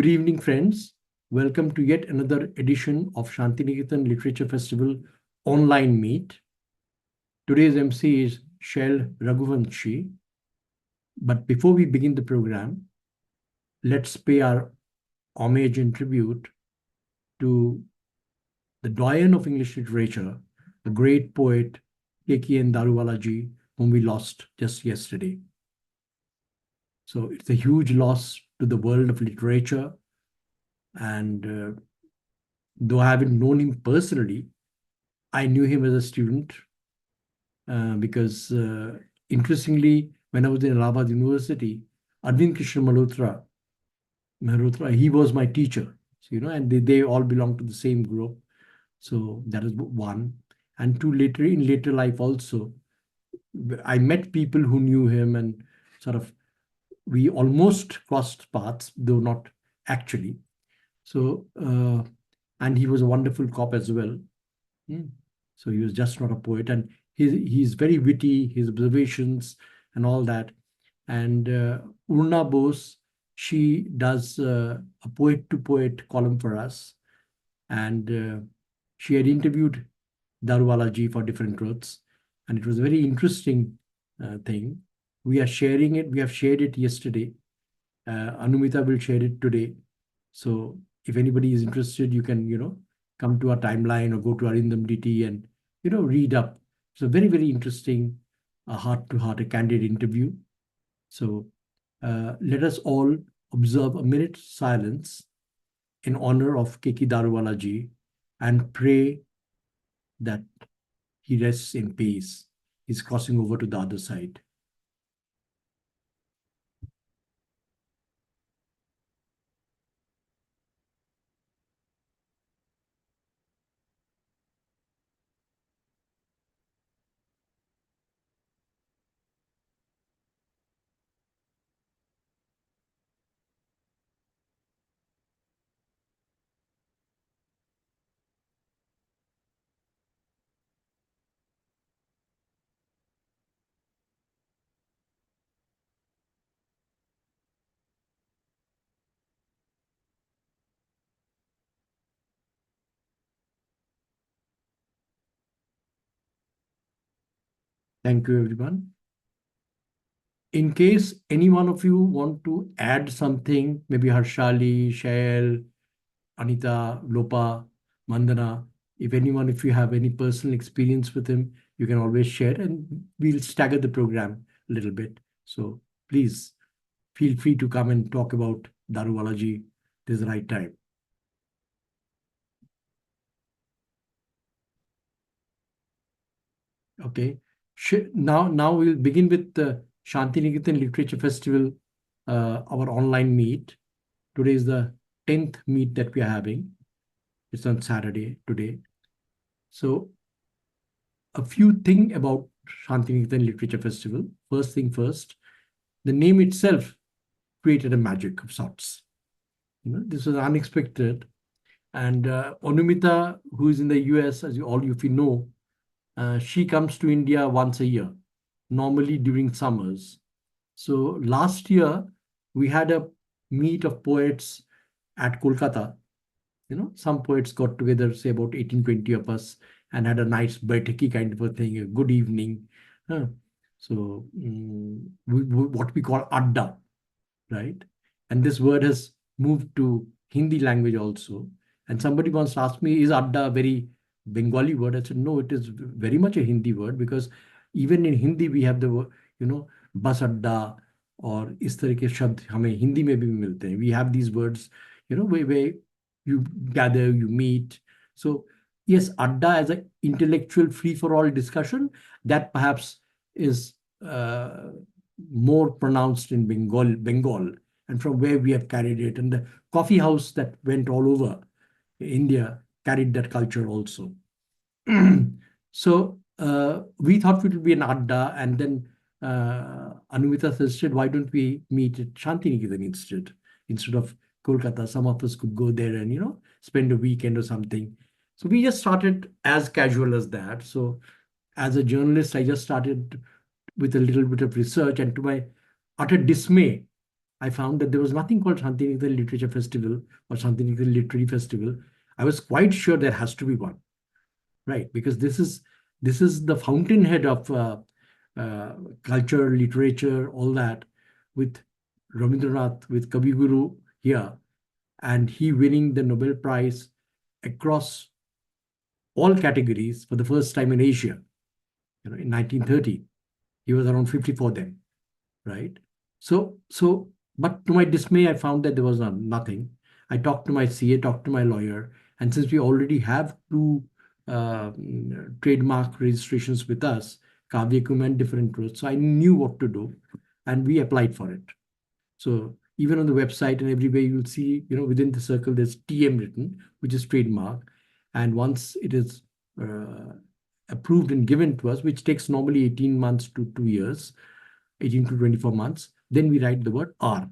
Good evening, friends. Welcome to yet another edition of Shantiniketan Literature Festival online meet. Today's MC is Shail Raghuvanshi. But before we begin the program, let's pay our homage and tribute to the doyen of English literature, the great poet K.K.N. Daruwala-ji, whom we lost just yesterday. So it's a huge loss to the world of literature. And though I haven't known him personally, I knew him as a student because interestingly, when I was in Allahabad University, Arvind Krishna Malhotra, he was my teacher. So, and they all belong to the same group. So that is one. And two, in later life also, I met people who knew him and sort of, we almost crossed paths, though not actually. So, and he was a wonderful cop as well. So he was just not a poet. And he's very witty, his observations and all that. And Urna Bose, she does a poet-to-poet column for us. And she had interviewed Daruwala-ji for Different Truths. And it was a very interesting thing. We are sharing it. We have shared it yesterday. Anumita will share it today. So if anybody is interested, you can, come to our timeline or go to Arindam DT and, read up. So very, very interesting, heart-to-heart, a candid interview. So let us all observe a minute's silence in honor of K.K. Daruwala-ji and pray that he rests in peace. He's crossing over to the other side. Thank you, everyone. In case any one of you want to add something, maybe Harshali, Shail, Anita, Lopa, Mandana, if you have any personal experience with him, you can always share and we'll stagger the program a little bit. So please feel free to come and talk about Daruwala-ji. This is the right time. Okay. Now we'll begin with the Shantiniketan Literature Festival, our online meet. Today is the 10th meet that we are having. It's on Saturday today. So a few things about Shantiniketan Literature Festival. First thing first, the name itself created a magic of sorts. This was unexpected. And Anumita, who is in the US, as all of you know, she comes to India once a year, normally during summers. So last year, we had a meet of poets at Kolkata. Some poets got together, say about 18, 20 of us, and had a nice baitaki kind of a thing, a good evening. So what we call adda, right? And this word has moved to Hindi language also. And somebody once asked me, is adda a very Bengali word? I said, no, it is very much a Hindi word because even in Hindi, we have the word, bus adda or is tarah ke shabd hame Hindi mein bhi milte hain. We have these words, where you gather, you meet. So yes, adda as an intellectual free-for-all discussion, that perhaps is more pronounced in Bengal, and from where we have carried it. And the coffee house that went all over India carried that culture also. So we thought it would be an adda, and then Anumita suggested, why don't we meet at Shantiniketan instead of Kolkata? Some of us could go there and, spend a weekend or something. So we just started as casual as that. So as a journalist, I just started with a little bit of research, and to my utter dismay, I found that there was nothing called Shantiniketan Literature Festival or Shantiniketan Literary Festival. I was quite sure there has to be one, right? Because this is the fountainhead of culture, literature, all that, with Rabindranath, with Kavi Guru here, and he winning the Nobel Prize across all categories for the first time in Asia, in 1930. He was around 54 then, right? But to my dismay, I found that there was nothing. I talked to my CA, talked to my lawyer, and since we already have two trademark registrations with us, Kavyakum and Different Truths, so I knew what to do, and we applied for it. So even on the website and everywhere, you'll see, within the circle, there's TM written, which is trademark. And once it is approved and given to us, which takes normally 18 months to 2 years, 18 to 24 months, then we write the word R.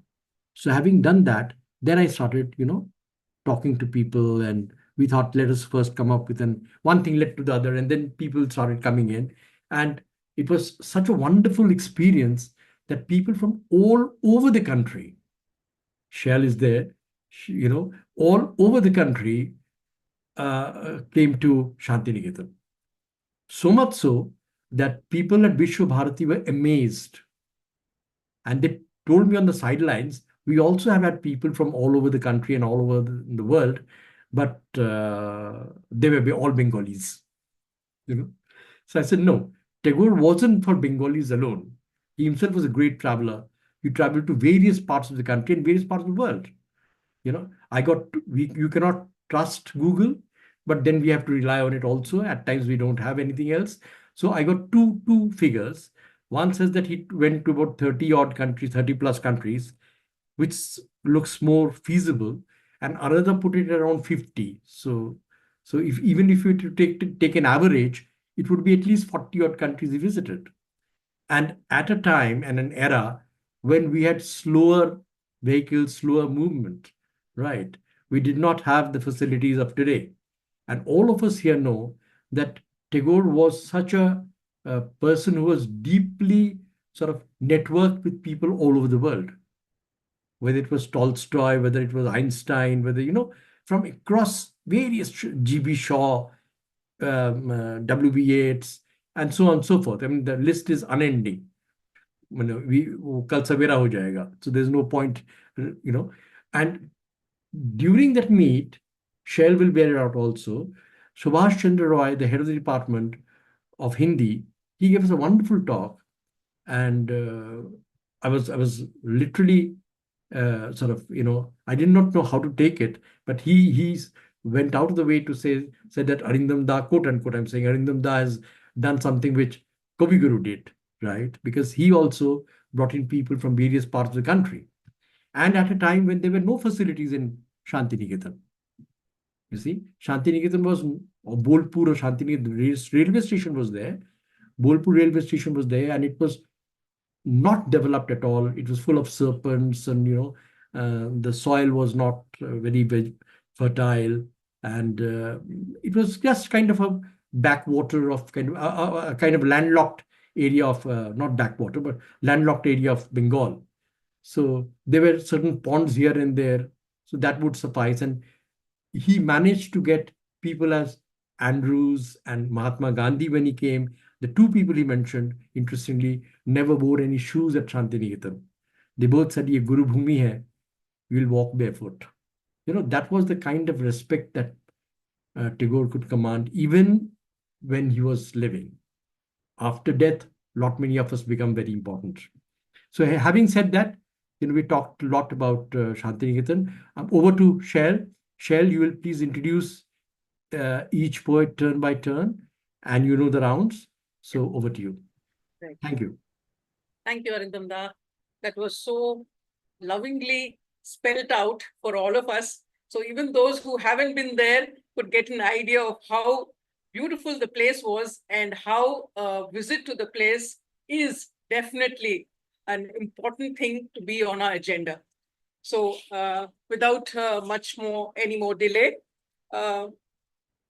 So having done that, then I started, talking to people, and we thought, let us first come up with one thing led to the other, and then people started coming in. And it was such a wonderful experience that people from all over the country, Shell is there, all over the country came to Shantiniketan. So much so that people at Vishwa Bharati were amazed. And they told me on the sidelines, we also have had people from all over the country and all over the world, but they were all Bengalis. So I said, no, Tagore wasn't for Bengalis alone. He himself was a great traveler. He traveled to various parts of the country and various parts of the world. You cannot trust Google, but then we have to rely on it also. At times we don't have anything else. So I got two figures. One says that he went to about 30 odd countries, 30 plus countries, which looks more feasible, and another put it around 50. So even if you were to take an average, it would be at least 40 odd countries he visited. And at a time and an era when we had slower vehicles, slower movement, right? We did not have the facilities of today. And all of us here know that Tagore was such a person who was deeply sort of networked with people all over the world. Whether it was Tolstoy, whether it was Einstein, whether, from across various G.B. Shaw, W.B. Yeats, and so on and so forth. I mean, the list is unending. Kal savera ho jayega. So there's no point, And during that meet, Shell will bear it out also. Subhash Chandra Roy, the head of the department of Hindi, he gave us a wonderful talk, and I was literally sort of, I did not know how to take it, but he went out of the way to said that Arindam Da, quote unquote, I'm saying Arindam Da has done something which Kavi Guru did, right? Because he also brought in people from various parts of the country, and at a time when there were no facilities in Shantiniketan. You see, Shantiniketan was, or Bolpur or Shantiniketan railway station was there. Bolpur railway station was there, and it was not developed at all. It was full of serpents, and the soil was not very fertile, and it was just kind of a backwater of a kind of landlocked area of not backwater, but landlocked area of Bengal. So there were certain ponds here and there, so that would suffice. And he managed to get people as Andrews and Mahatma Gandhi when he came. The two people he mentioned, interestingly, never wore any shoes at Shantiniketan. They both said, "Ye Guru Bhumi hai, we'll walk barefoot." That was the kind of respect that Tagore could command, even when he was living. After death, many of us become very important. So having said that, we talked a lot about Shantiniketan. Over to Shell. Shell, you will please introduce each poet turn by turn, and you know the rounds. So over to you. Right. Thank you. Thank you, Arindam Da. That was so lovingly spelled out for all of us. So even those who haven't been there could get an idea of how beautiful the place was, and how a visit to the place is definitely an important thing to be on our agenda. So without any more delay,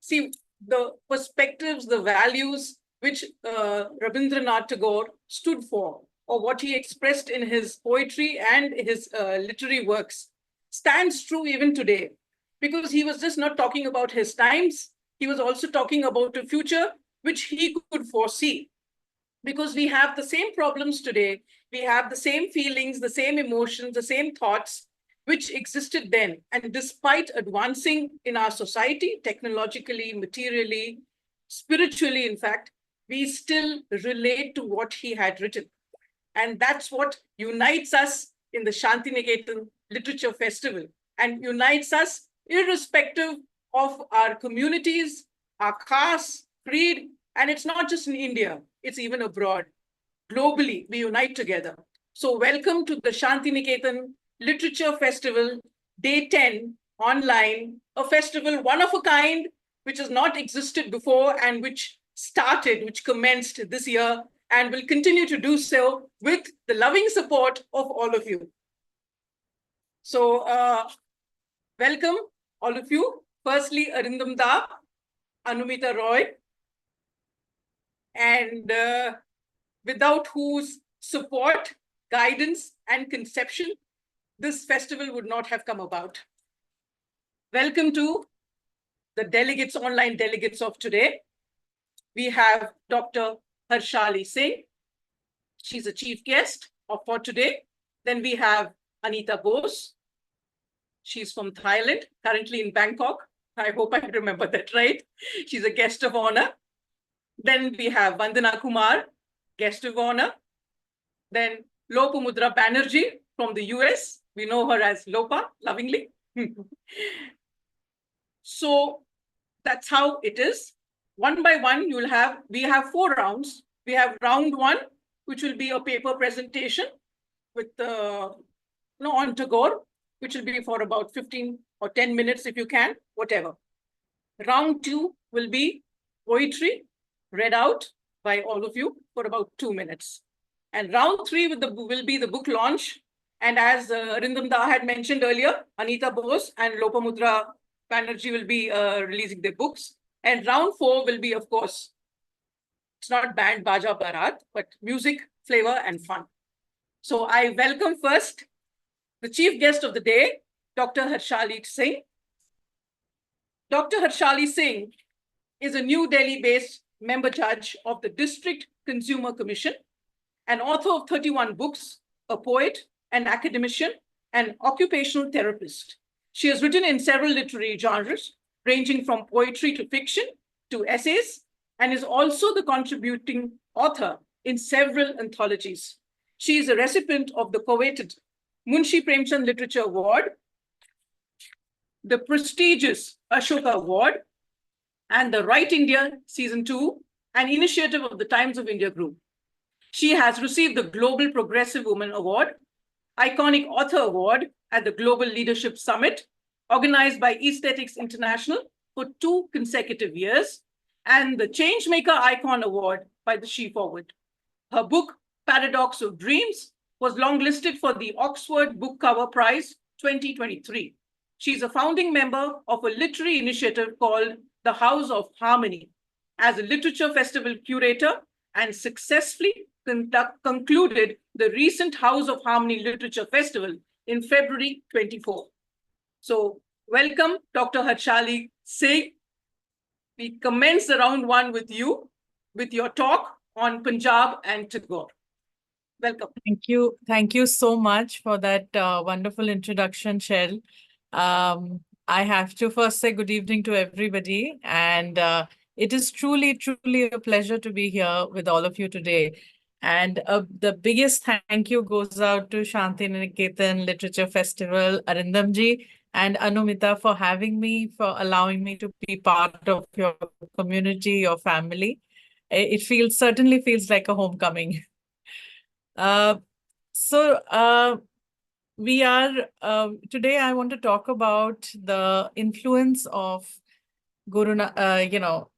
see the perspectives, the values which Rabindranath Tagore stood for, or what he expressed in his poetry and his literary works stands true even today, because he was just not talking about his times, he was also talking about a future which he could foresee. Because we have the same problems today, we have the same feelings, the same emotions, the same thoughts which existed then. And despite advancing in our society, technologically, materially, spiritually, in fact, we still relate to what he had written. And that's what unites us in the Shantiniketan Literature Festival, and unites us irrespective of our communities, our caste, creed. And it's not just in India, it's even abroad. Globally, we unite together. So welcome to the Shantiniketan Literature Festival, Day 10, online, a festival one of a kind, which has not existed before and which commenced this year and will continue to do so with the loving support of all of you. So welcome all of you. Firstly, Arindam Da, Anumita Roy, and without whose support, guidance, and conception, this festival would not have come about. Welcome to the delegates, online delegates of today. We have Dr. Harshali Singh. She's a chief guest for today. Then we have Anita Bose. She's from Thailand, currently in Bangkok. I hope I remember that right. She's a guest of honor. Then we have Vandana Kumar, guest of honor. Then Lopamudra Banerjee from the US. We know her as Lopa, lovingly. So that's how it is. One by one, we have 4 rounds. We have round 1, which will be a paper presentation with on Tagore, which will be for about 15 or 10 minutes if you can, whatever. Round 2 will be poetry read out by all of you for about 2 minutes. And round 3 will be the book launch. And as Arindam Da had mentioned earlier, Anita Bose and Lopamudra Banerjee will be releasing their books. And round 4 will be, of course, it's not band, baja, barat, but music, flavor, and fun. So I welcome first the chief guest of the day, Dr. Harshali Singh. Dr. Harshali Singh is a New Delhi-based member judge of the District Consumer Commission, an author of 31 books, a poet, an academician, and occupational therapist. She has written in several literary genres, ranging from poetry to fiction to essays, and is also the contributing author in several anthologies. She is a recipient of the coveted Munshi Premchand Literature Award, the prestigious Ashoka Award, and the Write India Season 2, an initiative of the Times of India Group. She has received the Global Progressive Woman Award, Iconic Author Award at the Global Leadership Summit, organized by Aesthetics International for 2 consecutive years, and the Changemaker Icon Award by the She Forward. Her book, Paradox of Dreams, was longlisted for the Oxford Book Cover Prize 2023. She's a founding member of a literary initiative called the House of Harmony, as a literature festival curator, and successfully concluded the recent House of Harmony Literature Festival in February 24. So welcome, Dr. Harshali Singh. We commence the round 1 with you, with your talk on Punjab and Tagore. Welcome. Thank you. Thank you so much for that wonderful introduction, Shell. I have to first say good evening to everybody. And it is truly, truly a pleasure to be here with all of you today. And the biggest thank you goes out to Shantiniketan Literature Festival, Arindamji and Anumita, for having me, for allowing me to be part of your community, your family. It certainly feels like a homecoming. We are, today I want to talk about the influence of the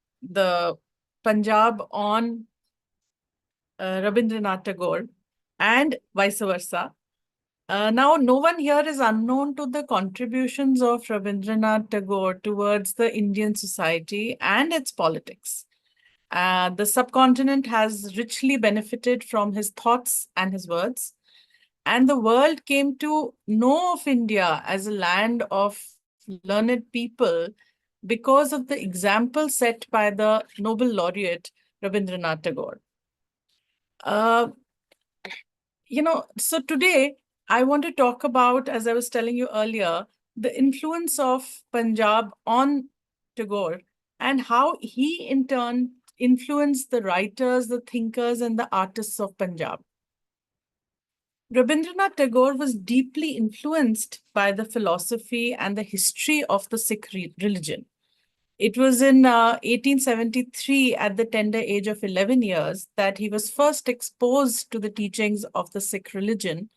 Punjab on Rabindranath Tagore and vice versa. Now, no one here is unknown to the contributions of Rabindranath Tagore towards the Indian society and its politics. The subcontinent has richly benefited from his thoughts and his words. And the world came to know of India as a land of learned people because of the example set by the Nobel laureate Rabindranath Tagore. So today I want to talk about, as I was telling you earlier, the influence of Punjab on Tagore and how he in turn influenced the writers, the thinkers, and the artists of Punjab. Rabindranath Tagore was deeply influenced by the philosophy and the history of the Sikh religion. It was in 1873, at the tender age of 11 years, that he was first exposed to the teachings of the Sikh religion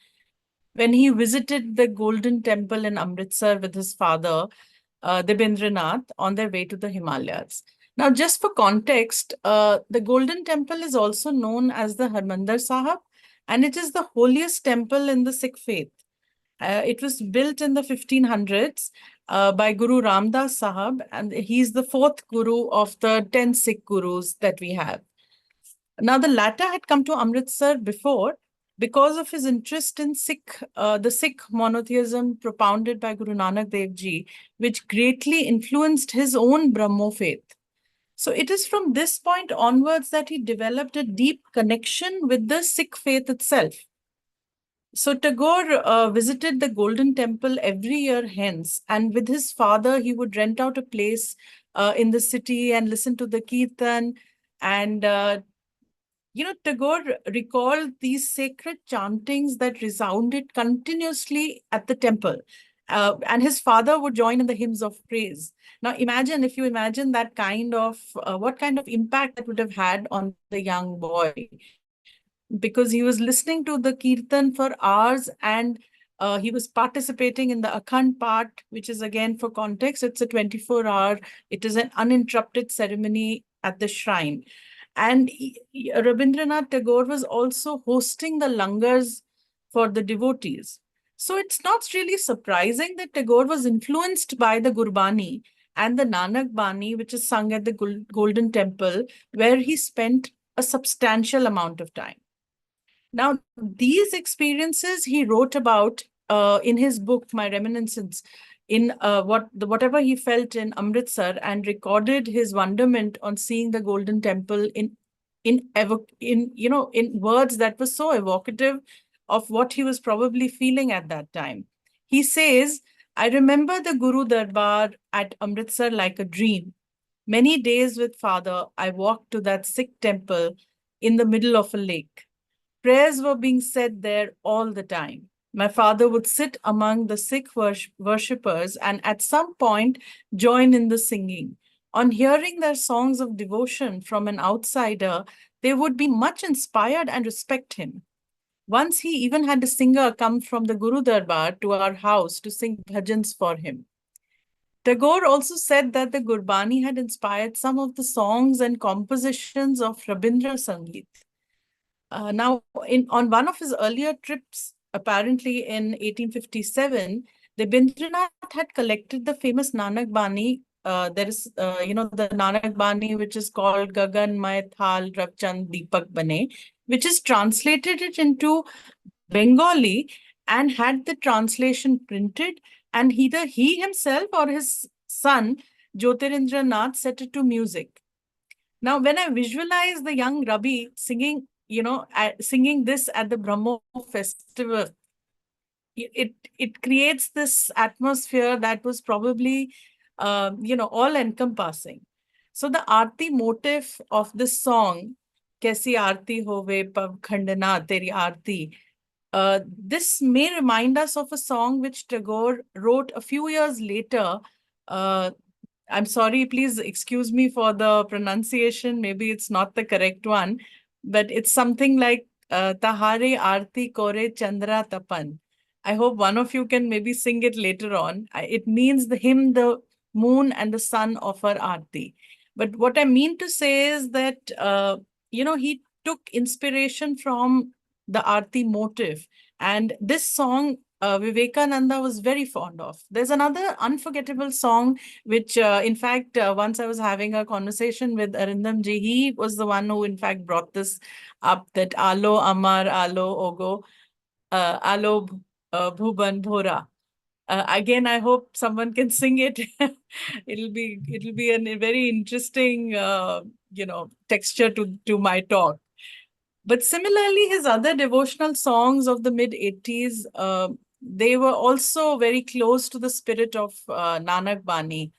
when he visited the Golden Temple in Amritsar with his father, Debindranath, on their way to the Himalayas. Now, just for context, the Golden Temple is also known as the Harmandir Sahib, and it is the holiest temple in the Sikh faith. It was built in the 1500s by Guru Ramdas Sahib, and he's the fourth guru of the 10 Sikh gurus that we have. Now, the latter had come to Amritsar before because of his interest in the Sikh monotheism propounded by Guru Nanak Dev Ji, which greatly influenced his own Brahmo faith. So it is from this point onwards that he developed a deep connection with the Sikh faith itself. So Tagore visited the Golden Temple every year hence, and with his father, he would rent out a place in the city and listen to the kirtan. And, Tagore recalled these sacred chantings that resounded continuously at the temple. And his father would join in the hymns of praise. Now, if you imagine that what kind of impact that would have had on the young boy, because he was listening to the kirtan for hours, and he was participating in the Akhand part, which is, again, for context, it's a 24-hour, it is an uninterrupted ceremony at the shrine. And Rabindranath Tagore was also hosting the langars for the devotees. So it's not really surprising that Tagore was influenced by the Gurbani and the Nanak Bani, which is sung at the Golden Temple, where he spent a substantial amount of time. Now, these experiences he wrote about in his book, My Reminiscence, in whatever he felt in Amritsar, and recorded his wonderment on seeing the Golden Temple in words that were so evocative of what he was probably feeling at that time. He says, "I remember the Guru Darbar at Amritsar like a dream. Many days with father, I walked to that Sikh temple in the middle of a lake. Prayers were being said there all the time. My father would sit among the Sikh worshippers and at some point join in the singing. On hearing their songs of devotion from an outsider, they would be much inspired and respect him. Once he even had a singer come from the Guru Darbar to our house to sing bhajans for him." Tagore also said that the Gurbani had inspired some of the songs and compositions of Rabindra Sangeet. Now, on one of his earlier trips, apparently in 1857, Rabindranath had collected the famous Nanak Bani. There is, the Nanak Bani, which is called Gagan Mai Thal Ravchand Deepak Bane, which is translated it into Bengali and had the translation printed, and either he himself or his son, Jyotirindranath, set it to music. Now, when I visualize the young Rabi singing this at the Brahmo festival, it creates this atmosphere that was probably, all-encompassing. So the Aarti motif of this song, Kaisi Aarti Hove Pav Khandana Teri Aarti, this may remind us of a song which Tagore wrote a few years later. I'm sorry, please excuse me for the pronunciation. Maybe it's not the correct one, but it's something like Tahare Aarti Kore Chandra Tapan. I hope one of you can maybe sing it later on. It means the moon and the sun offer Aarti. But what I mean to say is that, he took inspiration from the Aarti motive. And this song Vivekananda was very fond of. There's another unforgettable song, which in fact, once I was having a conversation with Arindam ji, he was the one who in fact brought this up, that Alo Amar, Alo Ogo, Alo Bhuban Bhora. Again, I hope someone can sing it. It'll be a very interesting, texture to my talk. But similarly, his other devotional songs of the mid-80s, they were also very close to the spirit of Nanak Bani.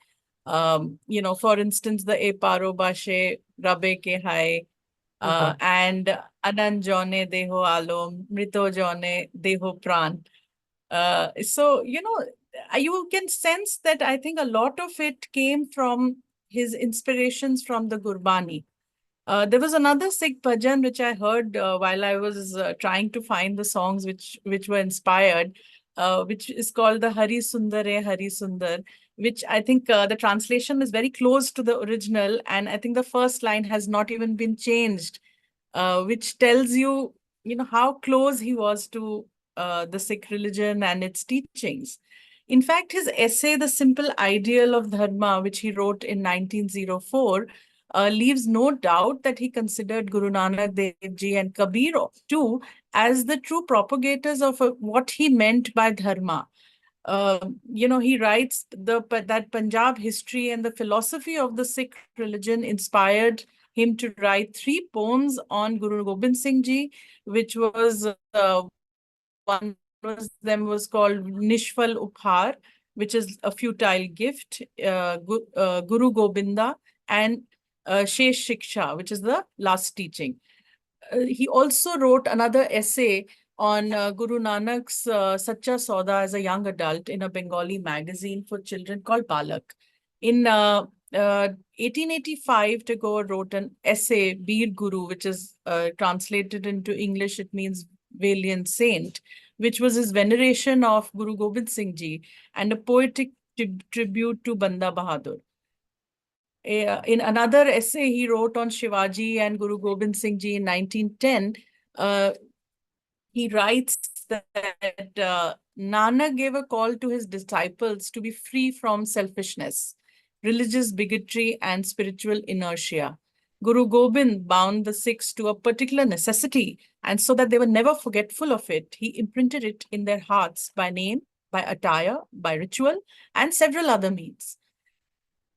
For instance, the E Paro Bashe, Rabe Ke Hai, and Anan Jone Deho Alom, Mrito Jone Deho Pran. You can sense that I think a lot of it came from his inspirations from the Gurbani. There was another Sikh bhajan which I heard while I was trying to find the songs which were inspired, which is called the Hari Sundar Hari Sundar, which I think the translation is very close to the original, and I think the first line has not even been changed, which tells you, how close he was to the Sikh religion and its teachings. In fact, his essay, The Simple Ideal of Dharma, which he wrote in 1904, leaves no doubt that he considered Guru Nanak Dev Ji and Kabir too as the true propagators of what he meant by Dharma. He writes that Punjab history and the philosophy of the Sikh religion inspired him to write 3 poems on Guru Gobind Singh Ji, which was one of them was called Nishfal Uphar, which is a futile gift, Guru Gobinda, and Shesh Shiksha, which is the last teaching. He also wrote another essay on Guru Nanak's Sacha Sauda as a young adult in a Bengali magazine for children called Balak. In 1885, Tagore wrote an essay, Bir Guru, which is translated into English, it means valiant saint, which was his veneration of Guru Gobind Singh Ji and a poetic tribute to Banda Bahadur. In another essay he wrote on Shivaji and Guru Gobind Singh Ji in 1910, he writes that Nanak gave a call to his disciples to be free from selfishness, religious bigotry, and spiritual inertia. Guru Gobind bound the Sikhs to a particular necessity, and so that they were never forgetful of it, he imprinted it in their hearts by name, by attire, by ritual, and several other means.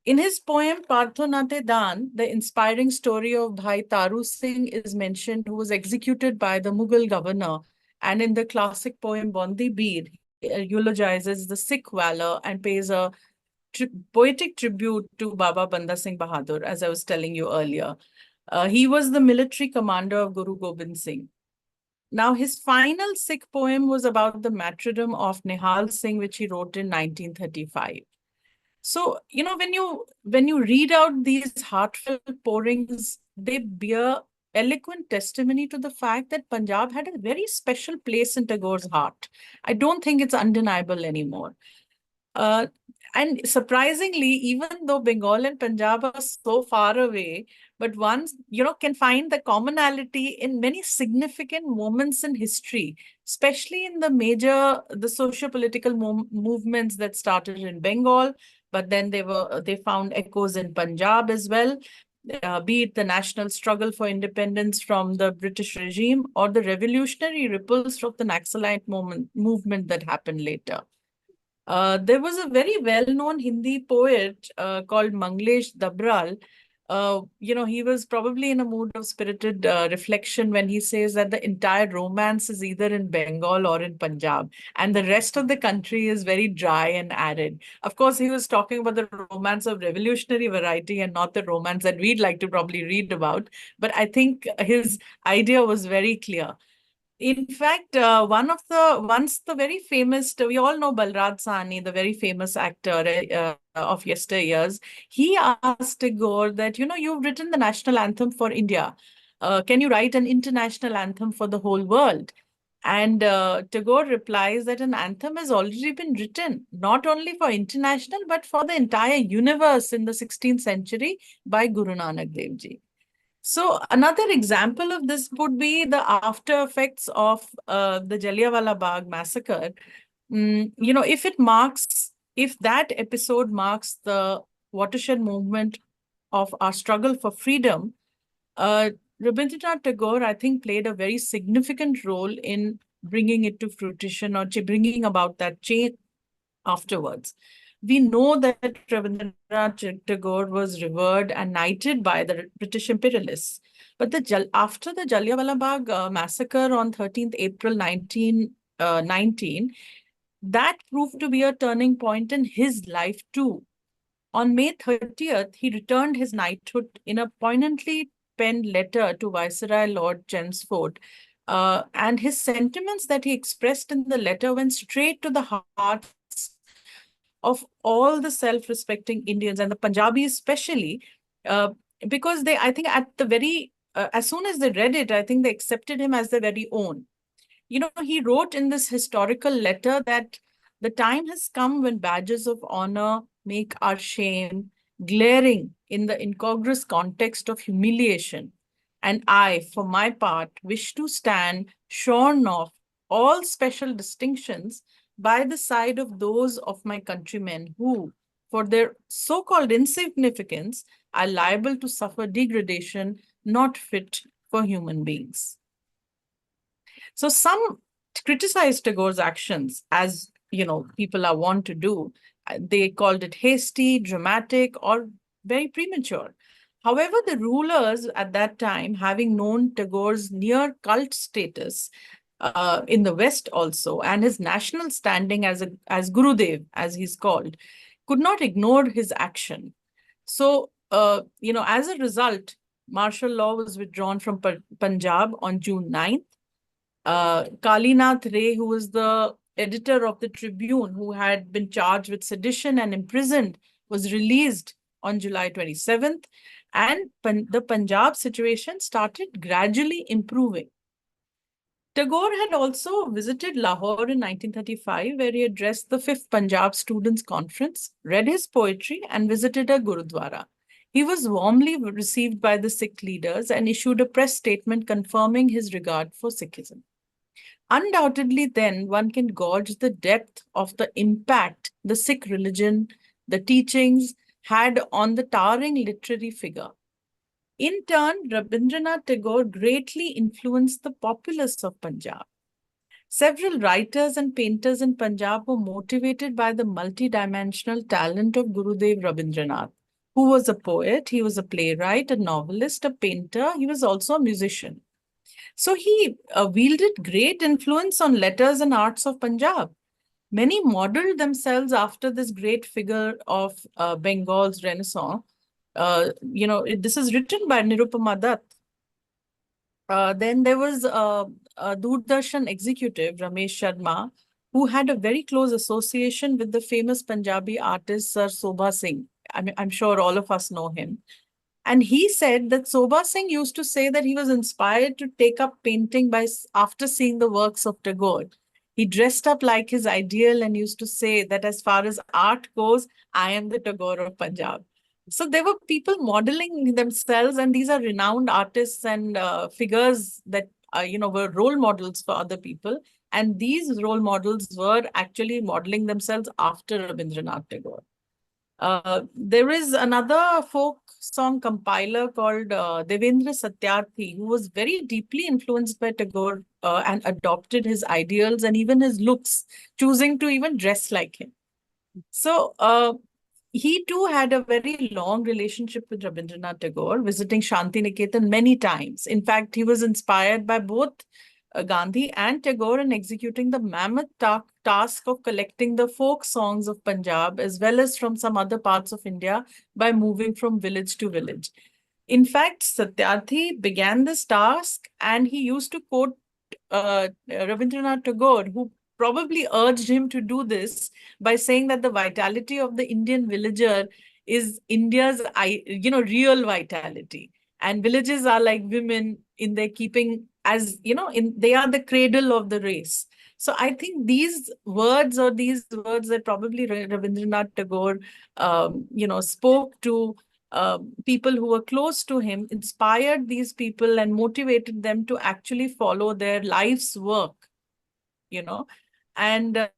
In his poem Partho Nate Dan, the inspiring story of Bhai Taru Singh is mentioned, who was executed by the Mughal governor. And in the classic poem Bondi Bir, he eulogizes the Sikh valor and pays a poetic tribute to Baba Banda Singh Bahadur, as I was telling you earlier. He was the military commander of Guru Gobind Singh. Now, his final Sikh poem was about the martyrdom of Nihal Singh, which he wrote in 1935. So, when you read out these heartfelt pourings, they bear eloquent testimony to the fact that Punjab had a very special place in Tagore's heart. I don't think it's undeniable anymore. And surprisingly, even though Bengal and Punjab are so far away, but one, can find the commonality in many significant moments in history, especially in the socio-political movements that started in Bengal, but then they found echoes in Punjab as well, be it the national struggle for independence from the British regime or the revolutionary ripples from the Naxalite movement that happened later. There was a very well-known Hindi poet called Manglesh Dabral. He was probably in a mood of spirited reflection when he says that the entire romance is either in Bengal or in Punjab, and the rest of the country is very dry and arid. Of course, he was talking about the romance of revolutionary variety and not the romance that we'd like to probably read about. But I think his idea was very clear. In fact, once the very famous, we all know Balraj Sahni, the very famous actor of yesteryears, he asked Tagore that, you've written the national anthem for India. Can you write an international anthem for the whole world? And Tagore replies that an anthem has already been written, not only for international, but for the entire universe in the 16th century by Guru Nanak Dev Ji. So another example of this would be the after effects of the Jallianwala Bagh massacre, if that episode marks the watershed movement of our struggle for freedom, Rabindranath Tagore, I think, played a very significant role in bringing it to fruition or bringing about that change afterwards. We know that Rabindranath Tagore was revered and knighted by the British imperialists. But after the Jallianwala Bagh massacre on 13th April 1919, that proved to be a turning point in his life too. On May 30th, he returned his knighthood in a poignantly penned letter to Viceroy Lord Chelmsford. And his sentiments that he expressed in the letter went straight to the hearts of all the self-respecting Indians, and the Punjabis especially, because I think as soon as they read it, I think they accepted him as their very own. He wrote in this historical letter that the time has come when badges of honor make our shame glaring in the incongruous context of humiliation. And I, for my part, wish to stand shorn of all special distinctions by the side of those of my countrymen who, for their so-called insignificance, are liable to suffer degradation not fit for human beings. So some criticized Tagore's actions, as people are wont to do. They called it hasty, dramatic, or very premature. However, the rulers at that time, having known Tagore's near cult status in the West also, and his national standing as Gurudev, as he's called, could not ignore his action. So, as a result, martial law was withdrawn from Punjab on June 9th. Kalinath Ray, who was the editor of the Tribune, who had been charged with sedition and imprisoned, was released on July 27th. And the Punjab situation started gradually improving. Tagore had also visited Lahore in 1935, where he addressed the 5th Punjab Students' Conference, read his poetry, and visited a Gurudwara. He was warmly received by the Sikh leaders and issued a press statement confirming his regard for Sikhism. Undoubtedly, then, one can gauge the depth of the impact the Sikh religion, the teachings, had on the towering literary figure. In turn, Rabindranath Tagore greatly influenced the populace of Punjab. Several writers and painters in Punjab were motivated by the multidimensional talent of Gurudev Rabindranath, who was a poet, he was a playwright, a novelist, a painter, he was also a musician. So he wielded great influence on letters and arts of Punjab. Many modeled themselves after this great figure of Bengal's Renaissance. This is written by Nirupama Dutt. Then there was a Doordarshan executive, Ramesh Sharma, who had a very close association with the famous Punjabi artist Sir Sobha Singh. I'm sure all of us know him. And he said that Sobha Singh used to say that he was inspired to take up painting after seeing the works of Tagore. He dressed up like his ideal and used to say that as far as art goes, I am the Tagore of Punjab. So there were people modeling themselves, and these are renowned artists and figures that were role models for other people. And these role models were actually modeling themselves after Rabindranath Tagore. There is another folk song compiler called Devendra Satyarthi, who was very deeply influenced by Tagore and adopted his ideals and even his looks, choosing to even dress like him. So he too had a very long relationship with Rabindranath Tagore, visiting Shanti Niketan many times. In fact, he was inspired by both Gandhi and Tagore in executing the mammoth task of collecting the folk songs of Punjab as well as from some other parts of India by moving from village to village. In fact, Satyarthi began this task and he used to quote Rabindranath Tagore, who probably urged him to do this by saying that the vitality of the Indian villager is India's, real vitality. And villages are like women in their keeping, as they are the cradle of the race. So I think these words that probably Rabindranath Tagore, spoke to people who were close to him, inspired these people and motivated them to actually follow their life's work, And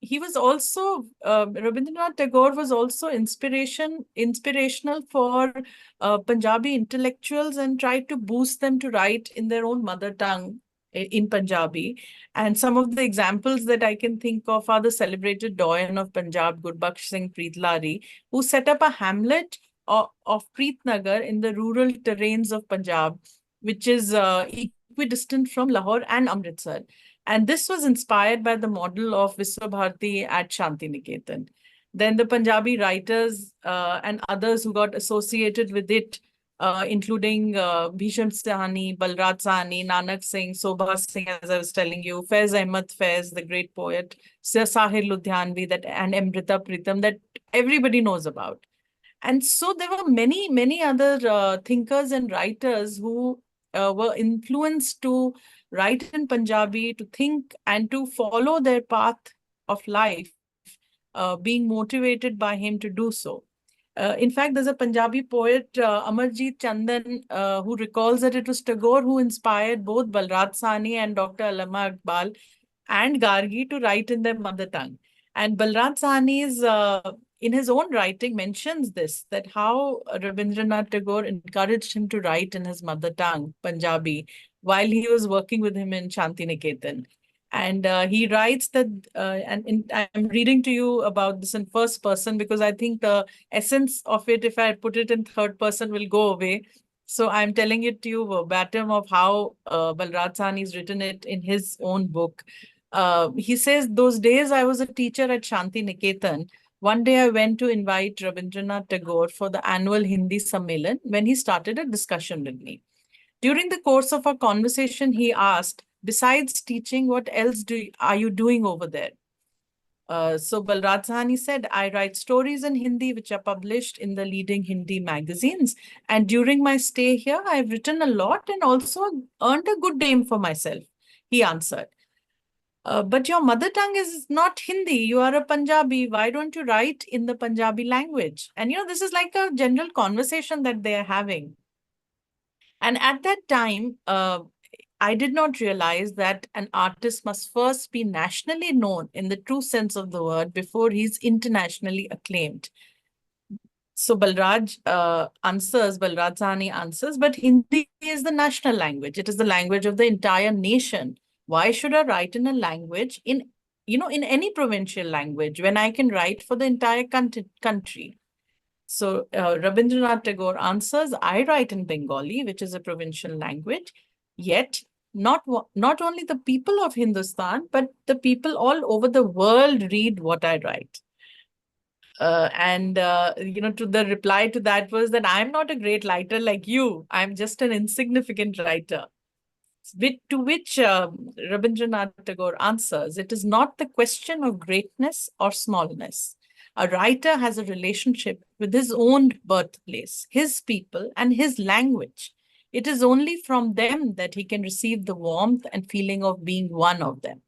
he was also, Rabindranath Tagore was also inspirational for Punjabi intellectuals and tried to boost them to write in their own mother tongue in Punjabi. And some of the examples that I can think of are the celebrated doyen of Punjab, Gurbaksh Singh Preetlari, who set up a hamlet of Preetnagar in the rural terrains of Punjab, which is equidistant from Lahore and Amritsar. And this was inspired by the model of Viswabharati at Shantiniketan. Then the Punjabi writers and others who got associated with it, including Bhisham Sahani, Balraj Sahani, Nanak Singh, Sobha Singh, as I was telling you, Faiz Ahmad Faiz, the great poet, Sir Sahir Ludhianvi, and Amrita Pritam, that everybody knows about. And so there were many, many other thinkers and writers who were influenced to write in Punjabi, to think and to follow their path of life, being motivated by him to do so. In fact, there's a Punjabi poet, Amarjit Chandan, who recalls that it was Tagore who inspired both Balraj Sahni and Dr. Allama Iqbal and Gargi to write in their mother tongue. And Balraj Sahni's, in his own writing, mentions this, that how Rabindranath Tagore encouraged him to write in his mother tongue, Punjabi, while he was working with him in Shantiniketan. And he writes that, I'm reading to you about this in first person because I think the essence of it, if I put it in third person, will go away. So I'm telling it to you verbatim of how Balraj Sahni has written it in his own book. He says, those days I was a teacher at Shantiniketan. One day I went to invite Rabindranath Tagore for the annual Hindi Sammelan when he started a discussion with me. During the course of our conversation, he asked, besides teaching, what else are you doing over there? So Balraj Sahni said, I write stories in Hindi which are published in the leading Hindi magazines. And during my stay here, I've written a lot and also earned a good name for myself, he answered. But your mother tongue is not Hindi. You are a Punjabi. Why don't you write in the Punjabi language? And, this is like a general conversation that they are having. And at that time, I did not realize that an artist must first be nationally known in the true sense of the word before he's internationally acclaimed. So Balraj Sahni answers, but Hindi is the national language. It is the language of the entire nation. Why should I write in a language in any provincial language when I can write for the entire country? So Rabindranath Tagore answers, I write in Bengali, which is a provincial language, yet not only the people of Hindustan, but the people all over the world read what I write. To the reply to that was that I'm not a great writer like you. I'm just an insignificant writer. To which Rabindranath Tagore answers, it is not the question of greatness or smallness. A writer has a relationship with his own birthplace, his people, and his language. It is only from them that he can receive the warmth and feeling of being one of them.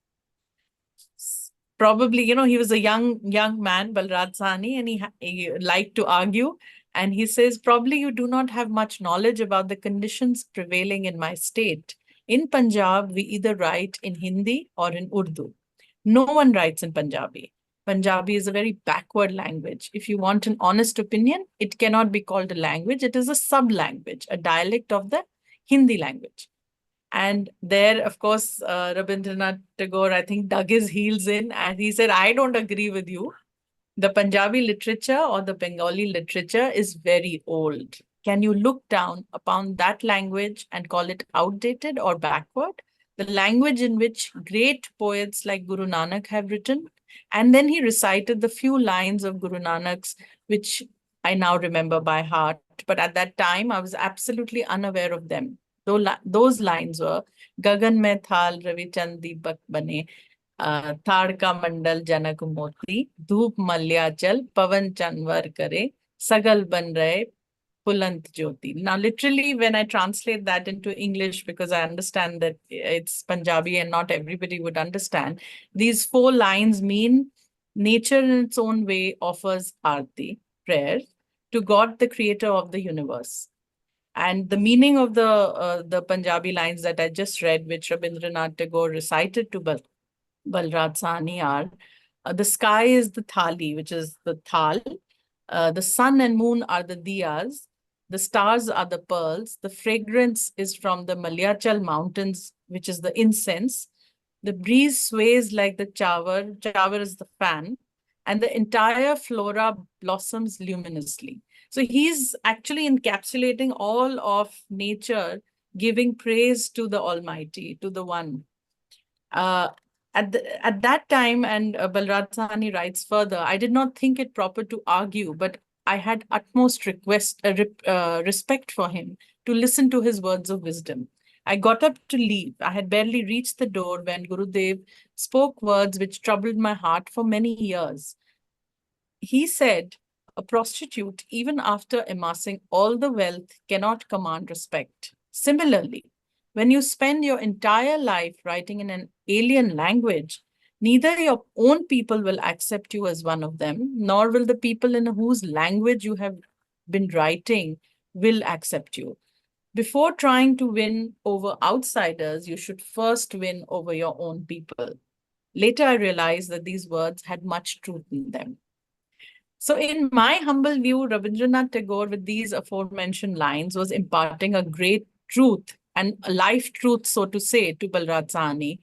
Probably, he was a young man, Balraj Sahni, and he liked to argue. And he says, probably you do not have much knowledge about the conditions prevailing in my state. In Punjab, we either write in Hindi or in Urdu. No one writes in Punjabi. Punjabi is a very backward language. If you want an honest opinion, it cannot be called a language. It is a sub-language, a dialect of the Hindi language. And there, of course, Rabindranath Tagore, I think, dug his heels in and he said, I don't agree with you. The Punjabi literature or the Bengali literature is very old. Can you look down upon that language and call it outdated or backward? The language in which great poets like Guru Nanak have written. And then he recited the few lines of Guru Nanak's, which I now remember by heart. But at that time, I was absolutely unaware of them. Those lines were, Gagan mein thal ravi chand deepak bane, Tadka mandal janak moti, Dhoop malyachal, pavan chanvar kare, Sagal ban rahe, Pulant Jyoti. Now, literally, when I translate that into English, because I understand that it's Punjabi and not everybody would understand, these 4 lines mean nature in its own way offers arti, prayer, to God, the creator of the universe. And the meaning of the Punjabi lines that I just read, which Rabindranath Tagore recited to Balraj Sahni, are, The sky is the thali, which is the thal. The sun and moon are the diyas. The stars are the pearls. The fragrance is from the Malyachal mountains, which is the incense. The breeze sways like the chawar. Chawar is the fan. And the entire flora blossoms luminously. So he's actually encapsulating all of nature, giving praise to the Almighty, to the One. At that time, and Balraj Sahni writes further, I did not think it proper to argue, but I had utmost respect for him to listen to his words of wisdom. I got up to leave. I had barely reached the door when Gurudev spoke words which troubled my heart for many years. He said, a prostitute, even after amassing all the wealth, cannot command respect. Similarly, when you spend your entire life writing in an alien language, neither your own people will accept you as one of them, nor will the people in whose language you have been writing will accept you. Before trying to win over outsiders, you should first win over your own people. Later, I realized that these words had much truth in them. So in my humble view, Rabindranath Tagore, with these aforementioned lines, was imparting a great truth and a life truth, so to say, to Balraj Sahni,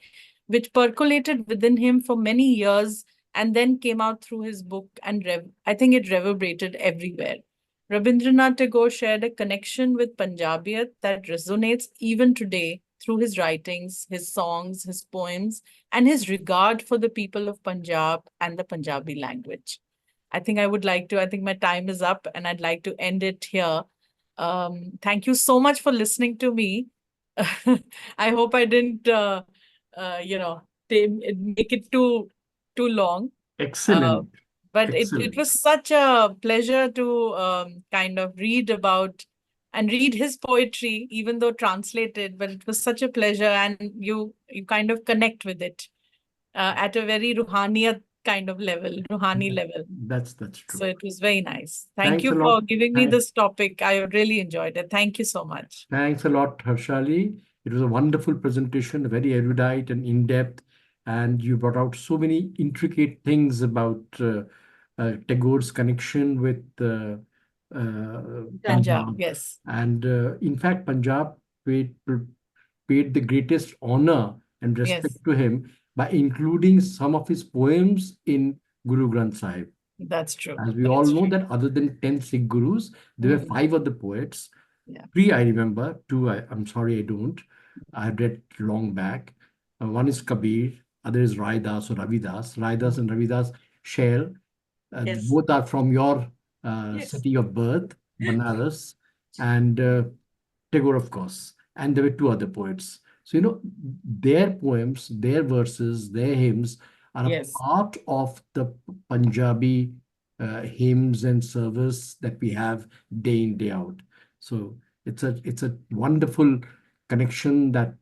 which percolated within him for many years and then came out through his book, and I think it reverberated everywhere. Rabindranath Tagore shared a connection with Punjabiyat that resonates even today through his writings, his songs, his poems, and his regard for the people of Punjab and the Punjabi language. I think my time is up and I'd like to end it here. Thank you so much for listening to me. I hope I didn't, make it too long. Excellent. But Excellent. it was such a pleasure to kind of read his poetry, even though translated, but it was such a pleasure, and you kind of connect with it at a very ruhani level. That's true. So it was very nice. Thank Thanks you a for lot. giving me this topic. I really enjoyed it. Thank you so much. Thanks a lot, Harshali. It was a wonderful presentation, very erudite and in-depth, and you brought out so many intricate things about Tagore's connection with Punjab, yes. And in fact, Punjab paid the greatest honor and respect to him by including some of his poems in Guru Granth Sahib. That's true. As we all know that other than 10 Sikh Gurus, there were 5 other poets. 3 I remember, 2 I'm sorry I don't. I read long back. One is Kabir, other is Raidas or Ravidas. Raidas and Ravidas share. Both are from your city of birth, Banaras, and Tagore, of course. And there were 2 other poets. So, their poems, their verses, their hymns are a part of the Punjabi hymns and service that we have day in, day out. So it's a wonderful connection that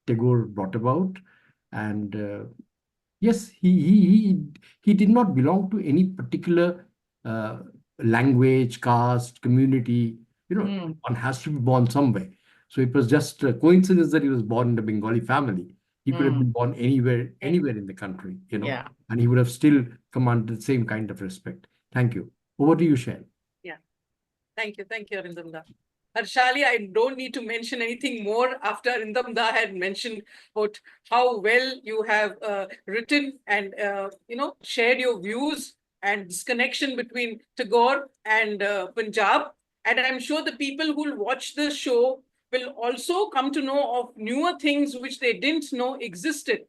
Tagore brought about. And yes, he did not belong to any particular language, caste, community. One has to be born somewhere. So it was just a coincidence that he was born in a Bengali family. He could have been born anywhere in the country, and he would have still commanded the same kind of respect. Thank you. Over to you, Shail. Yeah. Thank you, Arindam. Harshali, I don't need to mention anything more after Arindam had mentioned about how well you have written and shared your views and this connection between Tagore and Punjab. And I'm sure the people who will watch this show will also come to know of newer things which they didn't know existed.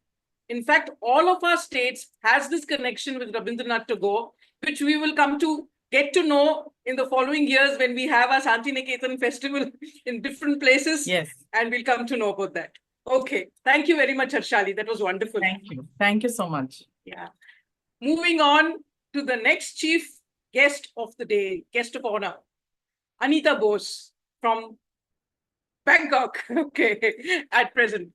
In fact, all of our states has this connection with Rabindranath Tagore, which we will come to get to know in the following years when we have our Shantiniketan festival in different places. Yes. And we'll come to know about that. Okay. Thank you very much, Harshali. That was wonderful. Thank you. Thank you so much. Yeah. Moving on to the next chief guest of the day, guest of honor, Anita Bose from Bangkok, at present.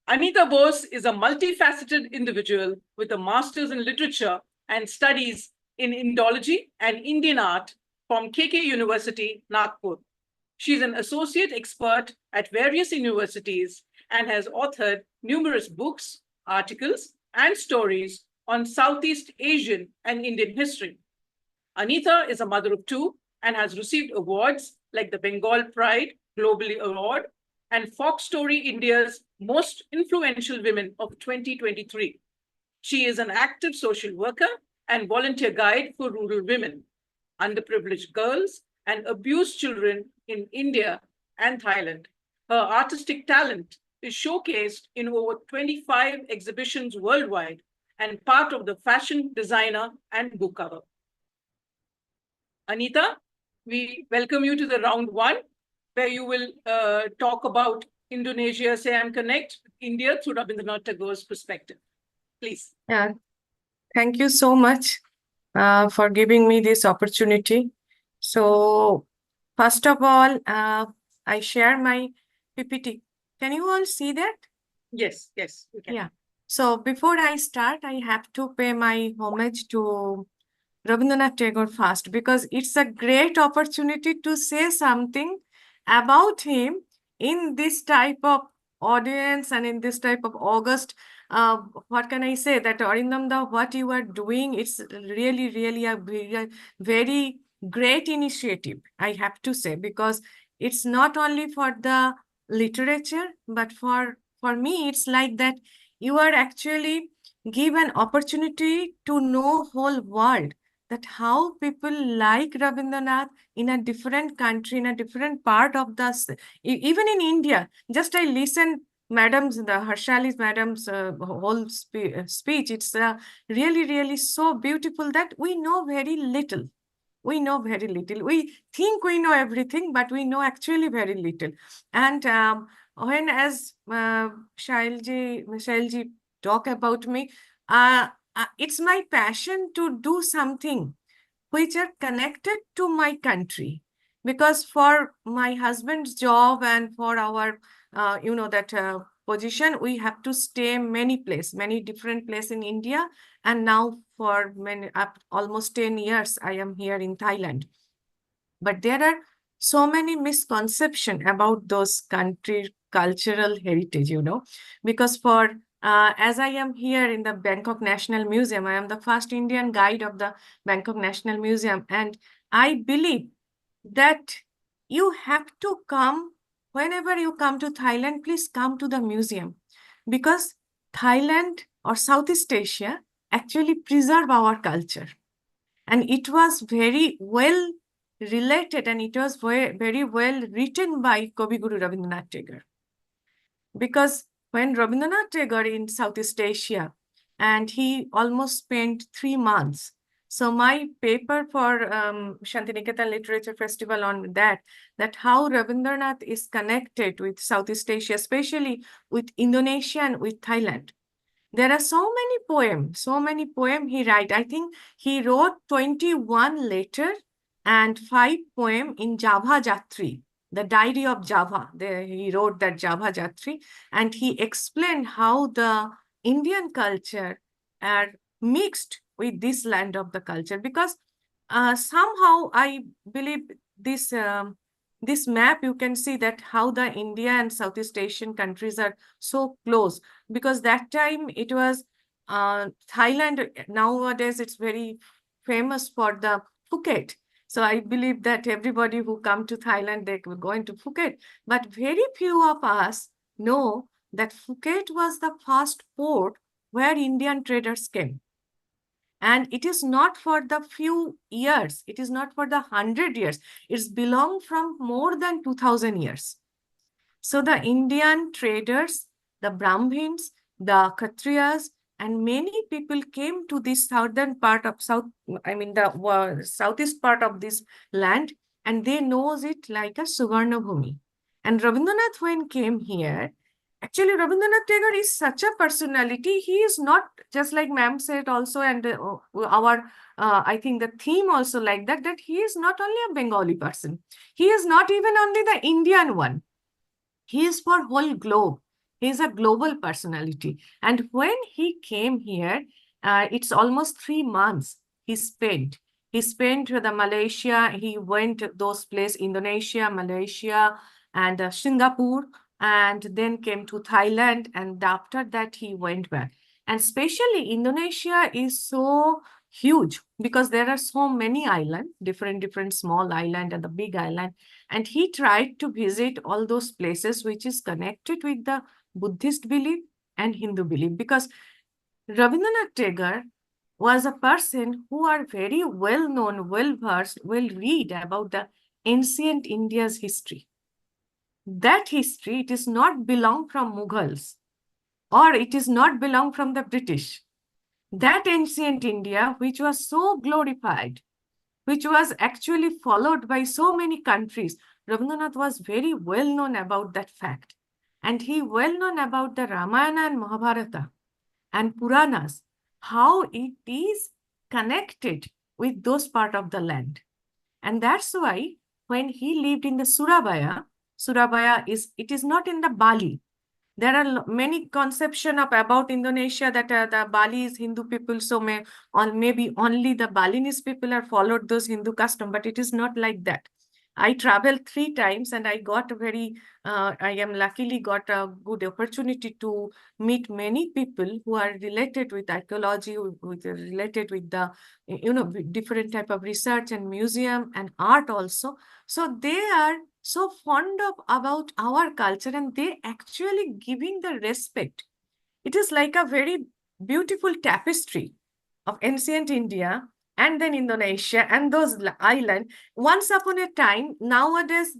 Anita Bose is a multifaceted individual with a master's in literature and studies in Indology and Indian art from KK University, Nagpur. She's an associate expert at various universities and has authored numerous books, articles, and stories on Southeast Asian and Indian history. Anita is a mother of two and has received awards like the Bengal Pride Globally Award and Fox Story India's Most Influential Women of 2023. She is an active social worker and volunteer guide for rural women, underprivileged girls, and abused children in India and Thailand. Her artistic talent is showcased in over 25 exhibitions worldwide and part of the fashion designer and book cover. Anita, we welcome you to the round one, where you will talk about Indonesia Siam Connect, India through Rabindranath Tagore's perspective. Please. Yeah, thank you so much for giving me this opportunity. So, first of all, I share my PPT. Can you all see that? Yes, we can. Yeah. So, before I start, I have to pay my homage to Rabindranath Tagore first, because it's a great opportunity to say something about him in this type of audience and in this type of August. What can I say? That Arindam, what you are doing, it's really a very great initiative, I have to say, because it's not only for the literature, but for me, it's like that you are actually given opportunity to know whole world, that how people like Rabindranath in a different country, in a different part of even in India. Just I listen, madam's, the Harshali's madam's whole speech. It's really so beautiful that we know very little. We know very little. We think we know everything, but we know actually very little. And when as Shailji talk about me, it's my passion to do something which are connected to my country, because for my husband's job and for our position, we have to stay many different places in India, and now for almost 10 years I am here in Thailand. But there are so many misconceptions about those country cultural heritage, because for as I am here in the Bangkok National Museum, I am the first Indian guide of the Bangkok National Museum. And I believe that you have to come, whenever you come to Thailand, please come to the museum, because Thailand or Southeast Asia actually preserve our culture. And it was very well related, and it was very well written by Kavi Guru Rabindranath Tagore. Because when Rabindranath Tagore in Southeast Asia, and he almost spent 3 months. So my paper for Shantiniketan Literature Festival on that how Rabindranath is connected with Southeast Asia, especially with Indonesia and with Thailand. There are so many poems he write. I think he wrote 21 letters and 5 poems in Java Jatri, the Diary of Java. He wrote that Java Jatri, and he explained how the Indian culture are mixed with this land of the culture. Because somehow I believe this map, you can see that how the India and Southeast Asian countries are so close, because that time it was Thailand. Nowadays it's very famous for the Phuket. So I believe that everybody who come to Thailand, they were going to Phuket. But very few of us know that Phuket was the first port where Indian traders came. And it is not for the few years. It is not for the 100 years. It's belonged from more than 2000 years. So the Indian traders, the Brahmins, the Kshatriyas, and many people came to this southern part of the southeast part of this land, and they knows it like a Suvarna Bhumi. And Rabindranath, when came here, actually Rabindranath Tagore is such a personality. He is not, just like ma'am said also, and I think the theme also like that he is not only a Bengali person. He is not even only the Indian one. He is for whole globe. He is a global personality. And when he came here, it's almost 3 months he spent. He spent to the Malaysia. He went to those places, Indonesia, Malaysia, and Singapore, and then came to Thailand. And after that, he went back. And especially Indonesia is so huge because there are so many islands, different small island and the big island. And he tried to visit all those places which is connected with the Buddhist belief and Hindu belief, because Rabindranath Tagore was a person who are very well known, well versed, well read about the ancient India's history. That history, it is not belong from Mughals, or it is not belong from the British. That ancient India, which was so glorified, which was actually followed by so many countries, Rabindranath was very well known about that fact. And he well known about the Ramayana and Mahabharata and Puranas, how it is connected with those part of the land. And that's why when he lived in the Surabaya, it is not in the Bali. There are many conception about Indonesia that the Bali is Hindu people, so maybe only the Balinese people are followed those Hindu custom, but it is not like that. I traveled 3 times and I got I am luckily got a good opportunity to meet many people who are related with archaeology, related with the, different type of research and museum and art also. So they are so fond of about our culture and they actually giving the respect. It is like a very beautiful tapestry of ancient India and then Indonesia and those islands. Once upon a time, nowadays,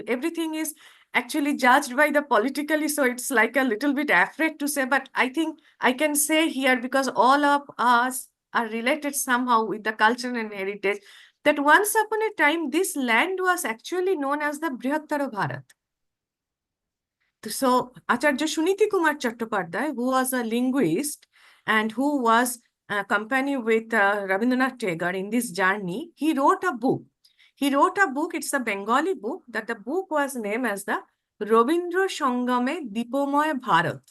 everything is actually judged by the politically, so it's like a little bit afraid to say, but I think I can say here, because all of us are related somehow with the culture and heritage, that once upon a time, this land was actually known as the Brihattara Bharat. So Acharya Suniti Kumar Chattopadhyay, who was a linguist and who was accompanied with Rabindranath Tagore in this journey, he wrote a book. It's a Bengali book, that the book was named as the Rabindra Sangame Dipomoy Bharat.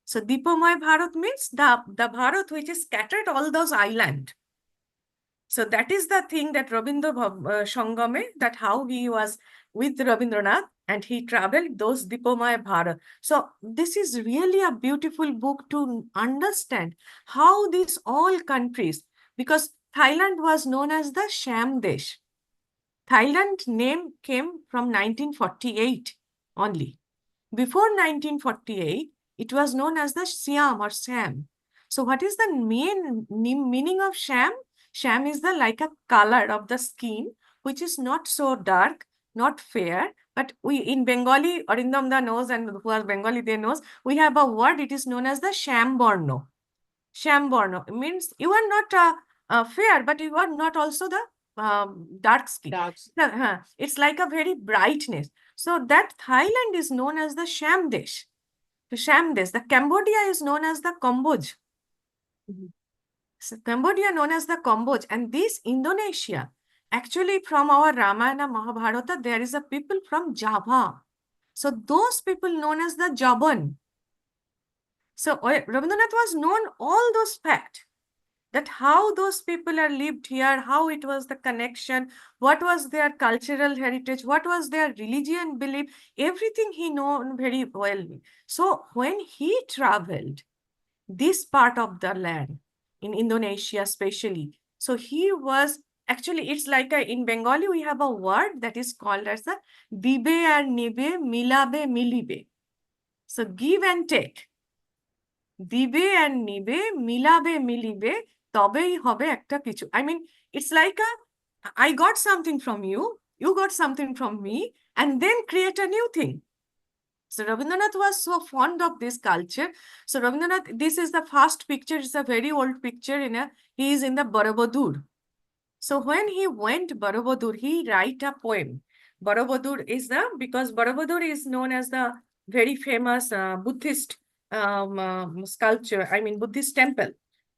So Dipomoy Bharat means the Bharat which is scattered all those islands. So that is the thing that Rabindra Sangame, that how he was with Rabindranath and he traveled those Dipomaya Bharat. So this is really a beautiful book to understand how these all countries, because Thailand was known as the Sham Desh. Thailand name came from 1948 only. Before 1948, it was known as the Siam or Sam. So what is the main meaning of Sham? Sham is the like a color of the skin, which is not so dark, not fair. But we in Bengali, Arindamda knows, and who are Bengali, they knows, we have a word, it is known as the Sham Borno. Sham Borno means you are not fair, but you are not also the dark skin. It's like a very brightness. So that Thailand is known as the Sham Desh. The Sham Desh. The Cambodia is known as the Cambodge. So Cambodia known as the Cambodge. And this Indonesia, actually from our Ramayana Mahabharata, there is a people from Java. So those people known as the Javan. So Rabindranath was known all those facts, that how those people are lived here, how it was the connection, what was their cultural heritage, what was their religion belief, everything he known very well. So when he traveled this part of the land, in Indonesia especially, so he was, actually it's like in Bengali we have a word that is called as the dibe ar nibe, milabe milibe. So give and take. Dibe and nibe, milabe milibe, tobei hobe ekta kichu. I mean, it's like I got something from you, you got something from me, and then create a new thing. So Rabindranath was so fond of this culture. So Rabindranath, this is the first picture, it's a very old picture, he is in the Borobudur. So when he went Borobudur, he write a poem. Borobudur is because Borobudur is known as the very famous Buddhist sculpture, Buddhist temple.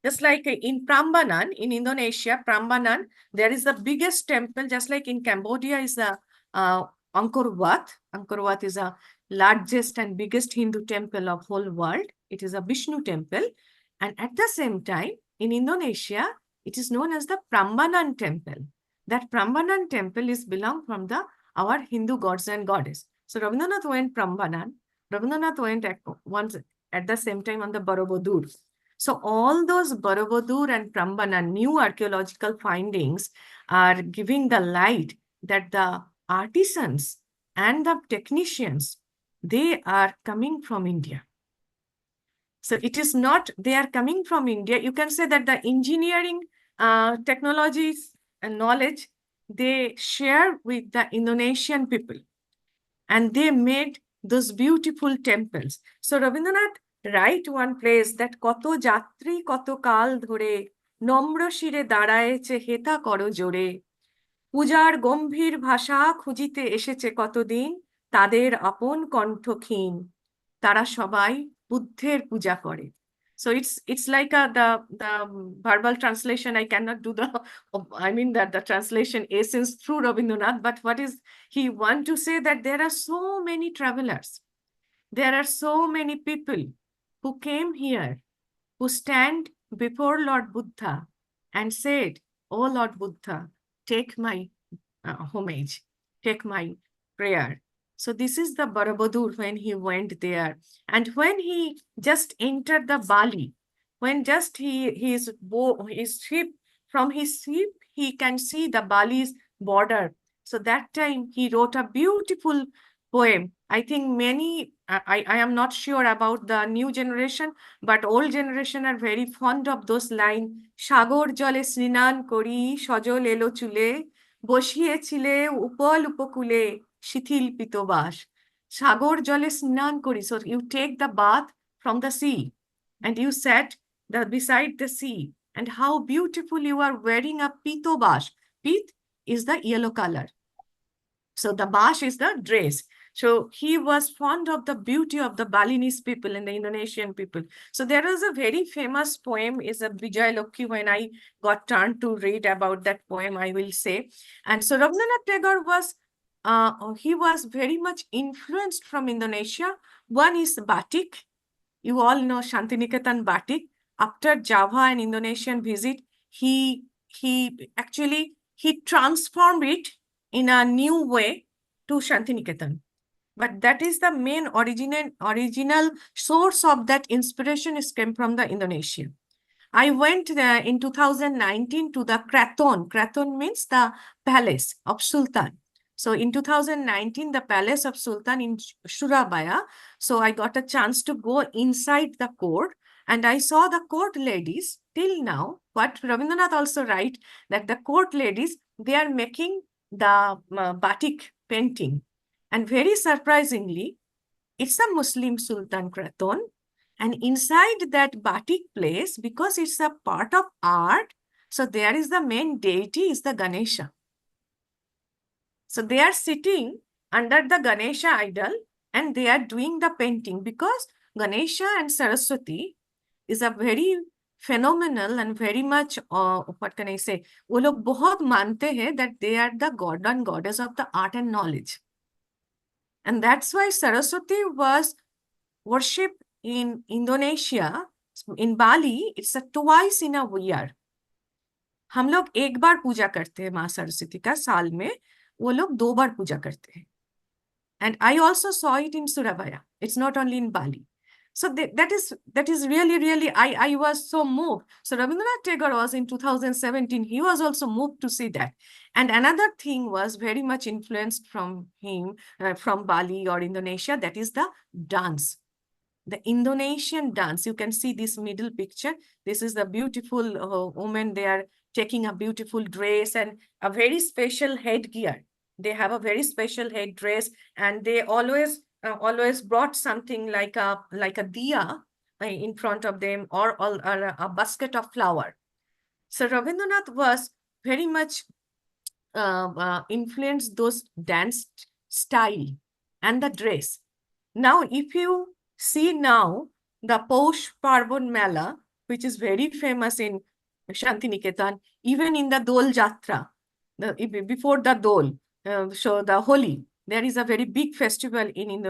Just like in Prambanan, in Indonesia, Prambanan, there is the biggest temple, just like in Cambodia is the Angkor Wat. Angkor Wat is the largest and biggest Hindu temple of whole world. It is a Vishnu temple. And at the same time, in Indonesia, it is known as the Prambanan temple. That Prambanan temple is belong from our Hindu gods and goddess. So Rabindranath went Prambanan. Rabindranath went once at the same time on the Borobudur. So all those Borobudur and Prambana new archaeological findings are giving the light that the artisans and the technicians, they are coming from India. So it is not, they are coming from India. You can say that the engineering technologies and knowledge, they share with the Indonesian people. And they made those beautiful temples. So Rabindranath write one place that koto jatri koto kal dhore নম্র শিরে দাঁড়ায়েছে হেতা করো জোরে পূজার গম্ভীর ভাষা খুঁজিতে এসেছে কতদিন তাদের আপন কণ্ঠ ক্ষীণ তারা সবাই বুদ্ধের পূজা করে. So it's like the verbal translation. I cannot do the, I mean that the translation essence through Rabindranath, but what is he want to say that there are so many travelers, there are so many people who came here, who stand before Lord Buddha and said, "Oh Lord Buddha, take my homage, take my prayer." So this is the Borobudur when he went there. And when he just entered the Bali, when just his ship, from his ship, he can see the Bali's border. So that time he wrote a beautiful poem. I think many, I am not sure about the new generation, but old generation are very fond of those lines. Sagor jole sninan kori, sojol elo chule, বসিয়েছিলে উপল উপকূলে শিথিল পিতবাস সাগর জলে স্নান করি. So you take the bath from the sea and you sat beside the sea, and how beautiful you are wearing a pitobash. Pit is the yellow color, so the bash is the dress. So he was fond of the beauty of the Balinese people and the Indonesian people. So there is a very famous poem, is a Vijay Lokhi. When I got turned to read about that poem, I will say. And so Rabindranath Tagore was, he was very much influenced from Indonesia. One is batik. You all know Shantiniketan batik. After Java and Indonesian visit, he transformed it in a new way to Shantiniketan. But that is the main original source of that inspiration is came from the Indonesia. I went in 2019 to the Kraton. Kraton means the palace of Sultan. So in 2019, the palace of Sultan in Surabaya. So I got a chance to go inside the court, and I saw the court ladies till now. What Rabindranath also write that the court ladies, they are making the batik painting. And very surprisingly, it's a Muslim Sultan Kraton. And inside that batik place, because it's a part of art, so there is the main deity is the Ganesha. So they are sitting under the Ganesha idol and they are doing the painting, because Ganesha and Saraswati is a very phenomenal and very much, what can I say, वो लोग बहुत मानते हैं that they are the god and goddess of the art and knowledge. And that's why Saraswati was worshipped in Indonesia, in Bali, it's a twice in a year. हम लोग एक बार पूजा करते हैं माँ सरस्वती का साल में, वो लोग 2 बार पूजा करते हैं. And I also saw it in Surabaya. It's not only in Bali. So that is really, I was so moved. So Rabindranath Tagore was in 2017, he was also moved to see that. And another thing was very much influenced from him, from Bali or Indonesia, that is the dance. The Indonesian dance. You can see this middle picture. This is the beautiful woman. They are taking a beautiful dress and a very special headgear. They have a very special headdress, and they always brought something like a diya in front of them, or a basket of flower. So Rabindranath was very much influenced those dance style and the dress. Now, if you see now the Posh Parvon Mela, which is very famous in Shantiniketan, even in the Dol Jatra, before the Dol, so the Holi, there is a very big festival in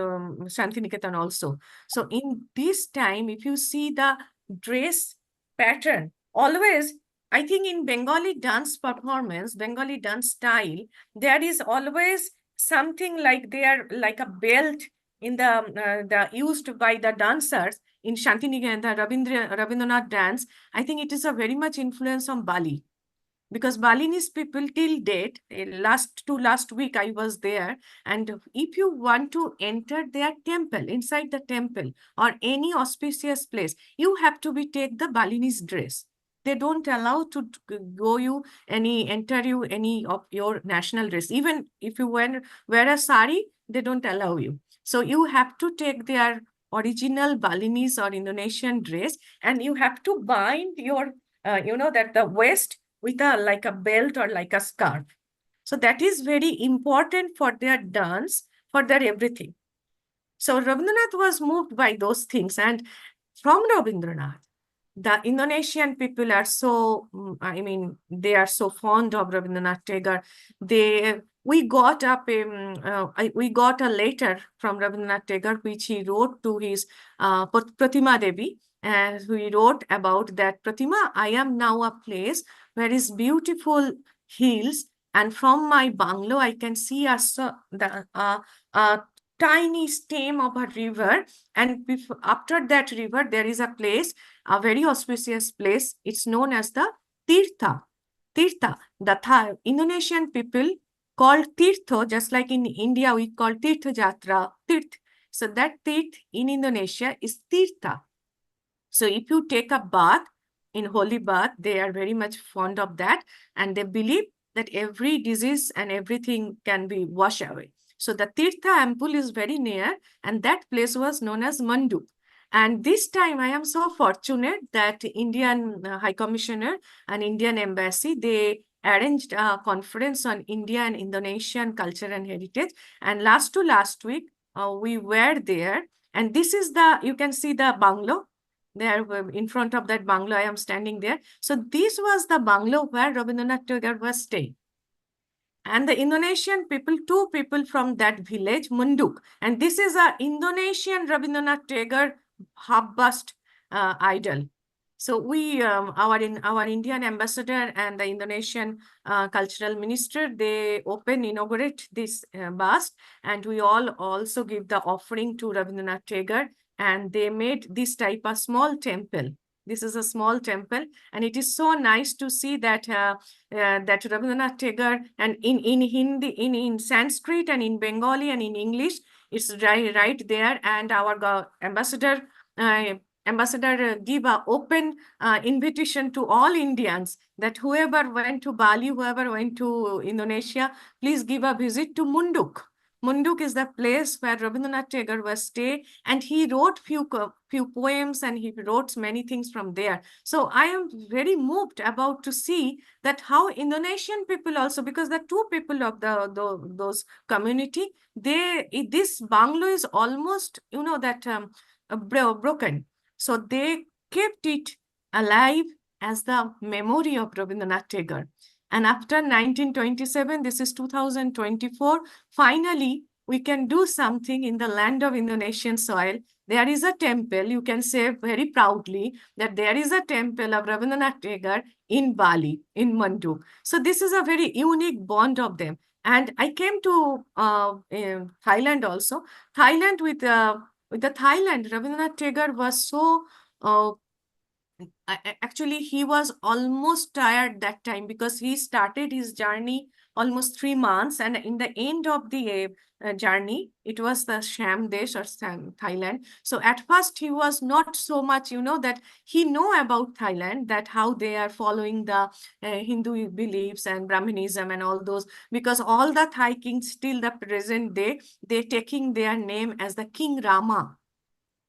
Shantiniketan also. So in this time, if you see the dress pattern, always, I think in Bengali dance performance, Bengali dance style, there is always something like they are like a belt the used by the dancers in Shantiniketan, the Rabindranath dance, I think it is a very much influence on Bali. Because Balinese people till date, last week I was there, and if you want to enter their temple, inside the temple or any auspicious place, you have to take the Balinese dress. They don't allow to enter you any of your national dress. Even if you wear a sari, they don't allow you. So you have to take their original Balinese or Indonesian dress, and you have to bind your, that the waist with like a belt or like a scarf. So that is very important for their dance, for their everything. So Rabindranath was moved by those things. And from Rabindranath, the Indonesian people are so, they are so fond of Rabindranath Tagore. We got a letter from Rabindranath Tagore, which he wrote to his Pratima Devi. And he wrote about that, Pratima, I am now a place where is beautiful hills, and from my bungalow I can see a tiny stem of a river, and after that river there is a place, a very auspicious place. It's known as the Tirtha. Tirtha. The Indonesian people call Tirtha, just like in India we call Tirtha Jatra, Tirth. So that Tirth in Indonesia is Tirtha. So if you take a bath, in holy bath, they are very much fond of that, and they believe that every disease and everything can be washed away. So the Tirtha Ample is very near, and that place was known as Manduk. And this time I am so fortunate that Indian High Commissioner and Indian Embassy, they arranged a conference on India and Indonesian culture and heritage. And last week, we were there. And this is you can see the bungalow. There in front of that bungalow, I am standing there. So this was the bungalow where Rabindranath Tagore was staying. And the Indonesian people, two people from that village, Munduk. And this is an Indonesian Rabindranath Tagore half-bust idol. So we, our Indian ambassador and the Indonesian cultural minister, they inaugurate this bust, and we all also give the offering to Rabindranath Tagore, and they made this type of small temple. This is a small temple, and it is so nice to see that that Rabindranath Tagore, and in Hindi, in Sanskrit, and in Bengali, and in English, it's right there. And our ambassador give an open invitation to all Indians that whoever went to Bali, whoever went to Indonesia, please give a visit to Munduk. Munduk is the place where Rabindranath Tagore was stay, and he wrote few poems, and he wrote many things from there. So I am very moved about to see that how Indonesian people also, because the two people of those community, this bungalow is almost broken. So they kept it alive as the memory of Rabindranath Tagore. And after 1927, this is 2024, finally, we can do something in the land of Indonesian soil. There is a temple, you can say very proudly that there is a temple of Rabindranath Tagore in Bali, in Manduk. So this is a very unique bond of them. And I came to Thailand also. Thailand, with the Thailand, Rabindranath Tagore was so actually, he was almost tired that time, because he started his journey almost 3 months, and in the end of the journey, it was the Sham Desh or Thailand. So at first he was not so much, that he know about Thailand, that how they are following the Hindu beliefs and Brahmanism and all those, because all the Thai kings still the present day, they taking their name as the King Rama.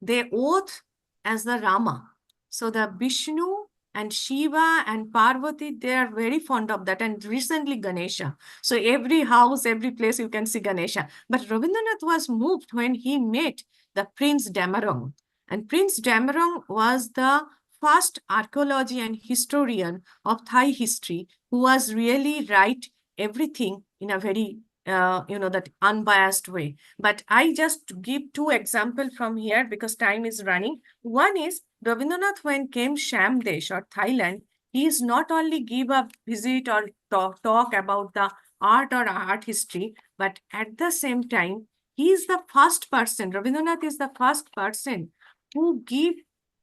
They oath as the Rama. So the Vishnu and Shiva and Parvati, they are very fond of that. And recently Ganesha. So every house, every place you can see Ganesha. But Rabindranath was moved when he met the Prince Damarong. And Prince Damarong was the first archaeology and historian of Thai history, who was really write everything in a very that unbiased way. But I just give 2 examples from here because time is running. One is Rabindranath, when came Sham Desh or Thailand, he is not only give a visit or talk about the art or art history, but at the same time, he is the first person, Rabindranath is the first person who give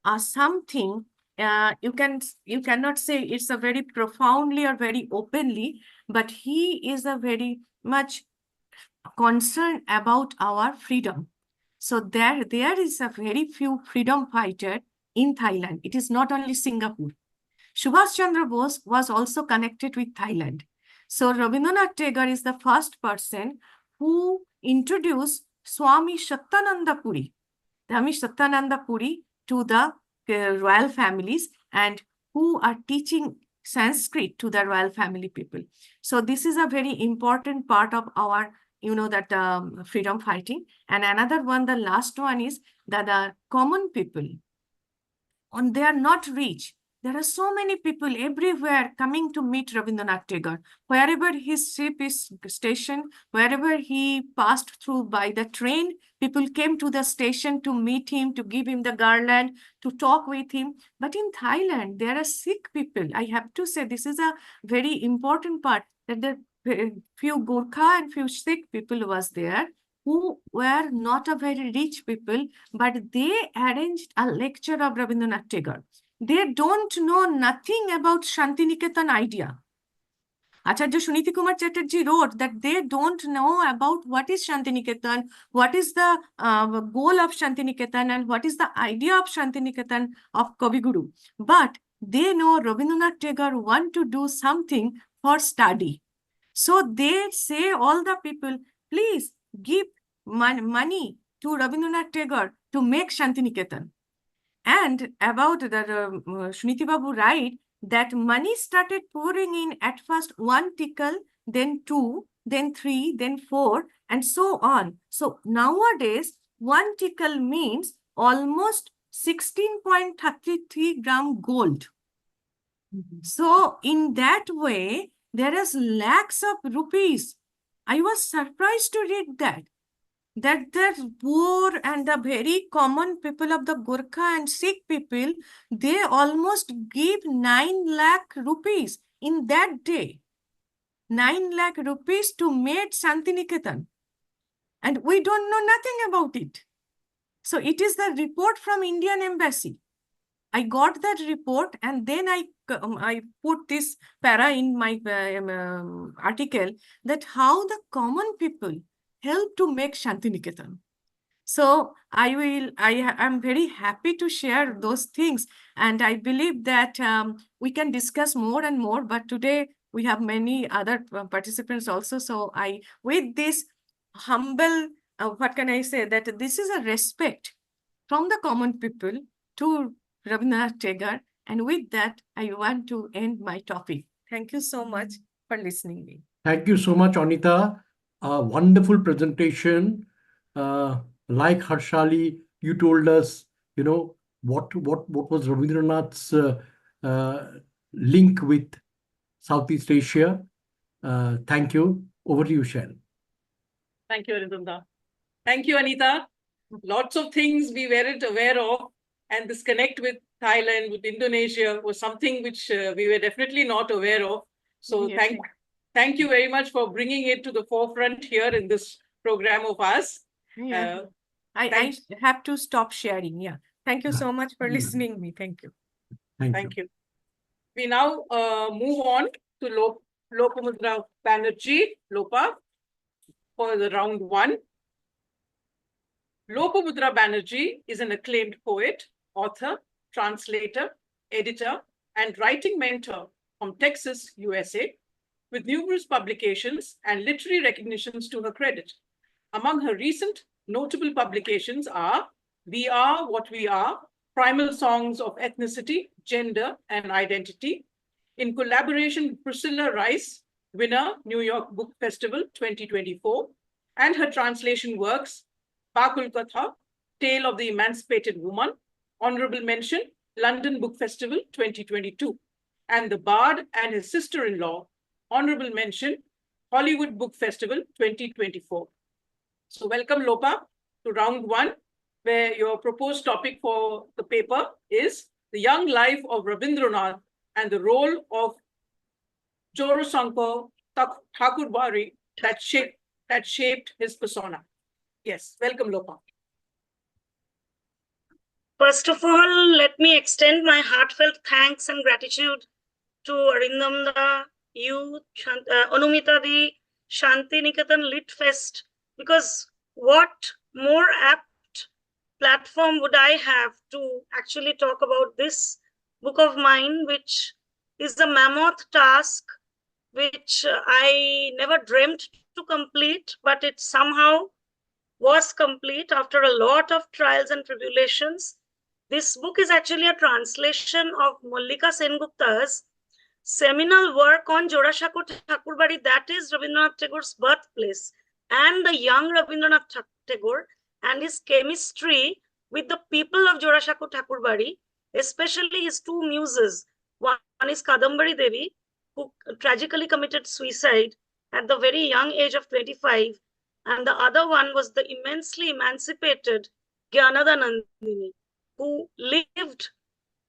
us something. You cannot say it's a very profoundly or very openly, but he is a very much concerned about our freedom. So there is a very few freedom fighter in Thailand. It is not only Singapore. Subhash Chandra Bose was also connected with Thailand. So Rabindranath Tagore is the first person who introduced Swami Satyananda Puri, to the royal families, and who are teaching Sanskrit to the royal family people. So this is a very important part of our, freedom fighting. And another one, the last one, is that the common people, and they are not rich. There are so many people everywhere coming to meet Rabindranath Tagore. Wherever his ship is stationed, wherever he passed through by the train, people came to the station to meet him, to give him the garland, to talk with him. But in Thailand, there are Sikh people. I have to say, this is a very important part, that the few Gurkha and few Sikh people was there, who were not a very rich people, but they arranged a lecture of Rabindranath Tagore. They don't know nothing about Shantiniketan idea. Acharya Suniti Kumar Chatterjee wrote that they don't know about what is Shantiniketan, what is the goal of Shantiniketan, and what is the idea of Shantiniketan of Kavi Guru. But they know Rabindranath Tagore want to do something for study. So they say, all the people, please give money to Rabindranath Tagore to make Shantiniketan. And about the Suniti Babu write that money started pouring in, at first 1 tikal, then 2, then 3, then 4, and so on. So nowadays, 1 tikal means almost 16.33 gram gold. So in that way, there is lakhs of rupees. I was surprised to read that the poor and the very common people of the Gurkha and Sikh people, they almost give 9 lakh rupees in that day. 9 lakh rupees to make Shantiniketan. And we don't know nothing about it. So it is the report from Indian Embassy. I got that report, and then I put this para in my article, that how the common people help to make Shantiniketan. So I am very happy to share those things, and I believe that we can discuss more and more, but today we have many other participants also. So with this humble, what can I say, that this is a respect from the common people to Rabindranath Tagore. And with that, I want to end my topic. Thank you so much for listening me. Thank you so much, Anita. A wonderful presentation. Like Harshali, you told us, what was Rabindranath's link with Southeast Asia. Thank you. Over to you, Shell. Thank you, Arindamda. Thank you, Anita. Lots of things we weren't aware of, and this connect with Thailand, with Indonesia, was something which we were definitely not aware of. So Yes. thank you very much for bringing it to the forefront here in this program of ours. Yeah. I have to stop sharing. Yeah. Thank you so much for listening me. Thank you. Thank you. We now move on to Lopamudra Banerjee, Lopa, for the round 1. Lopamudra Banerjee is an acclaimed poet, author, translator, editor, and writing mentor from Texas, USA, with numerous publications and literary recognitions to her credit. Among her recent notable publications are We Are What We Are, Primal Songs of Ethnicity, Gender, and Identity, in collaboration with Priscilla Rice, winner, New York Book Festival 2024, and her translation works, Bakul Katha, Tale of the Emancipated Woman, honorable mention, London Book Festival 2022, and The Bard and His Sister-in-Law, honorable mention, Hollywood Book Festival 2024. So welcome, Lopa, to round 1, where your proposed topic for the paper is The Young Life of Rabindranath and the Role of Jorasanko Thakurbari that shaped his persona. Yes, welcome, Lopa. First of all, let me extend my heartfelt thanks and gratitude to Arindam da, you, Anumita di, Shanti Niketan Lit Fest, because what more apt platform would I have to actually talk about this book of mine, which is a mammoth task, which I never dreamt to complete, but it somehow was complete after a lot of trials and tribulations. This book is actually a translation of Mallika Sengupta's seminal work on Jorashako Thakurbari, that is Rabindranath Tagore's birthplace, and the young Rabindranath Tagore and his chemistry with the people of Jorashako Thakurbari, especially his two muses. One is Kadambari Devi, who tragically committed suicide at the very young age of 25, and the other one was the immensely emancipated Gyanada Nandini, who lived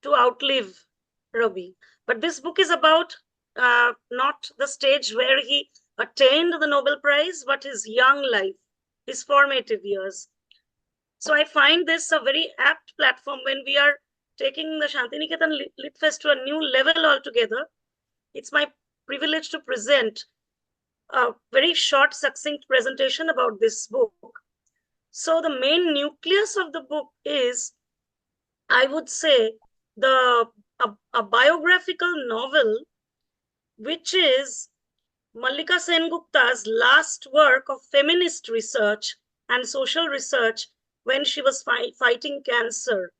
to outlive Ravi. But this book is about not the stage where he attained the Nobel Prize, but his young life, his formative years. So I find this a very apt platform when we are taking the Shantiniketan Lit Fest to a new level altogether. It's my privilege to present a very short, succinct presentation about this book. So the main nucleus of the book is, I would say, a biographical novel, which is Mallika Sengupta's last work of feminist research and social research when she was fighting cancer.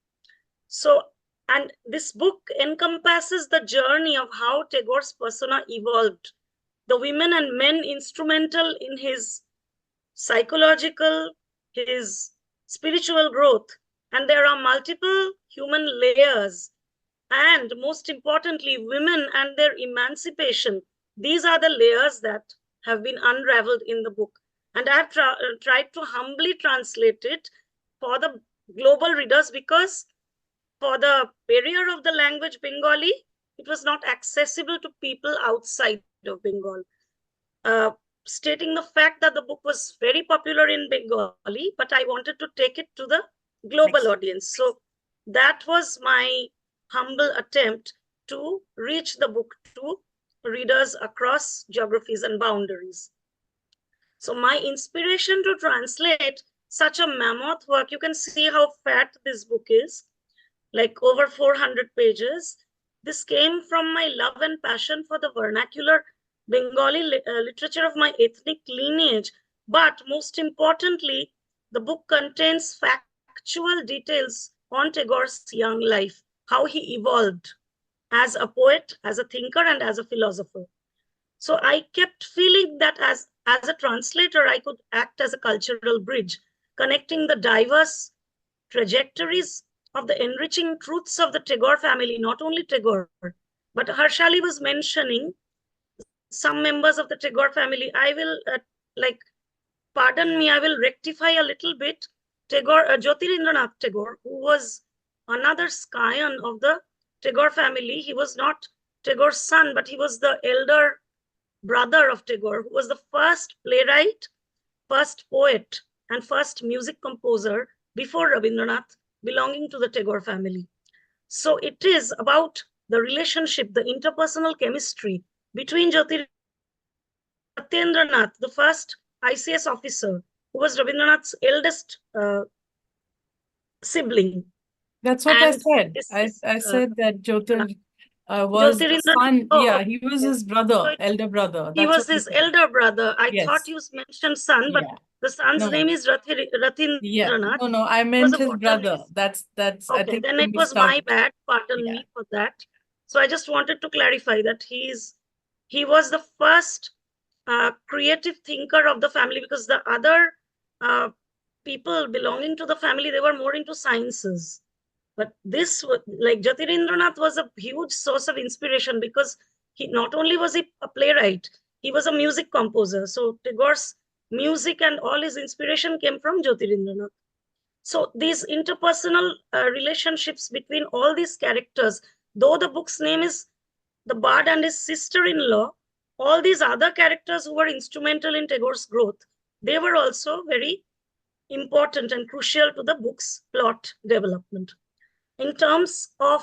So, and this book encompasses the journey of how Tagore's persona evolved, the women and men instrumental in his psychological, his spiritual growth. And there are multiple human layers. And most importantly, women and their emancipation. These are the layers that have been unraveled in the book. And I've tried to humbly translate it for the global readers, because for the barrier of the language Bengali, it was not accessible to people outside of Bengal. Stating the fact that the book was very popular in Bengali, but I wanted to take it to the global audience. So that was my humble attempt to reach the book to readers across geographies and boundaries. So my inspiration to translate such a mammoth work, you can see how fat this book is, like over 400 pages. This came from my love and passion for the vernacular Bengali literature of my ethnic lineage. But most importantly, the book contains factual details on Tagore's young life, how he evolved as a poet, as a thinker, and as a philosopher. So I kept feeling that as a translator, I could act as a cultural bridge, connecting the diverse trajectories of the enriching truths of the Tagore family, not only Tagore, but Harshali was mentioning some members of the Tagore family. I will, pardon me, I will rectify a little bit. Tagore, Jyotirindranath Tagore, who was another scion of the Tagore family. He was not Tagore's son, but he was the elder brother of Tagore, who was the first playwright, first poet, and first music composer before Rabindranath, belonging to the Tagore family. So it is about the relationship, the interpersonal chemistry between Satyendranath, the first ICS officer, who was Rabindranath's eldest sibling. That's what And I said. I said that Jyotir was the Jyotirindranath. son. Oh, Yeah, he was okay. his brother, So elder brother. he That's was what I his said. elder brother. I Yes. thought you mentioned son, but Yeah. the son's No. name is Ratindranath. Yeah. No, I Was meant a his brother. botanist. That's I Okay, think then we it was missed out. my bad. Pardon me for that. So I just wanted to clarify that he was the first creative thinker of the family, because the other people belonging to the family, they were more into sciences. But this, like Jyotirindranath, was a huge source of inspiration, because he not only was he a playwright, he was a music composer. So Tagore's music and all his inspiration came from Jyotirindranath. So these interpersonal relationships between all these characters, though the book's name is The Bard and His Sister-in-Law, all these other characters who were instrumental in Tagore's growth, they were also very important and crucial to the book's plot development. In terms of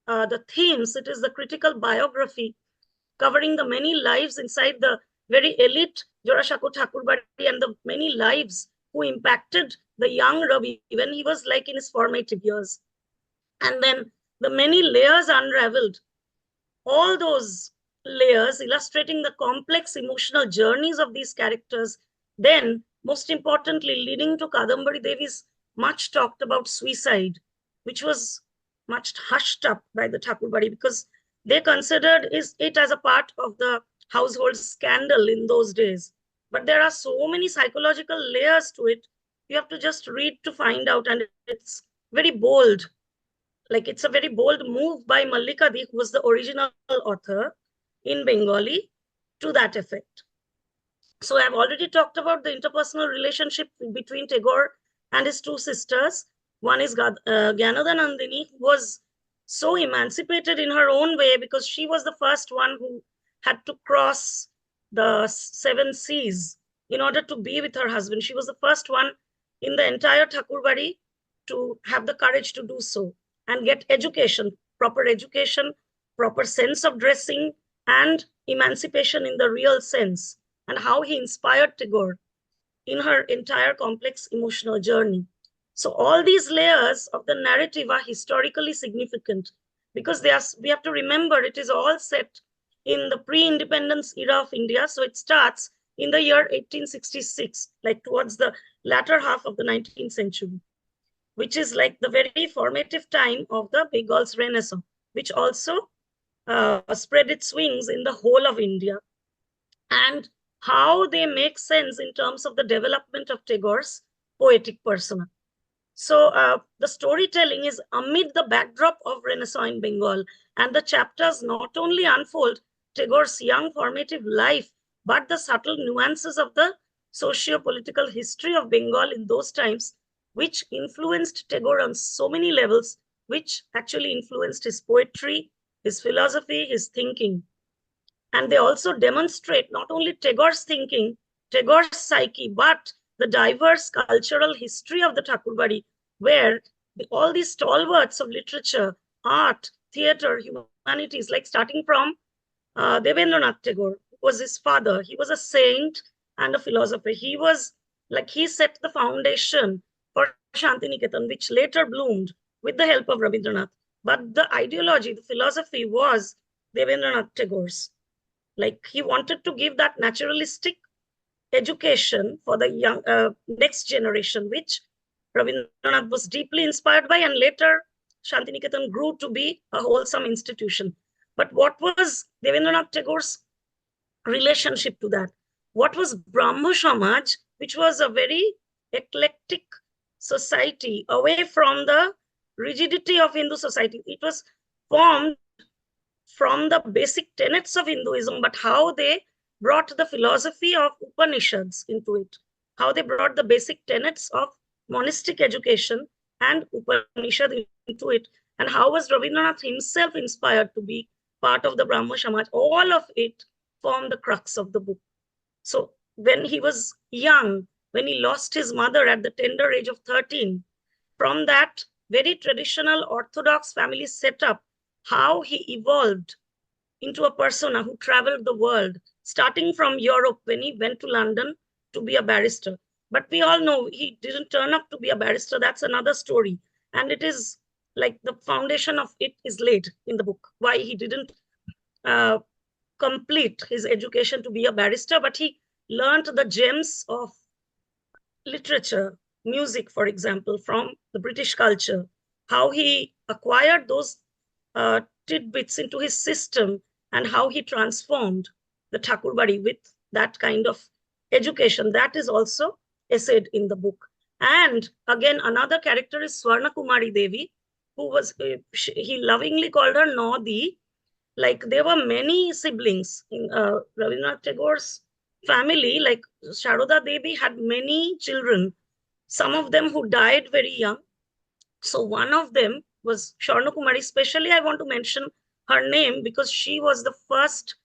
the themes, it is the critical biography covering the many lives inside the very elite Jorashako Thakurbari and the many lives who impacted the young Ravi when he was like in his formative years. And then the many layers unraveled, all those layers illustrating the complex emotional journeys of these characters. Then, most importantly, leading to Kadambari Devi's much talked about suicide, which was much hushed up by the Thakurbari because they considered it as a part of the household scandal in those days. But there are so many psychological layers to it. You have to just read to find out, and it's very bold. Like, it's a very bold move by Mallika Di, who was the original author in Bengali, to that effect. So I've already talked about the interpersonal relationship between Tagore and his two sisters. One is Gyanada Nandini, who was so emancipated in her own way because she was the first one who had to cross the 7 seas in order to be with her husband. She was the first one in the entire Thakurbari to have the courage to do so and get education, proper sense of dressing, and emancipation in the real sense, and how he inspired Tagore in her entire complex emotional journey. So all these layers of the narrative are historically significant because we have to remember it is all set in the pre-independence era of India. So it starts in the year 1866, like towards the latter half of the 19th century, which is like the very formative time of the Bengal's Renaissance, which also spread its wings in the whole of India, and how they make sense in terms of the development of Tagore's poetic persona. So the storytelling is amid the backdrop of Renaissance in Bengal, and the chapters not only unfold Tagore's young formative life, but the subtle nuances of the socio-political history of Bengal in those times, which influenced Tagore on so many levels, which actually influenced his poetry, his philosophy, his thinking. And they also demonstrate not only Tagore's thinking, Tagore's psyche, but the diverse cultural history of the Thakurbari, where all these stalwarts of literature, art, theater, humanities, like starting from Devendranath Tagore, who was his father. He was a saint and a philosopher. He set the foundation for Shantiniketan, which later bloomed with the help of Rabindranath. But the ideology, the philosophy was Devendranath Tagore's. Like, he wanted to give that naturalistic education for the young next generation, which Rabindranath was deeply inspired by, and later Shantiniketan grew to be a wholesome institution. But what was Devendranath Tagore's relationship to that? What was Brahmo Samaj, which was a very eclectic society away from the rigidity of Hindu society? It was formed from the basic tenets of Hinduism, but how they brought the philosophy of Upanishads into it, how they brought the basic tenets of monastic education and Upanishad into it, and how was Rabindranath himself inspired to be part of the Brahmo Samaj. All of it formed the crux of the book. So when he was young, when he lost his mother at the tender age of 13, from that very traditional Orthodox family setup, how he evolved into a persona who traveled the world, starting from Europe when he went to London to be a barrister. But we all know he didn't turn up to be a barrister. That's another story. And it is like the foundation of it is laid in the book, why he didn't complete his education to be a barrister, but he learned the gems of literature, music, for example, from the British culture, how he acquired those tidbits into his system, and how he transformed the Thakurbari with that kind of education. That is also essayed in the book. And again, another character is Swarna Kumari Devi, who was, he lovingly called her Nodi. Like, there were many siblings in Rabindranath Tagore's family. Like, Sharoda Devi had many children, some of them who died very young. So one of them was Swarna Kumari. Especially, I want to mention her name because she was the first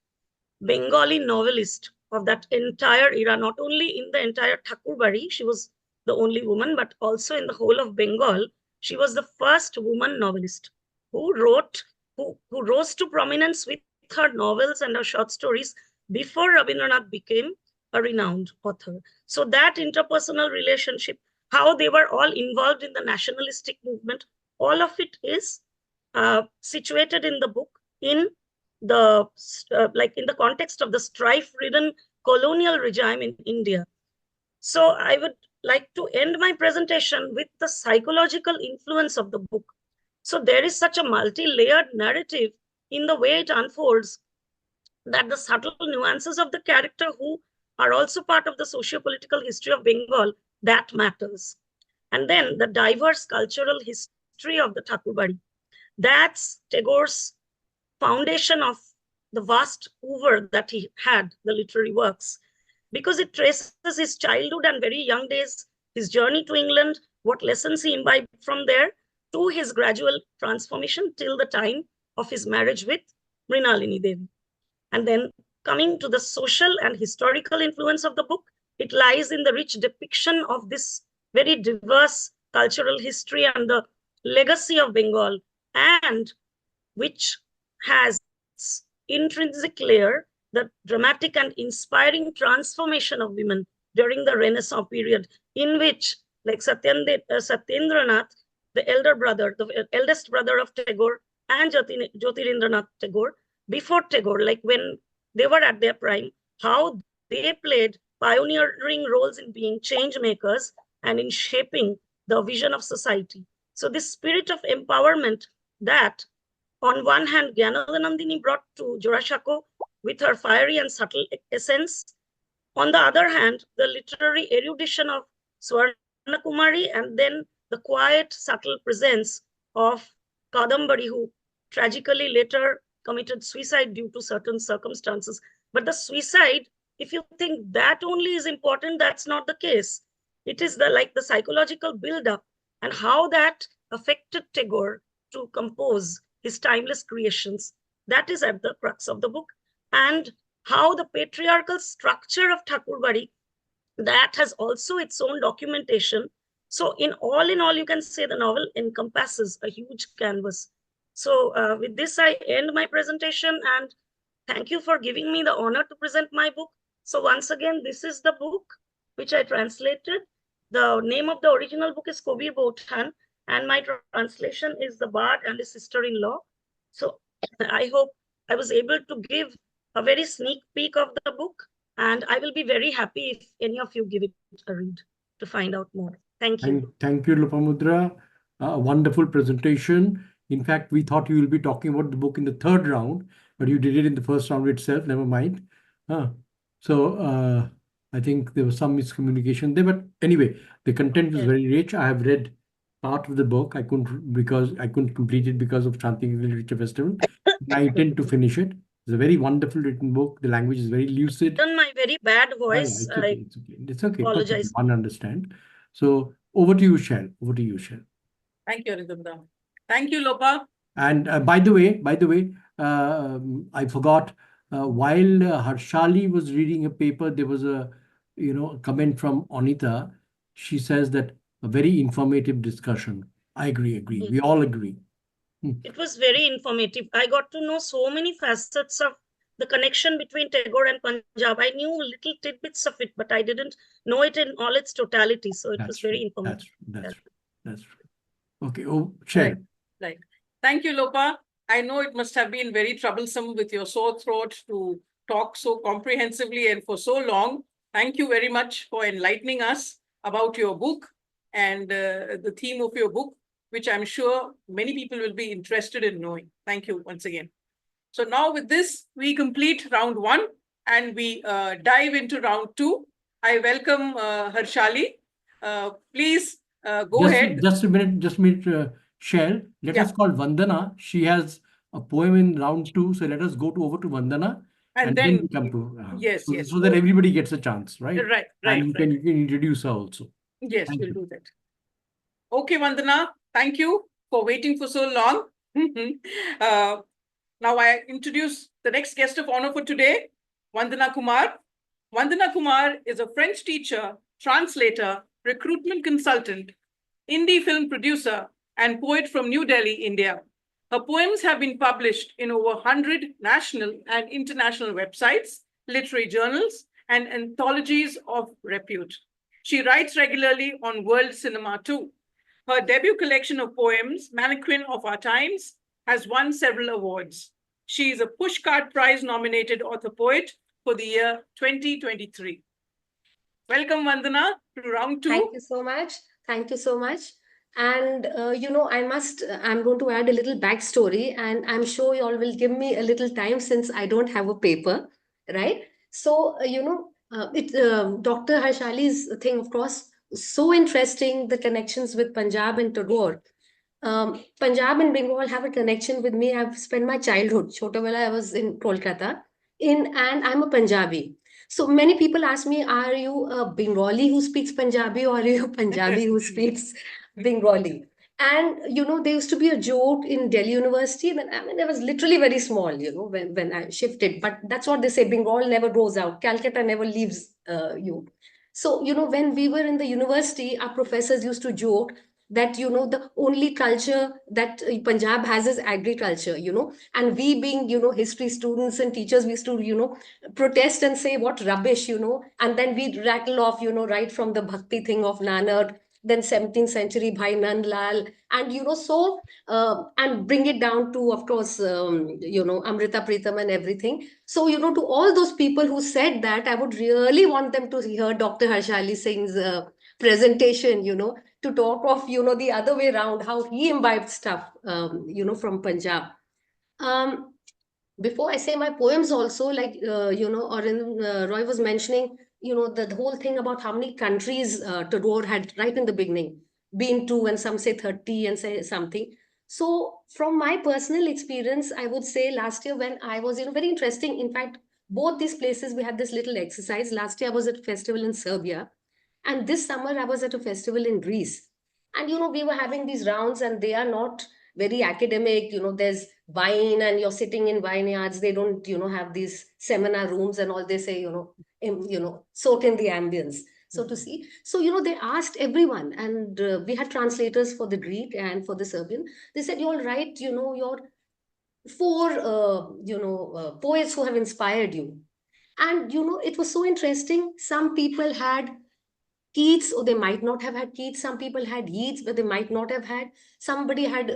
Bengali novelist of that entire era, not only in the entire Thakurbari, she was the only woman, but also in the whole of Bengal, she was the first woman novelist who rose to prominence with her novels and her short stories before Rabindranath became a renowned author. So that interpersonal relationship, how they were all involved in the nationalistic movement, all of it is situated in the book in the in the context of the strife-ridden colonial regime in India. So I would like to end my presentation with the psychological influence of the book. So there is such a multi-layered narrative in the way it unfolds that the subtle nuances of the character who are also part of the socio-political history of Bengal, that matters. And then the diverse cultural history of the Thakurbari. That's Tagore's foundation of the vast oeuvre that he had, the literary works, because it traces his childhood and very young days, his journey to England, what lessons he imbibed from there, to his gradual transformation till the time of his marriage with Mrinalini Devi. And then coming to the social and historical influence of the book, it lies in the rich depiction of this very diverse cultural history and the legacy of Bengal, and which has intrinsic layer, the dramatic and inspiring transformation of women during the Renaissance period, in which, like Satyendranath, the elder brother, the eldest brother of Tagore, and Jyotirindranath Tagore, before Tagore, like when they were at their prime, how they played pioneering roles in being change makers and in shaping the vision of society. So this spirit of empowerment that, on one hand, Gyanadanandini brought to Jorashako with her fiery and subtle essence. On the other hand, the literary erudition of Swarna Kumari, and then the quiet, subtle presence of Kadambari, who tragically later committed suicide due to certain circumstances. But the suicide, if you think that only is important, that's not the case. It is the psychological build-up and how that affected Tagore to compose his timeless creations. That is at the crux of the book. And how the patriarchal structure of Thakurbari, that has also its own documentation. So in all, you can say the novel encompasses a huge canvas. So with this, I end my presentation, and thank you for giving me the honor to present my book. So once again, this is the book which I translated. The name of the original book is Kabir Bauthan, and my translation is The Bard and His Sister-in-Law. So I hope I was able to give a very sneak peek of the book, and I will be very happy if any of you give it a read to find out more. Thank you. Thank you, Lopamudra. Wonderful presentation. In fact, we thought you will be talking about the book in the third round, but you did it in the first round itself. Never mind. So I think there was some miscommunication there, but anyway, the content was very rich. I have read part of the book. I couldn't complete it because of Shanti Literature Festival. I intend to finish it. It's a very wonderful written book. The language is very lucid. Done my very bad voice. It's okay. It's okay. Apologize. One understand. So over to you, Shell. Over to you, Shell. Thank you, Arindam. Thank you, Lopa. And by the way, I forgot. While Harshali was reading a paper, there was a comment from Anita. She says that a very informative discussion. I agree. We all agree. It was very informative. I got to know so many facets of the connection between Tagore and Punjab. I knew little tidbits of it, but I didn't know it in all its totality. So it was very informative. That's true. Okay. Oh, Shell. Right. Thank you, Lopa. I know it must have been very troublesome with your sore throat to talk so comprehensively and for so long. Thank you very much for enlightening us about your book and the theme of your book, which I'm sure many people will be interested in knowing. Thank you once again. So now with this, we complete round 1 and we dive into round 2. I welcome Harshali. Please go ahead. Just a minute, Shell. Let us call Vandana. She has a poem in round 2. So let us go over to Vandana. And then we come to yes. So that everybody gets a chance, right? Right. And you can introduce her also. Yes, we'll do that. Okay, Vandana, thank you for waiting for so long. Now I introduce the next guest of honor for today, Vandana Kumar. Vandana Kumar is a French teacher, translator, recruitment consultant, indie film producer, and poet from New Delhi, India. Her poems have been published in over 100 national and international websites, literary journals, and anthologies of repute. She writes regularly on world cinema too. Her debut collection of poems, Mannequin of Our Times, has won several awards. She is a Pushcart Prize nominated author poet for the year 2023. Welcome, Vandana, to round 2. Thank you so much. Thank you so much. And, I'm going to add a little backstory, and I'm sure you all will give me a little time since I don't have a paper, right? So, Dr. Harshali's thing, of course, so interesting, the connections with Punjab and Tagore. Punjab and Bengal have a connection with me. I've spent my childhood. Chotawala, I was in Kolkata, and I'm a Punjabi. So many people ask me, are you a Bengali who speaks Punjabi, or are you a Punjabi who speaks Bengali? And, there used to be a joke in Delhi University. I was literally very small, when I shifted. But that's what they say, Bengal never goes out. Calcutta never leaves you. So, when we were in the university, our professors used to joke that, the only culture that Punjab has is agriculture, and we being, history students and teachers, we used to, protest and say what rubbish, and then we rattle off, right from the bhakti thing of Nanak, then 17th century Bhai Nand Lal, and, and bring it down to, of course, Amrita Pritam and everything. So, to all those people who said that, I would really want them to hear Dr. Harshali Singh's presentation, to talk of, the other way around, how he imbibed stuff, from Punjab. Before I say my poems also, like, Roy was mentioning, the whole thing about how many countries Tagore had right in the beginning been to, and some say 30 and say something. So from my personal experience, I would say last year when I was, very interesting. In fact, both these places, we had this little exercise. Last year I was at a festival in Serbia. And this summer, I was at a festival in Greece. And, we were having these rounds, and they are not very academic. There's wine, and you're sitting in vineyards. They don't, have these seminar rooms and all. They say, soak in the ambience, so to see. So, they asked everyone, and we had translators for the Greek and for the Serbian. They said, you all write, your 4, poets who have inspired you. And, it was so interesting. Some people had Keats, or they might not have had Keats. Some people had Yeats, but they might not have had. Somebody had,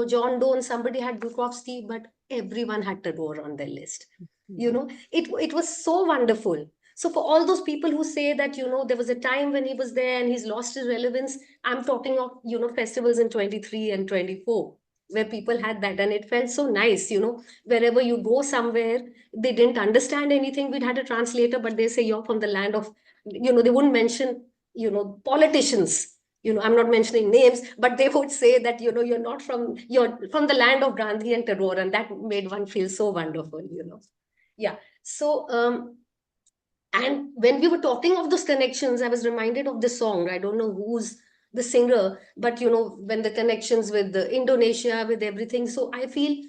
John Donne, somebody had Bukowski, but everyone had Tagore on their list. It was so wonderful. So for all those people who say that, there was a time when he was there and he's lost his relevance, I'm talking of, festivals in 23 and 24, where people had that. And it felt so nice, wherever you go somewhere, they didn't understand anything. We'd had a translator, but they say you're from the land of, they wouldn't mention, politicians, I'm not mentioning names, but they would say that, you're from the land of Gandhi and Tagore, and that made one feel so wonderful, Yeah. So, and when we were talking of those connections, I was reminded of this song. I don't know who's the singer, but, when the connections with Indonesia, with everything. So I feel,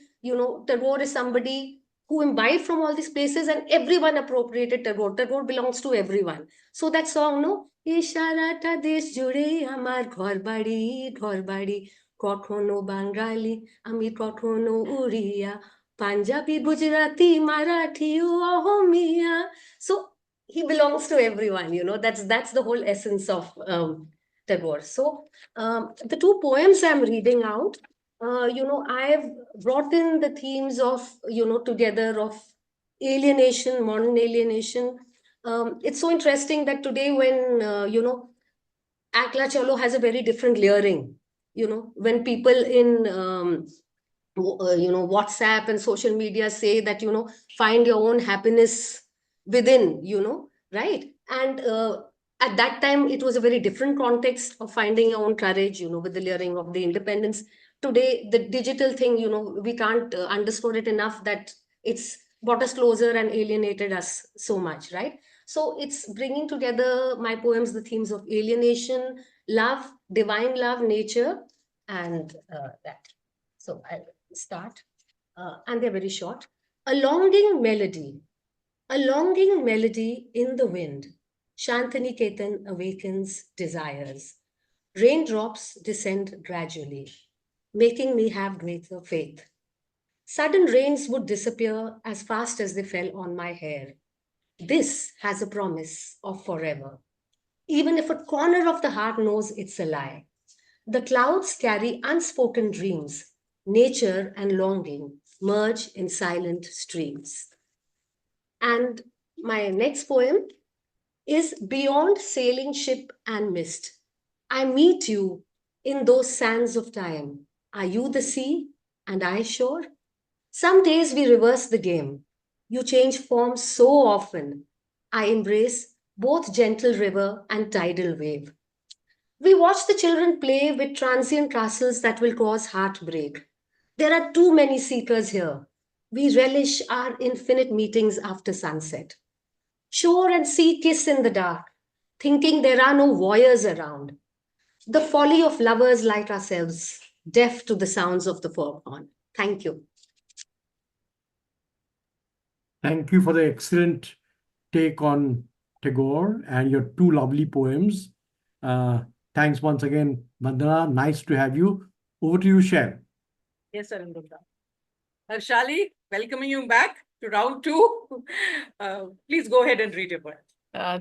Tagore is somebody who imbibed from all these places, and everyone appropriated Tagore. Tagore belongs to everyone. So that song, no? ইশারাটা দেশ জুড়ে আমার ঘরবাড়ি কখনো বাঙালি আমি কখনো উড়িয়া পাঞ্জাবি গুজরাটি মারাঠি ও Ahomiya. So he belongs to everyone, that's the whole essence of Tagore. So the 2 poems I'm reading out, I've brought in the themes of, together of alienation, modern alienation. It's so interesting that today when, Akla Chalo has a very different layering, when people in, WhatsApp and social media say that, find your own happiness within, right? And at that time, it was a very different context of finding your own courage, with the layering of the independence. Today, the digital thing, we can't underscore it enough that it's brought us closer and alienated us so much, right? So it's bringing together my poems, the themes of alienation, love, divine love, nature, and that. So I'll start. And they're very short. A longing melody in the wind, Shantiniketan awakens desires. Raindrops descend gradually, making me have greater faith. Sudden rains would disappear as fast as they fell on my hair. This has a promise of forever. Even if a corner of the heart knows it's a lie. The clouds carry unspoken dreams. Nature and longing merge in silent streams. And my next poem is Beyond Sailing Ship and Mist. I meet you in those sands of time. Are you the sea and I shore? Some days we reverse the game. You change forms so often. I embrace both gentle river and tidal wave. We watch the children play with transient castles that will cause heartbreak. There are too many seekers here. We relish our infinite meetings after sunset. Shore and sea kiss in the dark, thinking there are no voyeurs around. The folly of lovers like ourselves, deaf to the sounds of the foghorn. Thank you. Thank you for the excellent take on Tagore and your two lovely poems. Thanks once again, Vandana. Nice to have you. Over to you, Shel. Yes, Arindam. Harshali, welcoming you back to round two. Please go ahead and read your poem.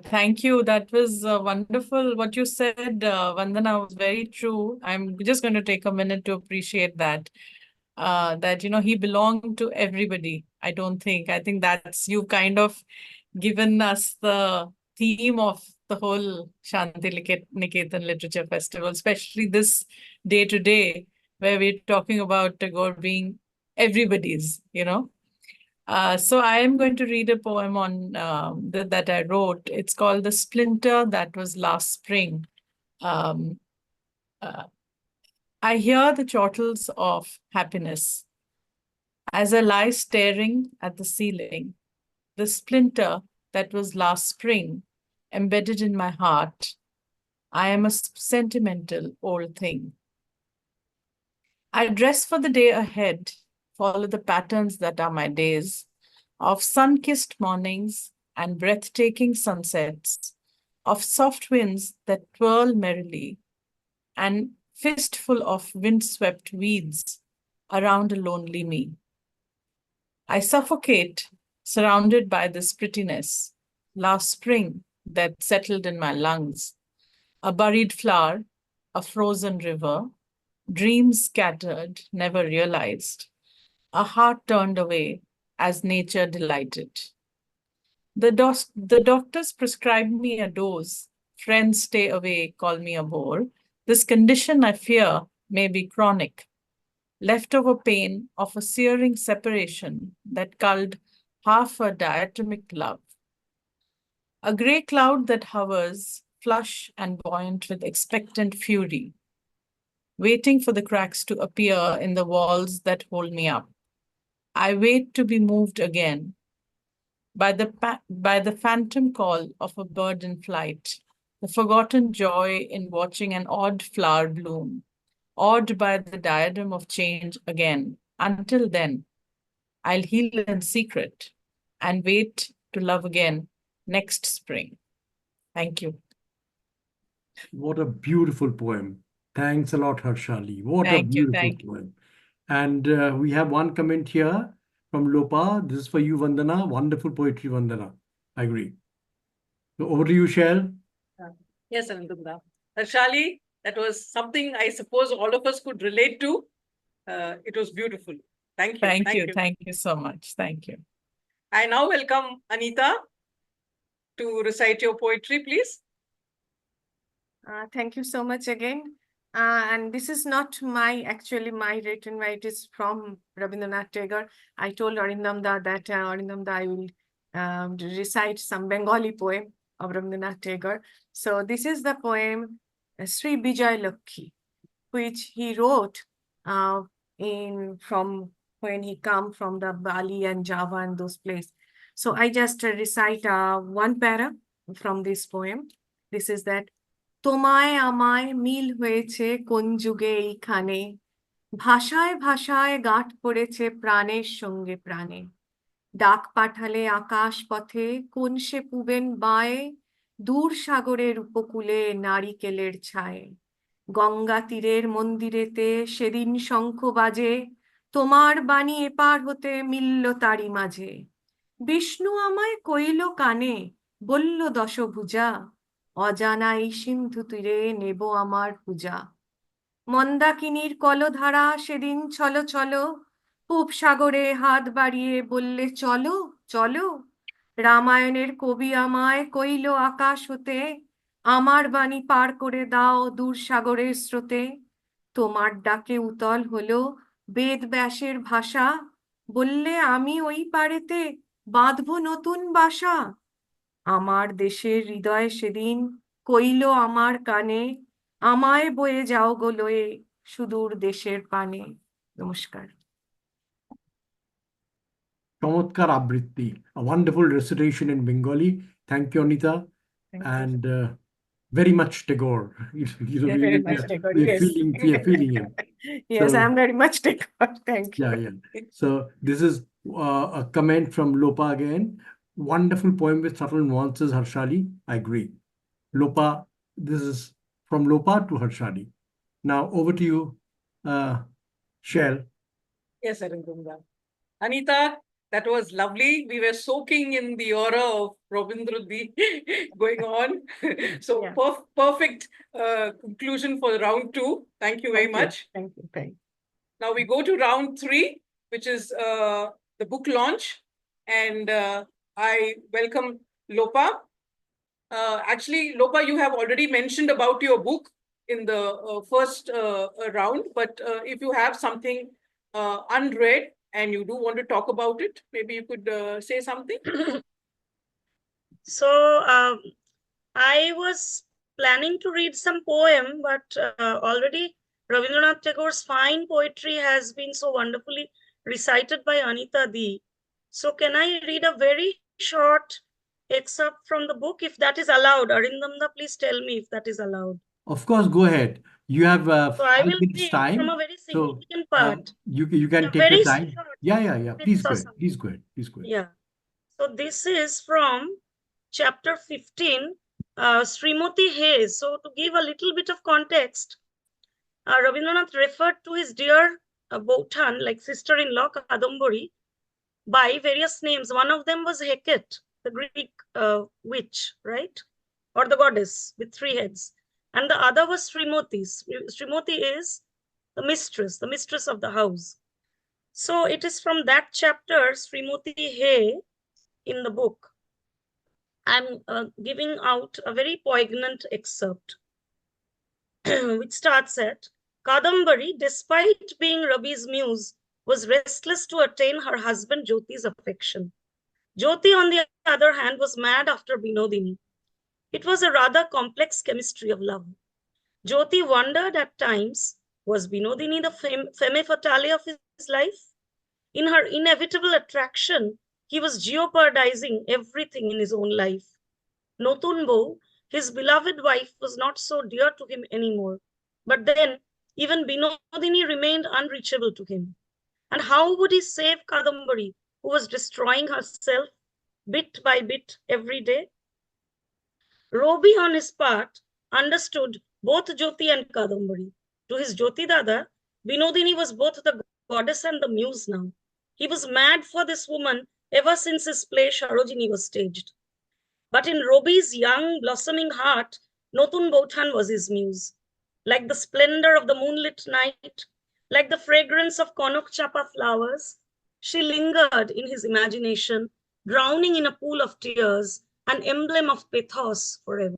Thank you. That was wonderful. What you said, Vandana, was very true. I'm just going to take a minute to appreciate that. That, he belonged to everybody. I think that's, you kind of given us the theme of the whole Shanti Niketan Literature Festival, especially this day to day, where we're talking about Tagore being everybody's, So I am going to read a poem on that I wrote. It's called The Splinter That Was Last Spring. I hear the chortles of happiness as I lie staring at the ceiling. The splinter that was last spring, embedded in my heart. I am a sentimental old thing. I dress for the day ahead, follow the patterns that are my days, of sun-kissed mornings and breathtaking sunsets, of soft winds that twirl merrily, and fistful of wind-swept weeds around a lonely me. I suffocate, surrounded by this prettiness, last spring that settled in my lungs, a buried flower, a frozen river, dreams scattered, never realized, a heart turned away as nature delighted. The doctors prescribed me a dose, friends stay away, call me a bore. This condition, I fear, may be chronic, leftover pain of a searing separation that culled half a diatomic love. A grey cloud that hovers, flush and buoyant with expectant fury, waiting for the cracks to appear in the walls that hold me up. I wait to be moved again by the phantom call of a bird in flight, the forgotten joy in watching an odd flower bloom, awed by the diadem of change again. Until then, I'll heal in secret and wait to love again next spring. Thank you. What a beautiful poem. Thanks a lot, Harshali. What a Thank you. beautiful Thank you. poem. And we have one comment here from Lopa. This is for you, Vandana. Wonderful poetry, Vandana. I agree. So over to you, Shel. Yes, Arindam. Harshali, that was something I suppose all of us could relate to. It was beautiful. Thank you. Thank you. Thank you so much. Thank you. I now welcome Anita to recite your poetry, please. Thank you so much again. And this is not actually my written, right? It is from Rabindranath Tagore. I told Arindam that Arindam I will recite some Bengali poem of Rabindranath Tagore. So this is the poem Sri Bijay Lakhi, which he wrote from when he come from the Bali and Java and those places. So I just recite one para from this poem. This is that তোমায় আমায় মিল হয়েছে কোন যুগে এইখানে ভাষায় ভাষায় গাঁঠ পড়েছে প্রাণের সঙ্গে প্রাণে ডাক পাঠালে আকাশ পথে কোন সে পুবেন বায়ে দূর সাগরের উপকূলে নারিকেলের ছায়ে গঙ্গা তীরের মন্দিরেতে সেদিন শঙ্খ বাজে তোমার বাণী এপার হতে মিলল তারি মাঝে বিষ্ণু আমায় কইল কানে বলল দশভুজা অজানাই সিন্ধু তীরে নেব আমার পূজা মন্দাকিনীর কলধারা সেদিন ছলো ছলো পূব সাগরে হাত বাড়িয়ে বললে চলো চলো রামায়ণের কবি আমায় কইল আকাশ হতে আমার বাণী পার করে দাও দূর সাগরের স্রোতে তোমার ডাকে উতল হলো বেদ ব্যাসের ভাষা বললে আমি ওই পারেতে বাঁধবো নতুন বাসা আমার দেশের হৃদয় সেদিন কইল আমার কানে আমায় বয়ে যাও গো লয়ে সুদূর দেশের পানে নমস্কার চমৎকার আবৃত্তি, a wonderful recitation in Bengali. Thank you, Anita. Thank you. And very much Tagore. Yeah, very much Tagore, yes. We are feeling him. Yes, So- I'm very much Tagore. Thank you. Yeah. So this is a comment from Lopa again. Wonderful poem with subtle nuances, Harshali. I agree. Lopa, this is from Lopa to Harshali. Now over to you, Shell. Yes, Arindam. Anita, that was lovely. We were soaking in the aura of Rabindraji going on. So Yeah. perfect conclusion for round 2. Thank you very much. Thank you. Thank you. Now we go to round 3, which is the book launch. And I welcome Lopa. Actually, Lopa, you have already mentioned about your book in the first round. But if you have something unread and you do want to talk about it, maybe you could say something. So I was planning to read some poem, but already Rabindranath Tagore's fine poetry has been so wonderfully recited by Anita Di. So can I read a very short excerpt from the book, if that is allowed? Arindamda, please tell me if that is allowed. Of course, go ahead. You have So I 5 will minutes read time. from a very So significant part. you can Yeah, take very your time. short. Yeah. Please go Minutes or ahead. Please go ahead. Please go ahead. Yeah. So this is from chapter 15, Srimati Hayes. So to give a little bit of context, Rabindranath referred to his dear Bautan, like sister-in-law Kadambari, by various names. One of them was Hecate, the Greek witch, right? Or the goddess with 3 heads. And the other was Srimati. Srimati is the mistress of the house. So it is from that chapter, Srimati Hay, in the book. I'm giving out a very poignant excerpt, which starts at, Kadambari, despite being Ravi's muse, was restless to attain her husband Jyoti's affection. Jyoti, on the other hand, was mad after Binodini. It was a rather complex chemistry of love. Jyoti wondered at times, was Binodini the femme fatale of his life? In her inevitable attraction, he was jeopardizing everything in his own life. Notun Bau, his beloved wife, was not so dear to him anymore. But then, even Binodini remained unreachable to him. And how would he save Kadambari, who was destroying herself bit by bit every day? Robi, on his part, understood both Jyoti and Kadambari. To his Jyoti Dada, Binodini was both the goddess and the muse now. He was mad for this woman ever since his play Sarojini was staged. But in Robi's young, blossoming heart, Notun Bautan was his muse. Like the splendor of the moonlit night, like the fragrance of Konok Chapa flowers, she lingered in his imagination, drowning in a pool of tears, an emblem of pathos forever.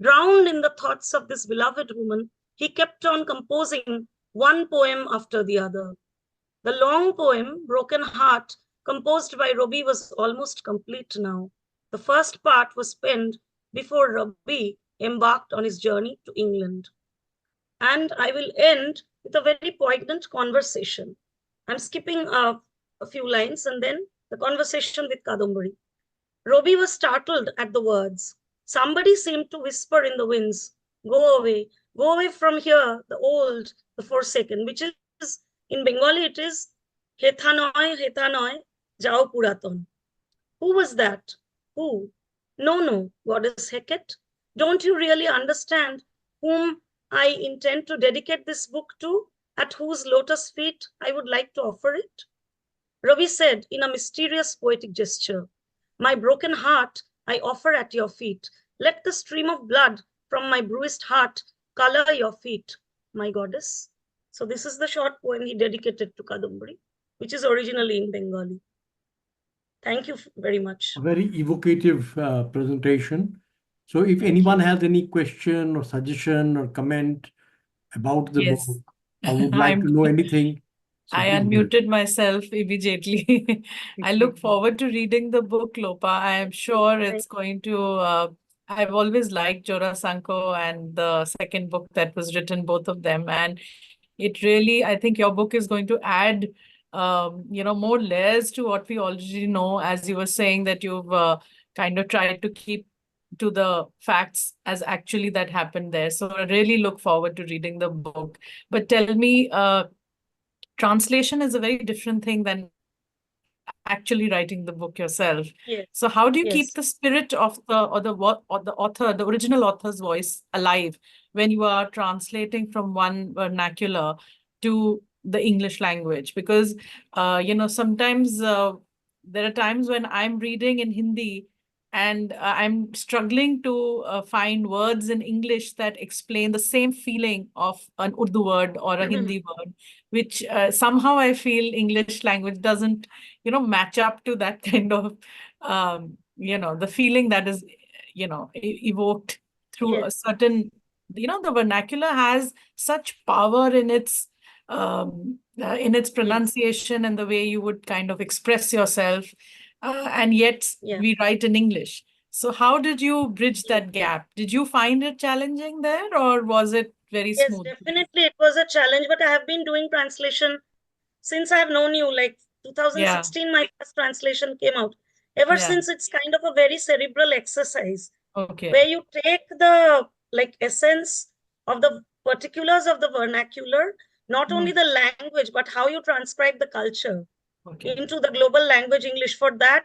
Drowned in the thoughts of this beloved woman, he kept on composing one poem after the other. The long poem, Broken Heart, composed by Robi, was almost complete now. The first part was penned before Robi embarked on his journey to England. And I will end with a very poignant conversation. I'm skipping a few lines and then the conversation with Kadambari. Robi was startled at the words. Somebody seemed to whisper in the winds, go away from here, the old, the forsaken, which is, in Bengali, it is, hetha noy, jao puraton. Who was that? Who? No, goddess Hecate, don't you really understand whom I intend to dedicate this book to, at whose lotus feet I would like to offer it? Ravi said in a mysterious poetic gesture, my broken heart I offer at your feet. Let the stream of blood from my bruised heart color your feet, my goddess. So this is the short poem he dedicated to Kadambari, which is originally in Bengali. Thank you very much. A very evocative presentation. So if Thank anyone you. has any question or suggestion or comment about the book Yes. or would like to know anything, so I please go ahead. unmuted myself immediately. I look forward to reading the book, Lopa. I am sure it's going to. I've always liked Jora Sanko and the second book that was written, both of them. And it really, I think your book is going to add, more layers to what we already know, as you were saying that you've kind of tried to keep to the facts as actually that happened there. So I really look forward to reading the book. But tell me, translation is a very different thing than actually writing the book yourself. Yes. So how do you keep Yes. the spirit of the author, the original author's voice alive when you are translating from one vernacular to the English language? Because sometimes there are times when I'm reading in Hindi and I'm struggling to find words in English that explain the same feeling of an Urdu word or a Hindi word, which somehow I feel English language doesn't, match up to that kind of, the feeling that is, evoked through a Yes. certain, the vernacular has such power in its pronunciation and the way you would kind of express yourself. And yet we write in English. So how did you bridge that gap? Did you find it challenging there, or was it very Yes, smooth? definitely it was a challenge, but I have been doing translation since I have known you, like 2016, my first translation came out. Ever since, it's kind of a very cerebral exercise Okay. where you take the essence of the particulars of the vernacular, not only the language, but how you transcribe the culture into the global language English. For that,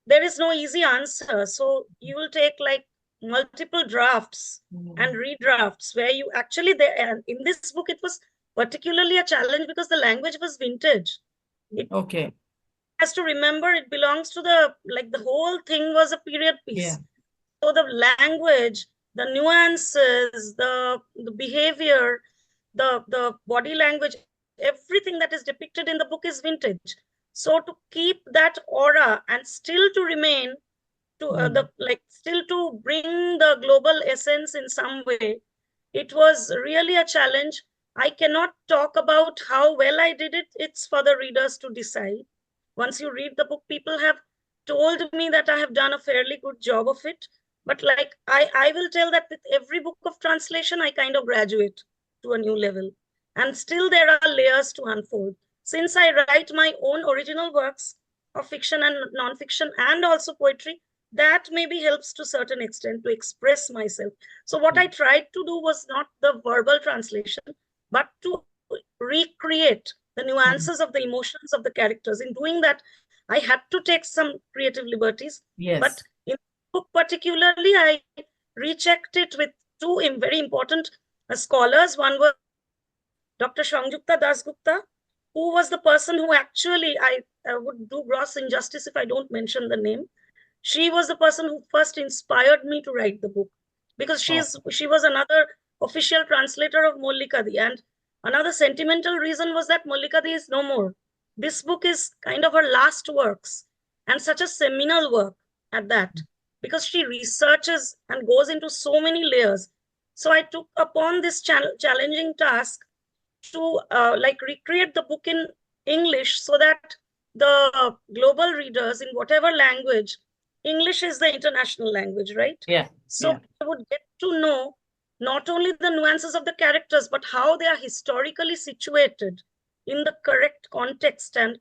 there is no easy answer. So you will take multiple drafts and redrafts where you actually and in this book it was particularly a challenge because the language was vintage. It has to remember it belongs to the whole thing was a period piece. So the language, the nuances, the behavior, the body language, everything that is depicted in the book is vintage. So to keep that aura and still to remain to still to bring the global essence in some way, it was really a challenge. I cannot talk about how well I did it. It's for the readers to decide. Once you read the book, people have told me that I have done a fairly good job of it. But I will tell that with every book of translation, I kind of graduate to a new level. And still there are layers to unfold. Since I write my own original works of fiction and non-fiction and also poetry, that maybe helps to a certain extent to express myself. So what I tried to do was not the verbal translation, but to recreate the nuances of the emotions of the characters. In doing that, I had to take some creative liberties. But in the book particularly, I rechecked it with two very important scholars. One was Dr. Shangjukta Dasgupta, who was the person who actually, I would do gross injustice if I don't mention the name. She was the person who first inspired me to write the book, because she was another official translator of Mollikadi. And another sentimental reason was that Mollikadi is no more. This book is kind of her last works, and such a seminal work at that, because she researches and goes into so many layers. So I took upon this challenging task to recreate the book in English so that the global readers in whatever language, English is the international language, right? So I would get to know not only the nuances of the characters, but how they are historically situated in the correct context, and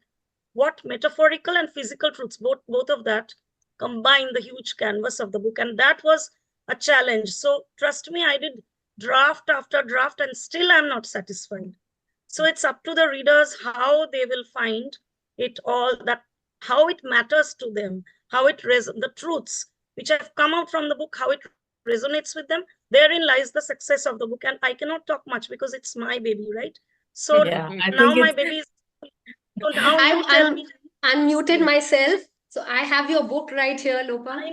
what metaphorical and physical truths, both of that combine the huge canvas of the book. And that was a challenge. So trust me, I did draft after draft and still I'm not satisfied. So it's up to the readers how they will find it all, that how it matters to them, how it the truths which have come out from the book, how it resonates with them, therein lies the success of the book. And I cannot talk much because it's my baby, right? So Yeah, I now think my it's baby is, so now you tell me. Unmuted Yeah. myself. So I have your book right here, Lopa. I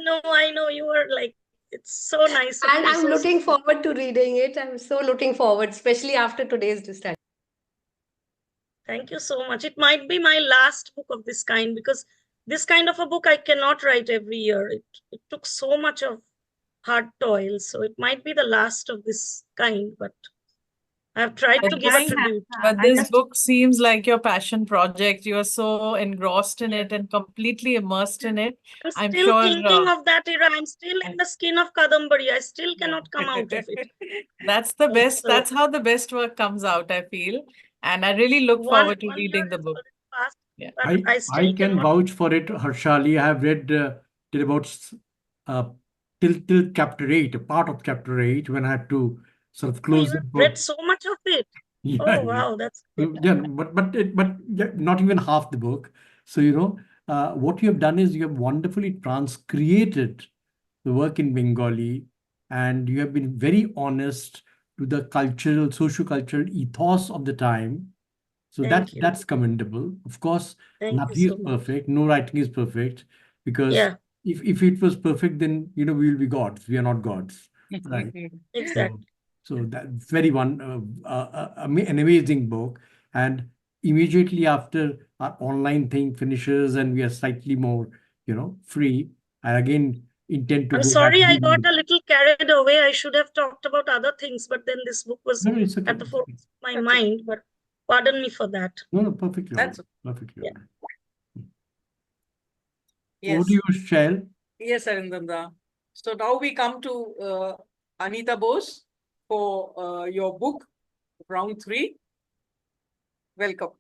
know, you are like, it's so nice of And you. I'm So looking forward to reading it. I'm so looking forward, especially after today's discussion. thank you so much. It might be my last book of this kind, because this kind of a book I cannot write every year. It took so much of hard toil. So it might be the last of this kind, but I've tried to give a tribute. But I this just book seems like your passion project. You are so engrossed in it and completely immersed in it. I'm I'm still sure thinking of that era. I'm still in the skin of Kadambari. I still Yeah. cannot come out of it. That's the best. So That's how the best work comes out, I feel. And I really look forward to one reading year the has book. already passed, Yeah. but I I still can cannot. vouch for it, Harshali. I have read till about uh, till chapter 8, a part of chapter 8, when I had to sort of Oh, you close have it. read so much of it. Yeah, Oh, yeah. wow, that's great. Yeah, but yeah, not even half the book. So what you have done is you have wonderfully transcreated the work in Bengali, and you have been very honest to the cultural, socio-cultural ethos of the time. So Thank you. that's commendable. Of course, Thank you nothing is so much. perfect. No writing is perfect, because Yeah, if it was perfect, then we will be gods. We are not gods, right? exactly. So that's very an amazing book. And immediately after our online thing finishes and we are slightly more, free, I again intend to I'm go back sorry to I reading got it. a little carried away. I should have talked about other things, but then this book was No, no, it's okay. at the It's okay. forefront of my That's okay. mind. But pardon me for that. No, no, perfectly all right. That's Perfectly all Yeah. right. Over to yes. you, Shail. Yes, Arindamda. So now we come to Anita Bose for your book, round 3. Welcome.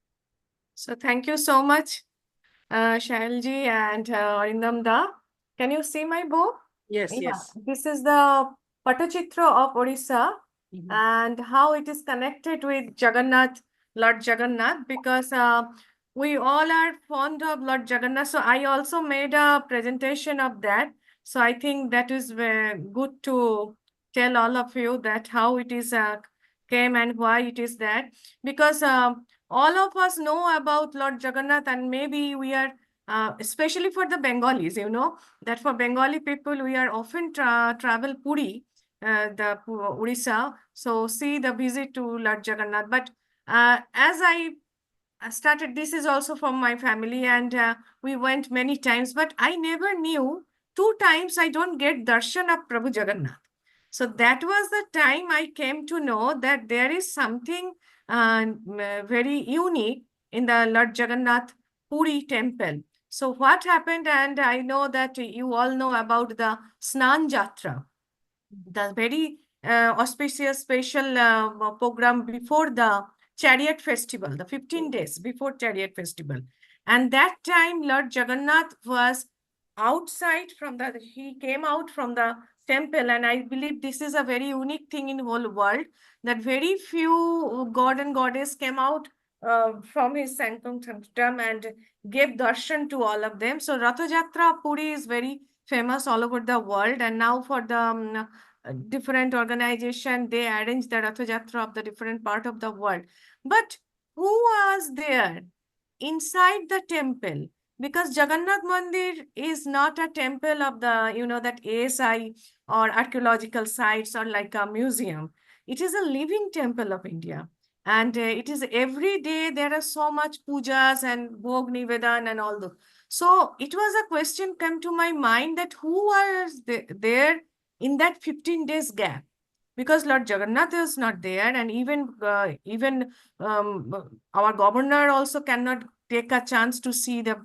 So thank you so much, Shailji and Arindam Da. Can you see my book? Yes, Yeah, yes. this is the Patachitra of Orissa Mhm. and how it is connected with Jagannath, Lord Jagannath, because we all are fond of Lord Jagannath. So I also made a presentation of that. So I think that is very good to tell all of you that how it is came and why it is that. Because all of us know about Lord Jagannath, and maybe we are, especially for the Bengalis, that for Bengali people, we are often travel Puri, the Orissa, so see the visit to Lord Jagannath. But as I started, this is also from my family, and we went many times, but I never knew 2 times I don't get darshan of Prabhu Jagannath. So that was the time I came to know that there is something very unique in the Lord Jagannath Puri temple. So what happened, and I know that you all know about the Snan Jatra, the very auspicious special program before the Chariot Festival, the 15 days before Chariot Festival. And that time, Lord Jagannath was outside he came out from the temple, and I believe this is a very unique thing in whole world, that very few god and goddess came out from his sanctum and gave darshan to all of them. So Ratha Jatra Puri is very famous all over the world, and now for the different organization, they arrange the Ratha Jatra of the different part of the world. But who was there inside the temple? Because Jagannath Mandir is not a temple of the, that ASI or archaeological sites or like a museum. It is a living temple of India. And it is every day there are so much pujas and bhog nivedan and all those. So it was a question come to my mind that who was there in that 15 days gap, because Lord Jagannath is not there, and even our governor also cannot take a chance to see the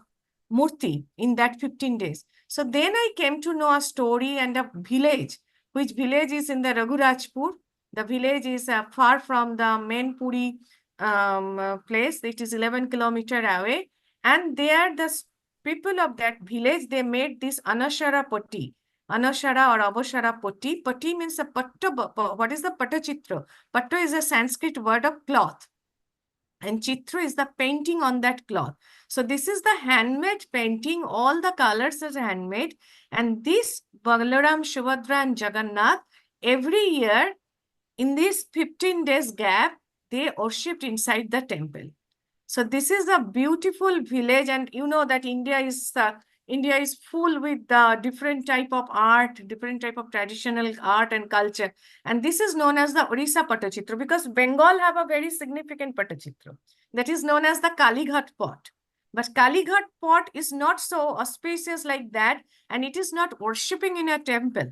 murti in that 15 days. So then I came to know a story and a village, which village is in the Raghurajpur. The village is far from the main Puri place. It is 11 kilometers away, and there the people of that village, they made this Anashara Patti. Anashara or Abashara Patti. Patti means a patta. What is the Pattachitra? Patta is a Sanskrit word of cloth. and chitra is the painting on that cloth. So this is the handmade painting. All the colors are handmade. And this Balaram, Subhadra and Jagannath, every year in this 15 days gap, they worshipped inside the temple. So this is a beautiful village, and you know that India is full with the different type of art, different type of traditional art and culture. And this is known as the Orissa Patachitra, because Bengal have a very significant Patachitra that is known as the Kalighat pot. But Kalighat pot is not so auspicious like that, and it is not worshipping in a temple.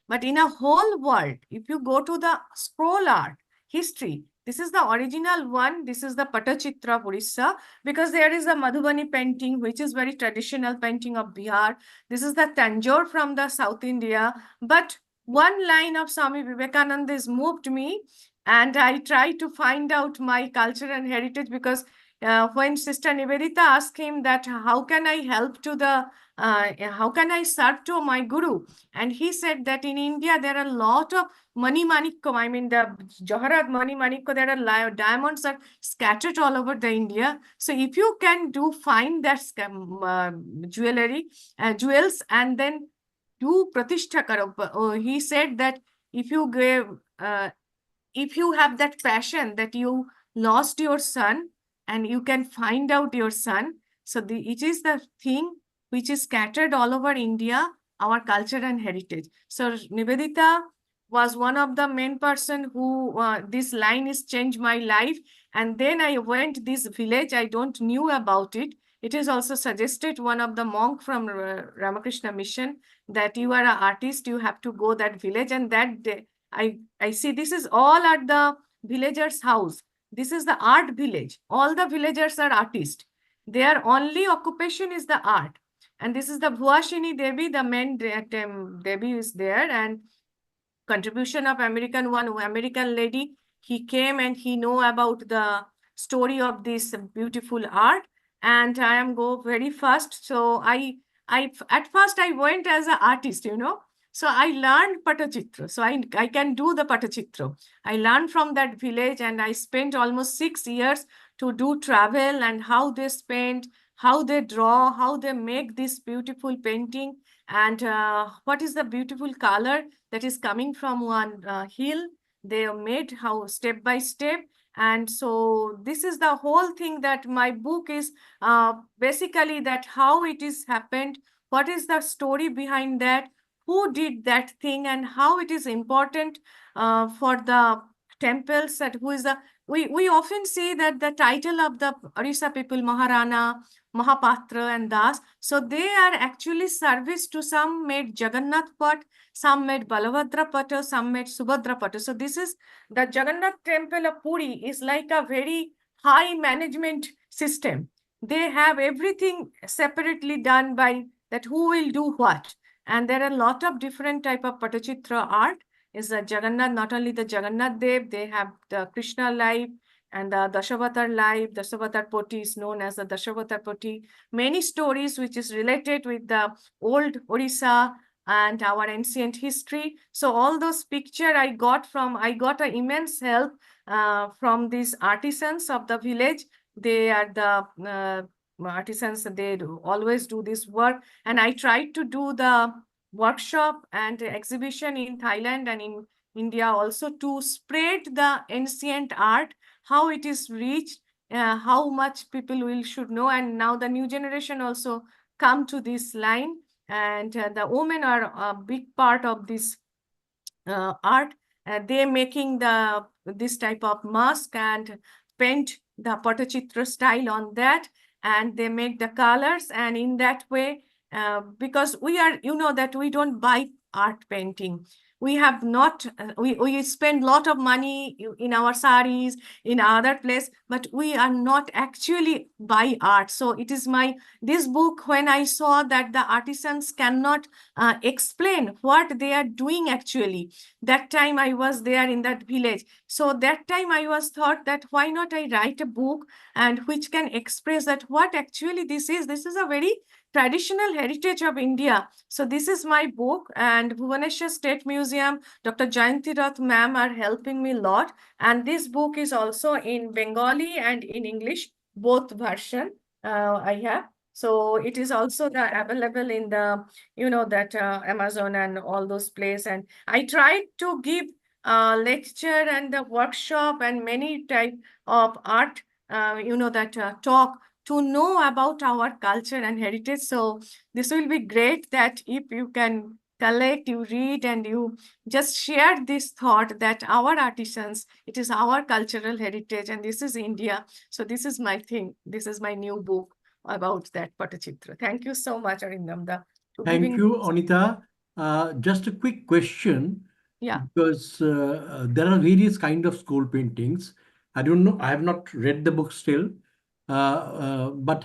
But in a whole world, if you go to the scroll art history, this is the original one. This is the Patachitra of Orissa, because there is a Madhubani painting, which is very traditional painting of Bihar. This is the Tanjore from the South India. But one line of Swami Vivekananda has moved me, and I try to find out my culture and heritage, because when Sister Nivedita asked him that how can I help to the how can I serve to my guru, and he said that in India there are a lot of Mani Manikko, I mean the Jawaharat Mani Manikko, there are diamonds are scattered all over the India. So if you can find that jewelry, jewels, and then do pratishtha karo. He said that if you have that passion that you lost your son and you can find out your son, so it is the thing which is scattered all over India, our culture and heritage. So Nivedita was one of the main person who this line is changed my life. And then I went this village, I don't knew about it. It is also suggested one of the monk from Ramakrishna Mission that you are an artist, you have to go that village. And that day I see this is all at the villager's house. This is the art village. All the villagers are artists. Their only occupation is the art. And this is the Bhuashini Devi, the main Devi is there, and contribution of American lady. He came and he know about the story of this beautiful art. And I am go very fast. So I at first I went as an artist, you know. So I learned Patachitra. So I can do the Patachitra. I learned from that village, and I spent almost 6 years to do travel and how they spend, how they draw, how they make this beautiful painting, and what is the beautiful color that is coming from one hill. They made how step by step. And so this is the whole thing that my book is basically that how it is happened, what is the story behind that, who did that thing, and how it is important for the temples, that who is the, we often say that the title of the Orissa people, Maharana, Mahapatra and Das, so they are actually service to some made Jagannath Pat, some made Balabhadra Pata, some made Subhadra Pata. So this is the Jagannath temple of Puri is like a very high management system. They have everything separately done by that who will do what. And there are a lot of different type of Patachitra art. Is the Jagannath, not only the Jagannath Dev, they have the Krishna life and the Dashavatar life. Dashavatar Poti is known as the Dashavatar Poti. Many stories which is related with the old Orissa and our ancient history. So all those picture I got an immense help from these artisans of the village. They are the artisans, they always do this work. And I tried to do the workshop and exhibition in Thailand and in India also to spread the ancient art, how it is reached, how much people should know. And now the new generation also come to this line, and the women are a big part of this art. They're making this type of mask and paint the Patachitra style on that, and they make the colors. And in that way, because we are, you know, that we don't buy art painting. We have not, we spend a lot of money in our saris, in other place, but we are not actually buy art. So it is this book, when I saw that the artisans cannot explain what they are doing actually, that time I was there in that village. So that time I was thought that why not I write a book and which can express that what actually this is a very traditional heritage of India. So this is my book, and Bhubaneswar State Museum, Dr. Jayanti Rath ma'am are helping me a lot. And this book is also in Bengali and in English, both version I have. So it is also available in the, that Amazon and all those places. And I tried to give lecture and the workshop and many type of art, talk to know about our culture and heritage. So this will be great that if you can collect, you read, and you just share this thought that our artisans, it is our cultural heritage, and this is India. So this is my thing. This is my new book about that Patachitra. Thank you so much, Arindamda. Thank you, Anita. Just a quick question. Yeah. Because there are various kind of scroll paintings. I don't know. I have not read the book still. But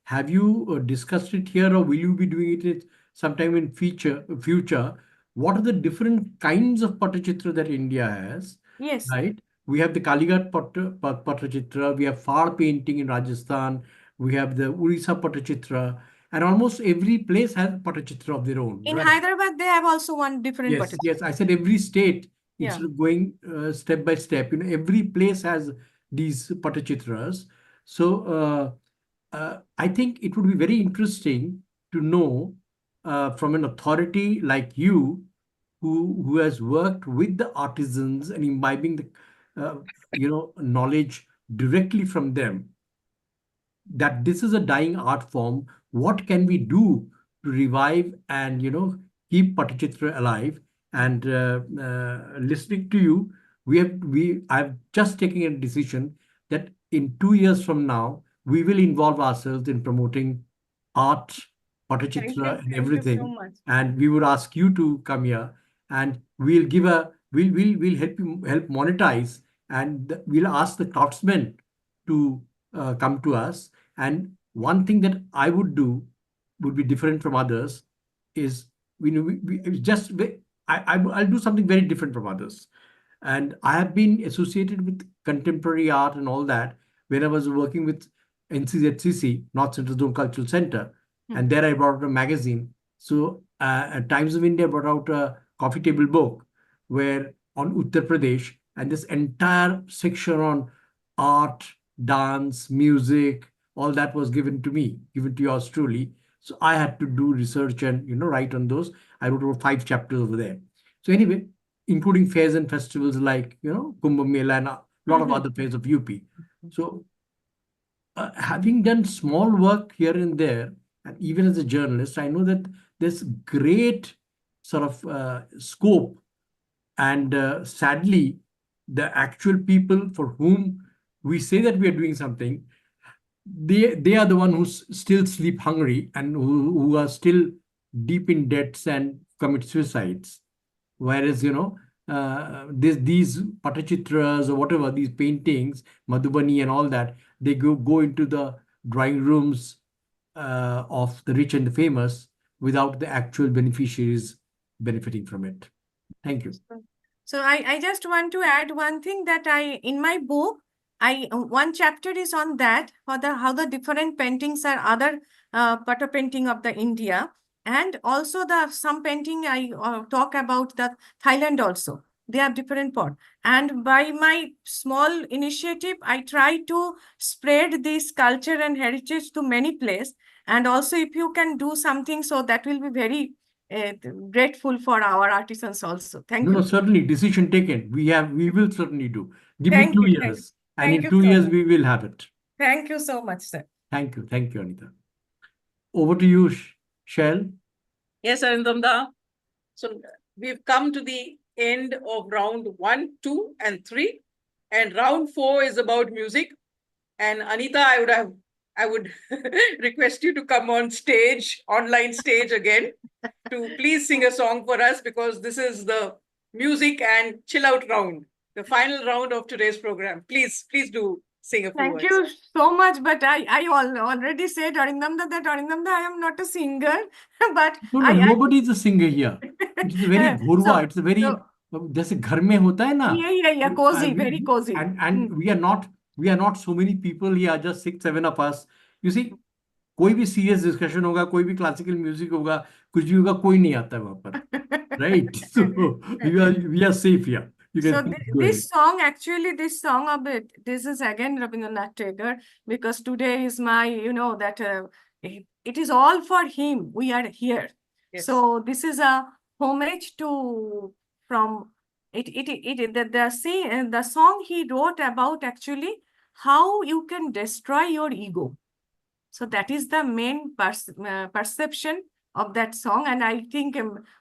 have you discussed it here, or will you be doing it sometime in future? What are the different kinds of Patachitra that India has? Yes. Right. We have the Kalighat Patachitra. We have Far painting in Rajasthan. We have the Orissa Patachitra. And almost every place has Patachitra of their own. In right? Hyderabad, they have also one different Yes, Patachitra. yes. I said every state, Yeah. instead of going step by step, every place has these Patachitras. So I think it would be very interesting to know from an authority like you, who has worked with the artisans and imbibing the knowledge directly from them, that this is a dying art form. What can we do to revive and keep Patachitra alive? And listening to you, I've just taken a decision that in 2 years from now we will involve ourselves in promoting art, Patachitra, and Thank you everything. so much. And we would ask you to come here, and we'll help monetize, and we'll ask the craftsmen to come to us. And one thing that I would do would be different from others is I'll do something very different from others. And I have been associated with contemporary art and all that when I was working with NCZCC, North Central Zone Cultural Center. And there I brought out a magazine. So Times of India brought out a coffee table book where on Uttar Pradesh, and this entire section on art, dance, music, all that was given to yours truly. So I had to do research and write on those. I wrote over 5 chapters over there. So anyway, including fairs and festivals like Kumbh Mela and a lot of other fairs of UP. So having done small work here and there, and even as a journalist, I know that there's great sort of scope. And sadly, the actual people for whom we say that we are doing something, they are the one who still sleep hungry and who are still deep in debts and commit suicides. Whereas, these Patachitras or whatever, these paintings, Madhubani and all that, they go into the drawing rooms of the rich and the famous without the actual beneficiaries benefiting from it. Thank you. So I just want to add one thing that in my book, one chapter is on that, for how the different paintings are other pata painting of the India. And also some painting I talk about the Thailand also. They have different pot. And by my small initiative, I try to spread this culture and heritage to many places. And also if you can do something, so that will be very grateful for our artisans also. Thank you. No, certainly, decision taken. We will certainly do. Give me Thank 2 you, years. And thank in you 2 so years, much. we will have it. Thank you so much, sir. Thank you, Anita. Over to you, Shell. Yes, Arindamda. So we've come to the end of round 1, 2, and 3. And round 4 is about music. And Anita, I would request you to come on stage, online stage again, to please sing a song for us, because this is the music and chill out round, the final round of today's program. Please do sing a few Thank words. you so much. But I already said, Arindamda, I am not a singer. But No, nobody is a singer here. It's a very ghorwa. It's a very जैसे घर में होता है ना. Yeah, cozy, very cozy. And we are not so many people here, just 6, 7 of us. You see, कोई भी serious discussion होगा, कोई भी क्लासिकल म्यूजिक होगा, कुछ भी होगा, कोई नहीं आता है वहां पर, right? So we are safe here. You So can go this ahead. song, actually, this song of it, this is again Rabindranath Tagore, because today is my, you know, that it is all for him. We are here. Yes. So this is a homage to from the song he wrote about actually how you can destroy your ego. So that is the main perception of that song. And I think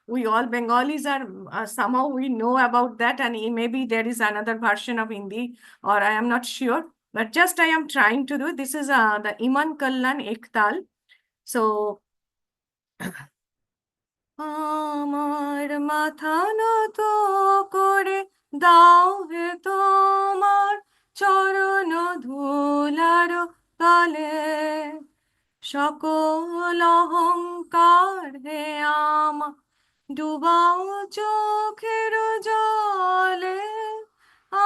we all Bengalis are somehow we know about that. And maybe there is another version of Hindi, or I am not sure. But just I am trying to do. This is the Iman Kallan Ektal. So, আমার মাথা নত করে দাও হে তোমার চরণ ধুলার তলে সকল অহংকার হে আমার ডুবাও চোখের জলে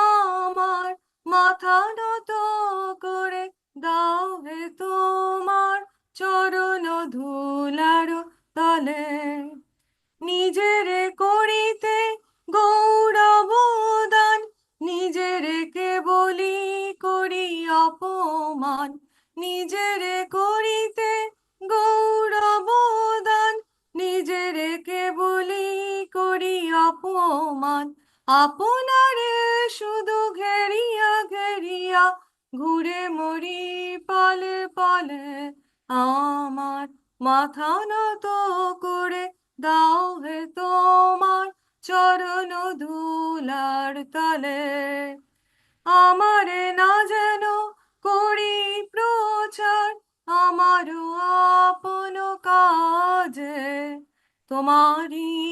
আমার মাথা নত করে দাও হে তোমার চরণ ধুলার তলে নিজেরে করিতে গৌরব দান নিজেরে কেবলি করি অপমান নিজেরে করিতে গৌরব দান নিজেরে কেবলি করি অপমান আপনারে শুধু ঘেরিয়া ঘেরিয়া ঘুরে মরি পালে পালে আমার মাথা নত করে দাও হে তোমার চরণ ধুলার তলে আমারে না যেন করি প্রচার আমারও আপন কাজে তোমার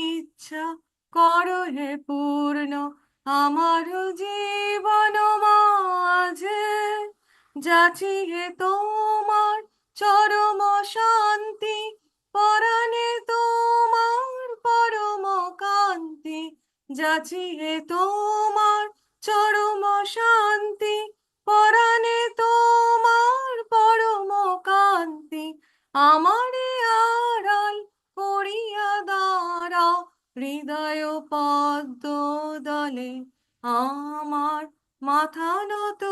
ইচ্ছা করো হে পূর্ণ আমার জীবন মাঝে যাচি হে তোমার চরম শান্তি পরাণে তোমার পরম কান্তি যাচি হে তোমার চরম শান্তি পরাণে তোমার পরম কান্তি আমারে আড়াল করিয়া দাঁড়াও হৃদয় পদ্ম দলে আমার মাথা নত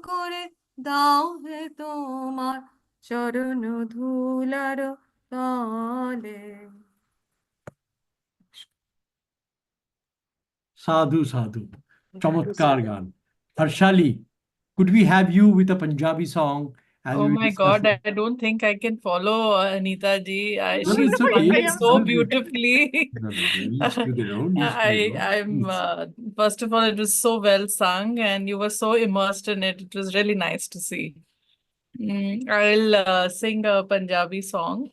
করে দাও হে তোমার চরণ ধুলার তলে Sadhu, sadhu. Chamatkar gan. Harshali, could we have you with a Punjabi song as Oh we my discuss God, it? I don't think I can follow Anita ji. No, She's it's sung okay. it so Good. beautifully. No, each to their own, each to their own. I'm Please. first of all, it was so well sung, and you were so immersed in it. It was really nice to see. I'll sing a Punjabi song.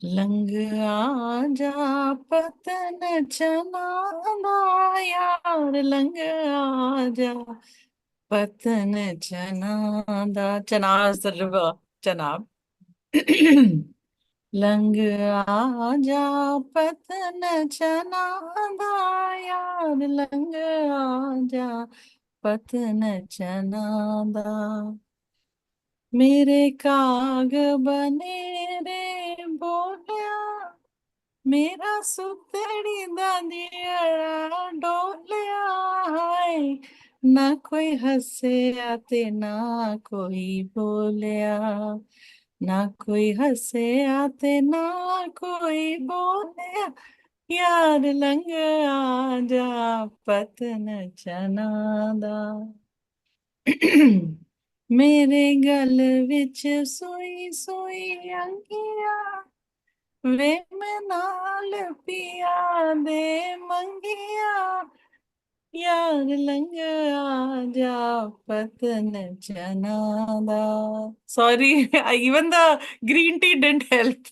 Lung आजा पतन चना यार lung आजा पतन चना चना is the river Chenab. Lung आजा पतन चना यार लंग आजा पतन चना मेरे काग बने रे बोलिया मेरा सुतड़ी दादिया डोलिया हाय ना कोई हंसे आते ना कोई बोलिया ना कोई हंसे आते ना कोई बोलिया यार लंग आजा पतन चना दा मेरे गल विच सोई सोई अंगिया वे मैं नाल पिया दे मंगिया यार लंग आजा पतन चना दा sorry even the green tea didn't help.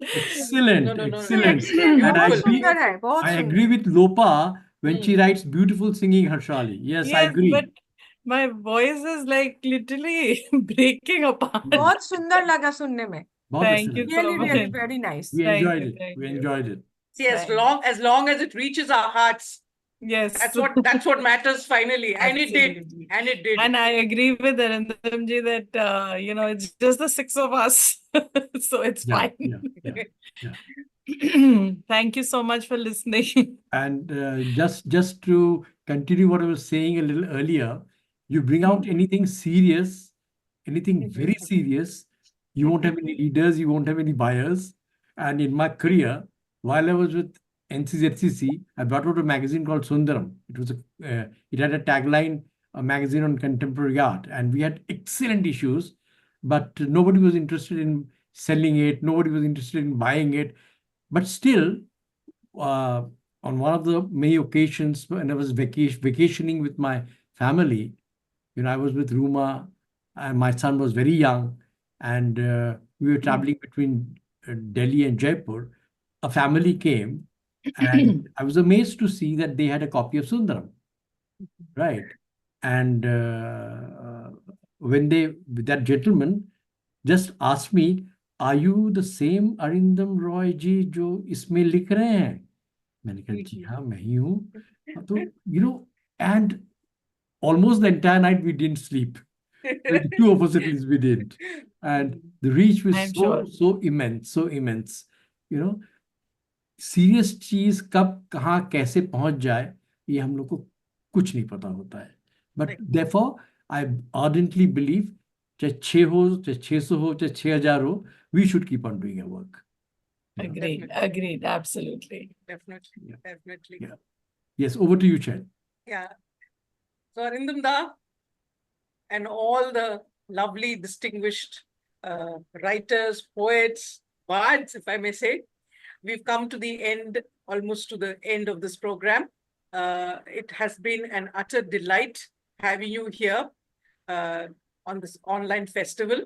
Excellent, No, excellent. it's And बहुत I beautiful. सुंदर है बहुत I सुंदर agree with Lopa when she writes beautiful singing, Harshali. Yes, I Yes, agree. but my voice is like literally breaking apart. बहुत सुंदर लगा सुनने में बहुत Thank अच्छा you लगा. so really really much. very nice We Thank enjoyed you, it. thank We you. enjoyed it. See, Thank you. as long as it reaches our hearts, Yes. That's what matters finally. And it did. Absolutely. And it did. And I agree with Arindamji that, it's just the six of us. So it's fine. Thank you so much for listening. And just to continue what I was saying a little earlier, you bring out anything serious, anything very serious, you won't have any readers, you won't have any buyers. And in my career, while I was with NCZCC, I brought out a magazine called Sundaram. It had a tagline, a magazine on contemporary art, and we had excellent issues, but nobody was interested in selling it. Nobody was interested in buying it. But still, on one of the many occasions when I was vacationing with my family, I was with Ruma, and my son was very young, and we were traveling between Delhi and Jaipur. A family came, and I was amazed to see that they had a copy of Sundaram, right? And when that gentleman just asked me, "Are you the same Arindam Roy ji जो इसमें लिख रहे हैं?" मैंने कहा जी हाँ मैं ही हूँ. तो and almost the entire night we didn't sleep. The two of us at least we didn't. And the reach was I'm sure. so immense. Serious चीज कब कहाँ कैसे पहुंच जाए ये हम लोग को कुछ नहीं पता होता है. But therefore I ardently believe चाहे 6 हो चाहे 600 हो चाहे 6000 हो, we should keep on doing our work. Agreed, absolutely. Definitely. Yeah. Yes, over to you, Chad. Yeah. So Arindam Da and all the lovely, distinguished writers, poets, bards, if I may say, we've come to the end, almost to the end of this program. It has been an utter delight having you here on this online festival,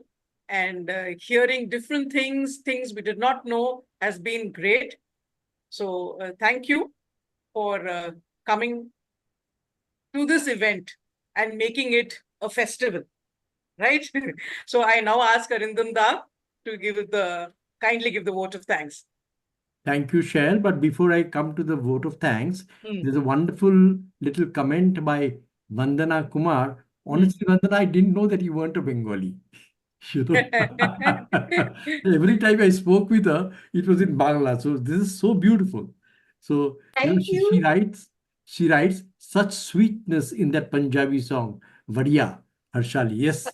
and hearing different things we did not know has been great. So thank you for coming to this event and making it a festival, right? So I now ask Arindam Da to kindly give the vote of thanks. Thank you, Shell. But before I come to the vote of thanks, there's a wonderful little comment by Vandana Kumar. Honestly, Vandana, I didn't know that you weren't a Bengali. Every time I spoke with her, it was in Bangla. So this is so beautiful. So Thank you. She writes such sweetness in that Punjabi song, Vadiya, Harshali. Yes.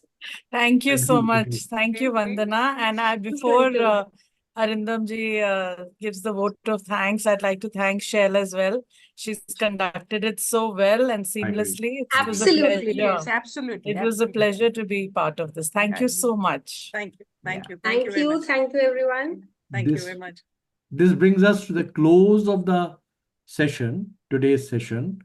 Thank you so Agree. much. Thank you, Vandana. And before Arindamji gives the vote of thanks, I'd like to thank Shell as well. She's conducted it so well and seamlessly. It was a Absolutely. pleasure. Yes, absolutely. It was a pleasure to be part of this. Thank you so much. Thank you. Thank you. Thank very you. much. Thank you, everyone. Thank you very much. This brings us to the close of the session, today's session.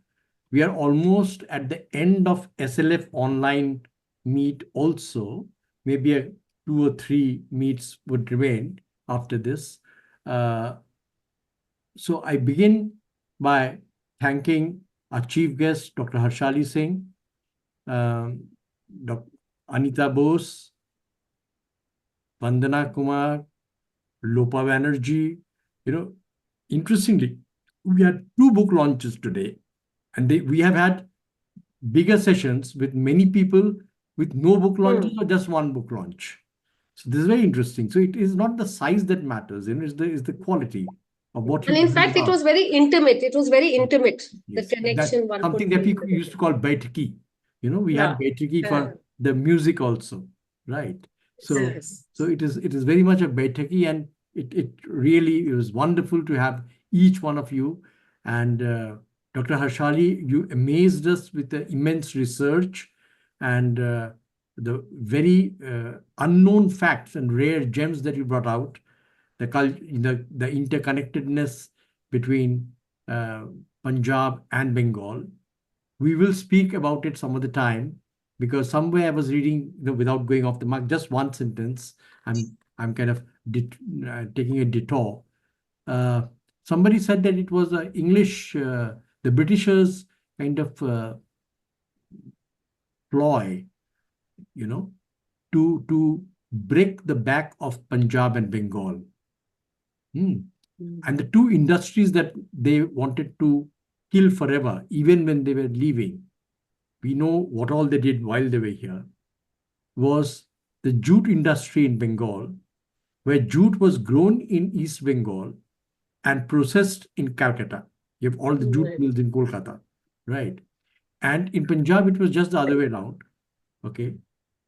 We are almost at the end of SLF online meet also. Maybe 2 or 3 meets would remain after this. So I begin by thanking our chief guest, Dr. Harshali Singh, Dr. Anita Bose, Vandana Kumar, Lopa Banerjee. Interestingly, we had 2 book launches today, and we have had bigger sessions with many people with no book launches or just 1 book launch. So this is very interesting. So it is not the size that matters, it's the quality of what you And in fact, it was very intimate. It was very intimate. Yes. The connection one something could that we feel. used to call baitaki. We had baitaki for the music also, right? So it is very much a baitaki, and it really was wonderful to have each one of you. And Dr. Harshali, you amazed us with the immense research and the very unknown facts and rare gems that you brought out, the interconnectedness between Punjab and Bengal. We will speak about it some other time, because somewhere I was reading, without going off the mark, just one sentence. I'm kind of taking a detour. Somebody said that it was English, the Britishers' kind of ploy, to break the back of Punjab and Bengal. And the 2 industries that they wanted to kill forever, even when they were leaving. We know what all they did while they were here, was the jute industry in Bengal, where jute was grown in East Bengal and processed in Calcutta. You have all the jute mills in Kolkata, right? And in Punjab, it was just the other way around. Okay.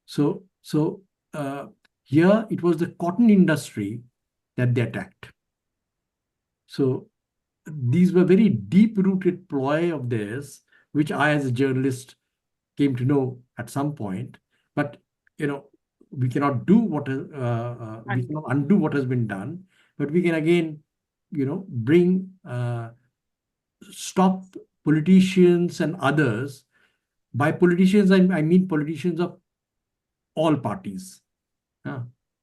So here it was the cotton industry that they attacked. So these were very deep-rooted ploy of theirs, which I, as a journalist, came to know at some point. But we cannot do what we cannot undo what has been done, but we can again, bring stop politicians and others. By politicians, I mean politicians of all parties.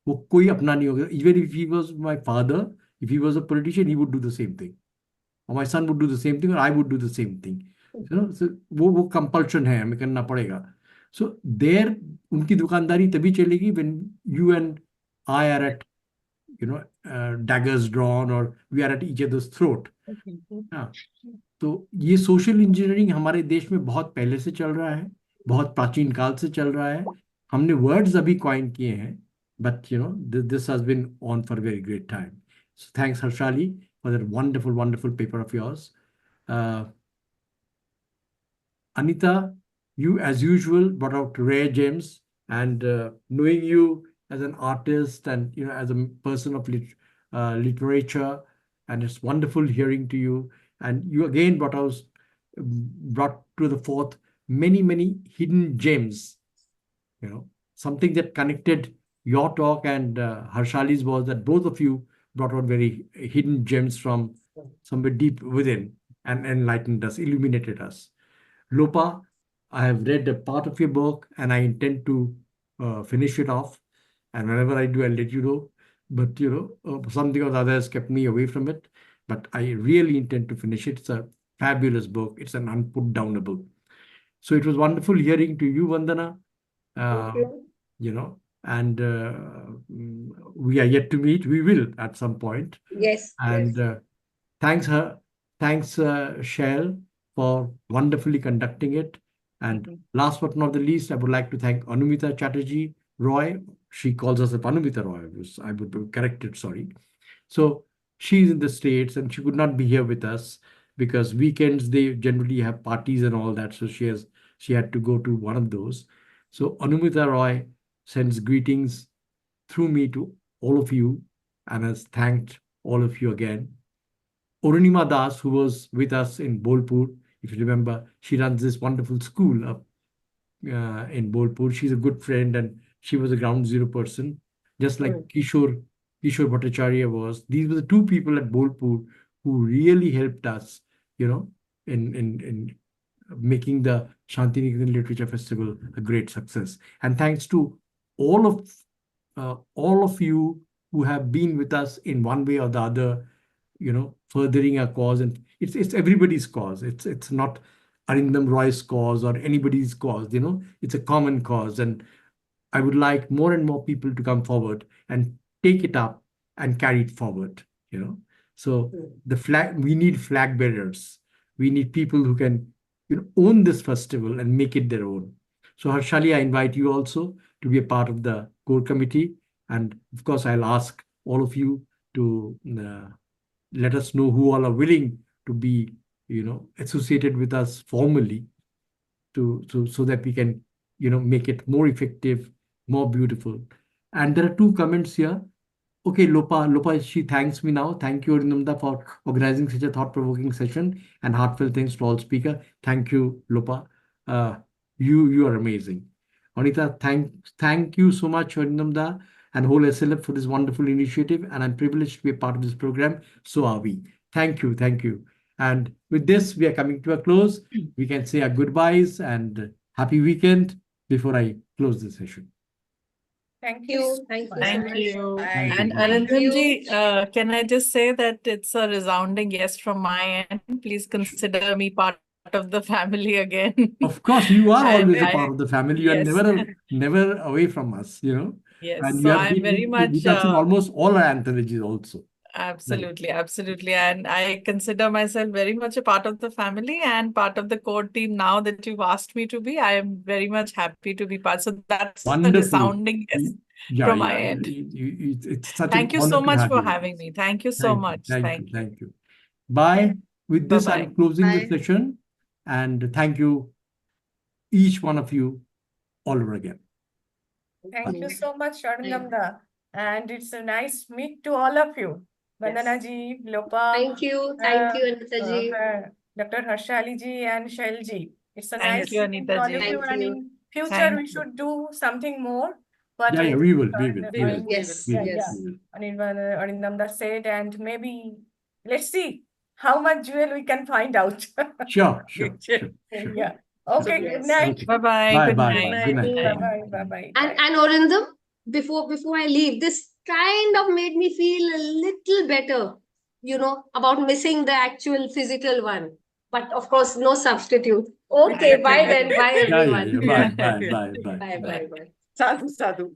वो कोई अपना नहीं होगा. Even if he was my father, if he was a politician, he would do the same thing. Or my son would do the same thing, or I would do the same thing. So वो compulsion है, हमें करना पड़ेगा. So there, उनकी दुकानदारी तभी चलेगी when you and I are at, daggers drawn, or we are at each other's throat. तो ये सोशल इंजीनियरिंग हमारे देश में बहुत पहले से चल रहा है, बहुत प्राचीन काल से चल रहा है. हमने वर्ड्स अभी कॉइन किए हैं, but this has been on for a very great time. So thanks, Harshali, for that wonderful paper of yours. Anita, you as usual brought out rare gems, and knowing you as an artist and as a person of literature, and it's wonderful hearing to you. And you again brought to the forth many hidden gems. Something that connected your talk and Harshali's was that both of you brought out very hidden gems from somewhere deep within and enlightened us, illuminated us. Lopa, I have read a part of your book and I intend to finish it off. And whenever I do, I'll let you know. But, something or the other has kept me away from it. But I really intend to finish it. It's a fabulous book. It's an unputdownable. So it was wonderful hearing to you, Vandana. And we are yet to meet. We will at some point. Yes. And thanks, Shell, for wonderfully conducting it. And last but not the least, I would like to thank Anumita Chatterjee Roy. She calls herself Anumita Roy. I would be corrected, sorry. So she's in the States and she could not be here with us because weekends they generally have parties and all that. So she had to go to one of those. So Anumita Roy sends greetings through me to all of you and has thanked all of you again. Orunima Das, who was with us in Bolpur, if you remember, she runs this wonderful school up in Bolpur. She's a good friend and she was a ground zero person, just like Kishore Bhattacharya was. These were the two people at Bolpur who really helped us, in making the Shantiniketan Literature Festival a great success. And thanks to all of you who have been with us in one way or the other, furthering our cause. And it's everybody's cause. It's not Arindam Roy's cause or anybody's cause. It's a common cause. And I would like more and more people to come forward and take it up and carry it forward. So the flag, we need flag bearers. We need people who can own this festival and make it their own. So Harshali, I invite you also to be a part of the core committee. And of course, I'll ask all of you to let us know who all are willing to be, associated with us formally so that we can, make it more effective, more beautiful. And there are two comments here. Okay, Lopa, she thanks me now. Thank you, Arindamda, for organizing such a thought-provoking session, and heartfelt thanks to all speakers. Thank you, Lopa. You are amazing. Anita, thank you so much, Arindamda, and whole SLF for this wonderful initiative. And I'm privileged to be a part of this program. So are we. Thank you. And with this, we are coming to a close. We can say our goodbyes and happy weekend before I close the session. Thank you. Thank you. Thank you. Bye. And Thank Arindamji, can I just say that it's a resounding yes from my end. Please consider me part of the family again. Of course, you are And always a I- part of the family. You are Yes. never away from us, Yes, And so you have I'm been very much with us in almost all our anthologies also. Absolutely, absolutely. And I consider myself very much a part of the family and part of the core team now that you've asked me to be. I am very much happy to be part. So that's a Wonderful. resounding yes Yeah, from yeah. my end. It's such Thank an you honor so to much have for you with having us. me. Thank you so much. Thank you. Bye. With this, Bye-bye. I'm closing the Bye. session. And thank you, each one of you, all over again. Thank you so much, Arindamda. And it's a nice meet to all of you. Vandana ji, Lopa, Thank you, Anita ji. Dr. Harshali ji and Shail ji. It's a Thank nice you, meeting to Anita all ji. of you. Thank And you. in future, Thank we you. should do something more. But Yeah, we will. Yes, yes. Arindamda said, and maybe let's see how much jewel we can find out. Sure. Yeah. Okay, Yes. good night. Okay. Bye-bye. Bye, Good bye, night. bye. Good night. Bye-bye. Bye-bye. And Arindam, before I leave, this kind of made me feel a little better, about missing the actual physical one. But of course, no substitute. Okay, bye then. Bye Yeah, everyone. Bye. Bye, bye, bye. Sadhu, sadhu.